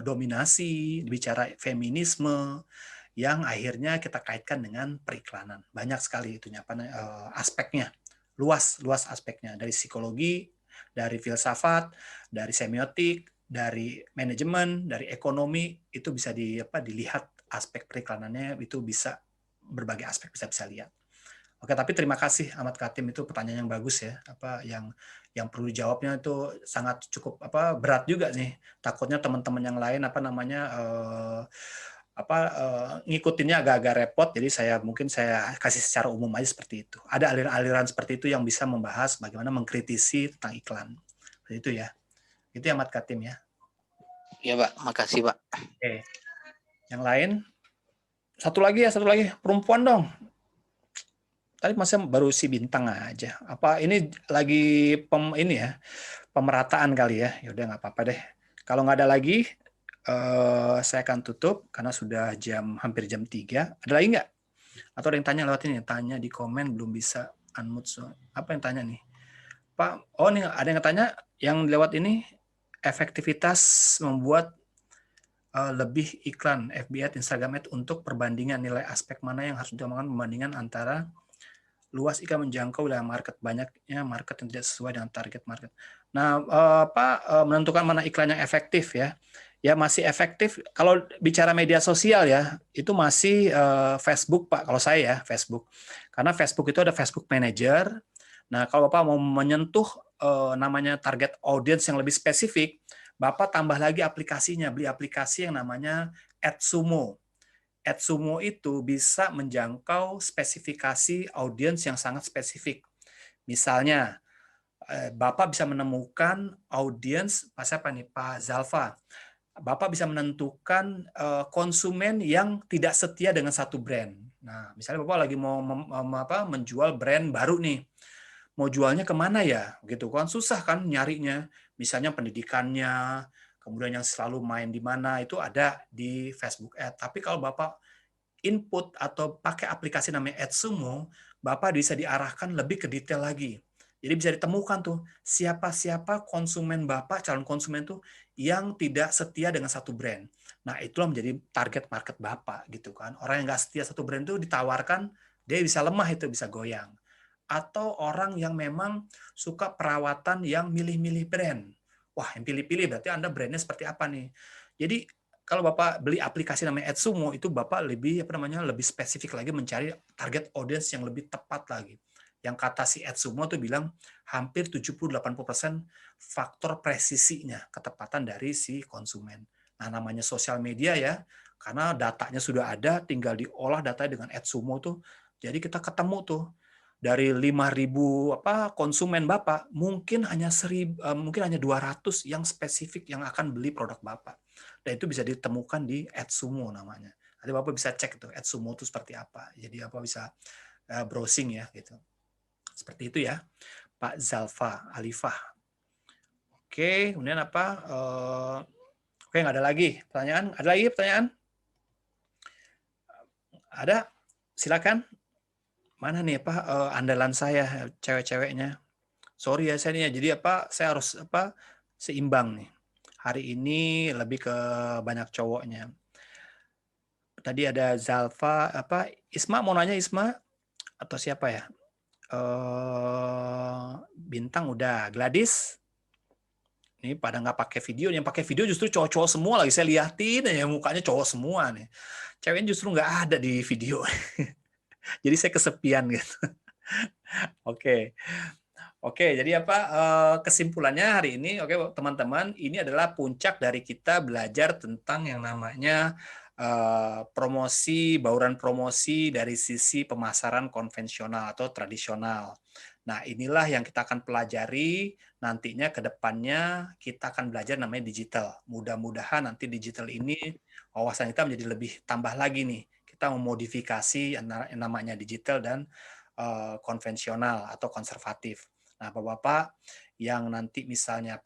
dominasi, bicara feminisme, yang akhirnya kita kaitkan dengan periklanan. Banyak sekali itunya aspeknya, luas aspeknya, dari psikologi, dari filsafat, dari semiotik, dari manajemen, dari ekonomi, itu bisa dilihat aspek periklanannya, itu bisa berbagai aspek bisa lihat. Oke, tapi terima kasih Ahmad Khatim, itu pertanyaan yang bagus ya. Yang perlu dijawabnya itu sangat cukup berat juga nih. Takutnya teman-teman yang lain ngikutinnya agak-agak repot. Jadi mungkin saya kasih secara umum aja seperti itu. Ada aliran-aliran seperti itu yang bisa membahas bagaimana mengkritisi tentang iklan. Seperti itu ya. Itu Ahmad Khatim ya. Iya, Pak. Makasih, Pak. Oke. Yang lain? Satu lagi perempuan dong. Tadi masih baru si Bintang aja. Apa ini lagi pemerataan kali ya? Ya udah nggak apa-apa deh. Kalau nggak ada lagi, saya akan tutup karena sudah hampir jam 3. Ada lagi nggak? Atau ada yang tanya lewat ini? Tanya di komen belum bisa unmute. Apa yang tanya nih? Pak, nih ada yang tanya yang lewat ini, efektivitas membuat lebih iklan FB Ad, Instagram Ad untuk perbandingan nilai aspek mana yang harus diutamakan, perbandingan antara luas ikan menjangkau wilayah market, banyaknya market yang tidak sesuai dengan target market. Nah, menentukan mana iklan yang efektif ya. Ya masih efektif kalau bicara media sosial ya, itu masih Facebook Pak, kalau saya ya Facebook. Karena Facebook itu ada Facebook Manager. Nah, kalau Bapak mau menyentuh namanya target audience yang lebih spesifik, Bapak tambah lagi aplikasinya, beli aplikasi yang namanya AdSumo. AdSumo itu bisa menjangkau spesifikasi audiens yang sangat spesifik. Misalnya, Bapak bisa menemukan audiens, siapa nih, Pak Zalfa. Bapak bisa menentukan konsumen yang tidak setia dengan satu brand. Nah, misalnya Bapak lagi mau menjual brand baru nih, mau jualnya kemana ya, gitu kan susah kan nyarinya. Misalnya pendidikannya, kemudian yang selalu main di mana itu ada di Facebook Ad. Tapi kalau Bapak input atau pakai aplikasi namanya AdSumo, Bapak bisa diarahkan lebih ke detail lagi. Jadi bisa ditemukan tuh siapa-siapa konsumen Bapak, calon konsumen tuh yang tidak setia dengan satu brand. Nah, itulah menjadi target market Bapak gitu kan. Orang yang nggak setia satu brand itu ditawarkan, dia bisa lemah itu, bisa goyang. Atau orang yang memang suka perawatan yang milih-milih brand. Wah, yang pilih-pilih berarti Anda brandnya seperti apa nih. Jadi kalau Bapak beli aplikasi namanya AdSumo, itu Bapak lebih lebih spesifik lagi mencari target audience yang lebih tepat lagi. Yang kata si AdSumo tuh bilang hampir 70-80% faktor presisinya, ketepatan dari si konsumen. Nah, namanya sosial media ya, karena datanya sudah ada, tinggal diolah datanya dengan AdSumo tuh. Jadi kita ketemu tuh dari 5.000 konsumen Bapak, mungkin hanya 200 yang spesifik yang akan beli produk Bapak. Dan itu bisa ditemukan di AdSumo namanya. Nanti Bapak bisa cek itu AdSumo itu seperti apa. Jadi Bapak bisa browsing ya gitu. Seperti itu ya, Pak Zalfa Alifah. Oke, kemudian apa? Oke, nggak ada lagi pertanyaan? Ada lagi pertanyaan? Ada? Silakan. Mana nih andalan saya cewek-ceweknya? Sorry ya saya nih. Jadi saya harus seimbang nih. Hari ini lebih ke banyak cowoknya. Tadi ada Zalfa, Isma mau nanya Isma atau siapa ya? Bintang udah, Gladys. Ini pada nggak pakai video, yang pakai video justru cowok-cowok semua lagi saya liatin ya mukanya cowok semua nih. Ceweknya justru nggak ada di video. Jadi saya kesepian gitu. Oke. Oke, jadi kesimpulannya hari ini, oke teman-teman, ini adalah puncak dari kita belajar tentang yang namanya bauran promosi dari sisi pemasaran konvensional atau tradisional. Nah, inilah yang kita akan pelajari nantinya ke depannya kita akan belajar namanya digital. Mudah-mudahan nanti digital ini wawasan kita menjadi lebih tambah lagi nih. Kita memodifikasi yang namanya digital dan konvensional atau konservatif. Nah, Bapak-Bapak yang nanti misalnya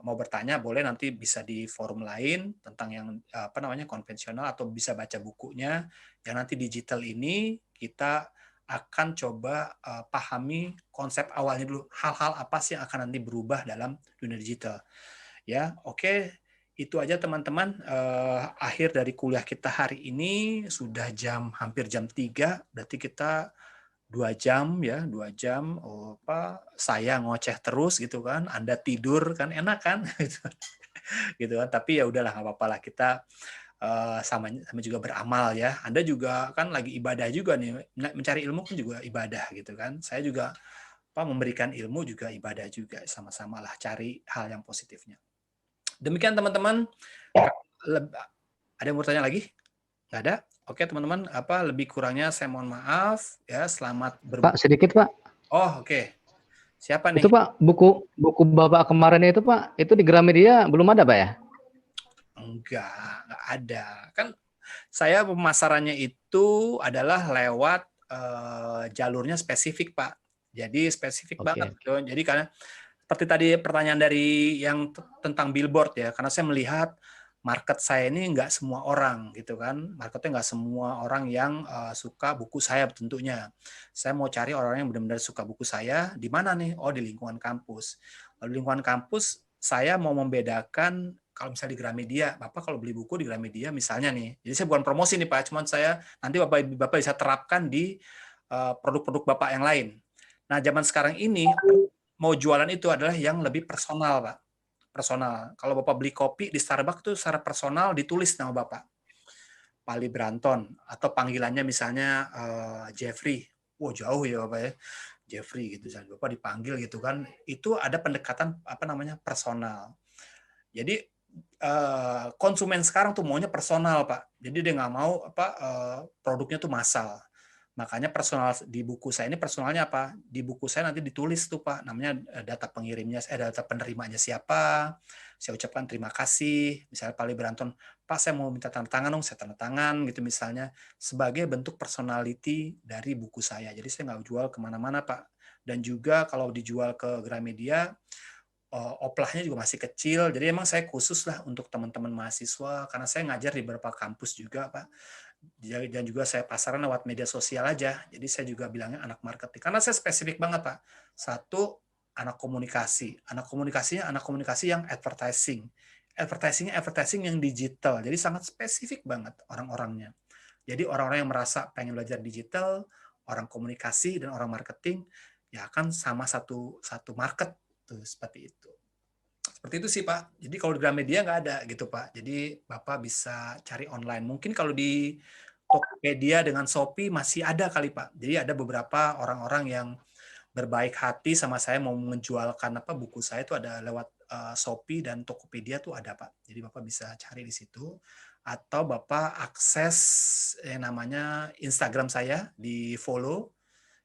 mau bertanya boleh nanti bisa di forum lain tentang yang konvensional atau bisa baca bukunya. Yang nanti digital ini kita akan coba pahami konsep awalnya dulu, hal-hal apa sih yang akan nanti berubah dalam dunia digital. Ya, oke. Itu aja teman-teman, akhir dari kuliah kita hari ini sudah hampir jam 3, berarti kita 2 jam ya, 2 jam saya ngoceh terus gitu kan, Anda tidur kan enak kan gitu kan, tapi ya udahlah nggak apa-apa lah, kita sama juga beramal ya. Anda juga kan lagi ibadah juga nih, mencari ilmu kan juga ibadah gitu kan. Saya juga memberikan ilmu juga ibadah juga, sama-sama lah cari hal yang positifnya. Demikian teman-teman. Ada yang mau tanya lagi? Nggak ada? Oke teman-teman, lebih kurangnya saya mohon maaf ya. Selamat Pak, sedikit Pak. Oh oke. Siapa nih? Itu Pak, buku Bapak kemarin itu Pak, itu di Gramedia belum ada Pak ya? Enggak ada. Kan saya pemasarannya itu adalah lewat jalurnya spesifik Pak. Jadi spesifik banget. Jadi karena seperti tadi pertanyaan dari yang tentang billboard ya, karena saya melihat market saya ini nggak semua orang gitu kan, marketnya nggak semua orang yang suka buku saya tentunya. Saya mau cari orang yang benar-benar suka buku saya di mana nih? Oh di lingkungan kampus. Lalu di lingkungan kampus saya mau membedakan kalau misalnya di Gramedia, Bapak kalau beli buku di Gramedia misalnya nih, jadi saya bukan promosi nih Pak, cuman saya nanti Bapak bisa terapkan di produk-produk Bapak yang lain. Nah, zaman sekarang ini mau jualan itu adalah yang lebih personal, Pak. Personal. Kalau Bapak beli kopi di Starbucks tuh secara personal ditulis nama Bapak. Pali Branton, atau panggilannya misalnya Jeffrey. Wah, jauh ya Bapak ya. Jeffrey gitu, Bapak dipanggil gitu kan. Itu ada pendekatan personal. Jadi konsumen sekarang tuh maunya personal, Pak. Jadi dia nggak mau produknya tuh massal. Makanya personal di buku saya ini personalnya apa? Di buku saya nanti ditulis tuh Pak, namanya data pengirimnya, data penerimanya siapa. Saya ucapkan terima kasih. Misalnya Pali Branton, Pak saya mau minta tanda tangan dong, saya tanda tangan gitu misalnya. Sebagai bentuk personality dari buku saya. Jadi saya nggak jual kemana-mana Pak. Dan juga kalau dijual ke Gramedia, oplahnya juga masih kecil. Jadi emang saya khusus lah untuk teman-teman mahasiswa, karena saya ngajar di beberapa kampus juga Pak. Dan juga saya pasaran lewat media sosial aja. Jadi saya juga bilangnya anak marketing. Karena saya spesifik banget, Pak. Satu, anak komunikasi. Anak komunikasinya anak komunikasi yang advertising. Advertising yang digital. Jadi sangat spesifik banget orang-orangnya. Jadi orang-orang yang merasa pengen belajar digital, orang komunikasi, dan orang marketing, ya akan sama satu market. Tuh, seperti itu. Seperti itu sih Pak. Jadi kalau di Gramedia nggak ada gitu Pak. Jadi Bapak bisa cari online. Mungkin kalau di Tokopedia dengan Shopee masih ada kali Pak. Jadi ada beberapa orang-orang yang berbaik hati sama saya mau menjualkan buku saya itu ada lewat Shopee dan Tokopedia tuh ada Pak. Jadi Bapak bisa cari di situ. Atau Bapak akses yang namanya Instagram saya, di follow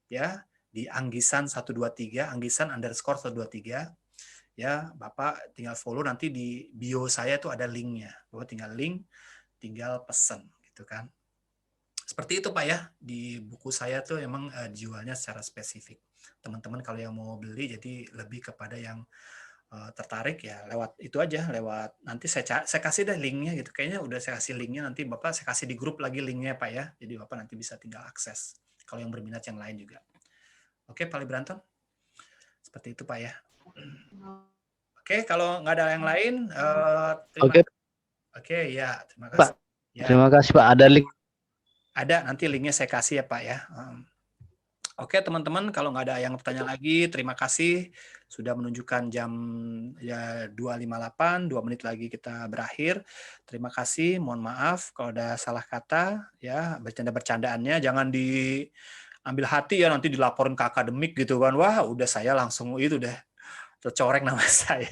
ya, di Anggisan123, Anggisan_123. Ya, Bapak tinggal follow, nanti di bio saya itu ada linknya. Bapak tinggal link, tinggal pesen gitu kan. Seperti itu Pak ya, di buku saya tuh emang jualnya secara spesifik. Teman-teman kalau yang mau beli jadi lebih kepada yang tertarik ya lewat itu aja, lewat nanti saya kasih deh linknya gitu. Kayaknya udah saya kasih linknya, nanti Bapak saya kasih di grup lagi linknya Pak ya. Jadi Bapak nanti bisa tinggal akses kalau yang berminat yang lain juga. Oke, Pali Branton. Seperti itu Pak ya. Oke, kalau nggak ada yang lain, Oke, ya, terima kasih. Pak, ya. Terima kasih Pak. Ada link? Ada, nanti linknya saya kasih ya Pak ya. Oke teman-teman, kalau nggak ada yang bertanya lagi, terima kasih sudah menunjukkan jam ya 2.58, 2 menit lagi kita berakhir. Terima kasih, mohon maaf kalau ada salah kata ya, bercanda-bercandaannya jangan diambil hati ya, nanti dilaporin ke akademik gitu kan. Wah, udah saya langsung itu deh tercoreng nama saya.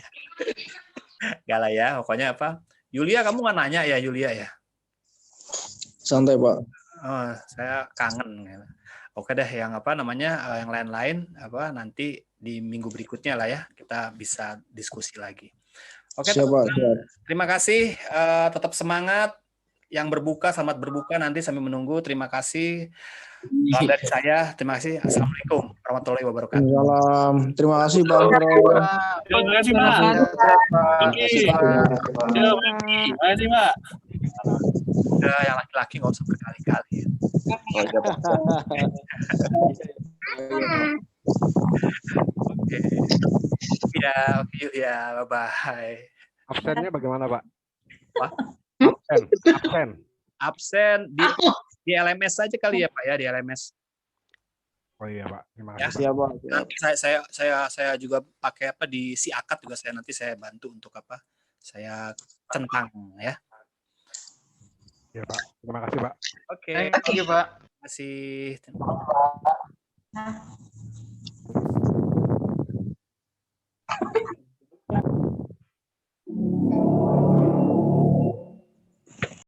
Gak lah ya, pokoknya apa. Yulia, kamu nggak nanya ya Yulia ya? Santai Pak. Oh, saya kangen. Oke deh, yang yang lain-lain nanti di minggu berikutnya lah ya, kita bisa diskusi lagi. Oke, terima kasih. Tetap semangat. Yang berbuka, selamat berbuka nanti sambil menunggu. Terima kasih. Salam dari saya. Terima kasih. Assalamualaikum warahmatullahi wabarakatuh. Salam. Terima kasih Pak. Terima kasih Pak. Terima kasih Pak. Udah yang laki-laki nggak usah berkali-kali. Oke. Ya, bye-bye. Absennya bagaimana Pak? Apa? Absen di LMS saja kali ya Pak ya, di LMS. Oh iya Pak, terima kasih. Ya, Pak. Nanti saya juga pakai di si akad juga nanti saya bantu untuk saya centang ya. Ya Pak, terima kasih Pak. Oke. Thank you Pak. Terima kasih.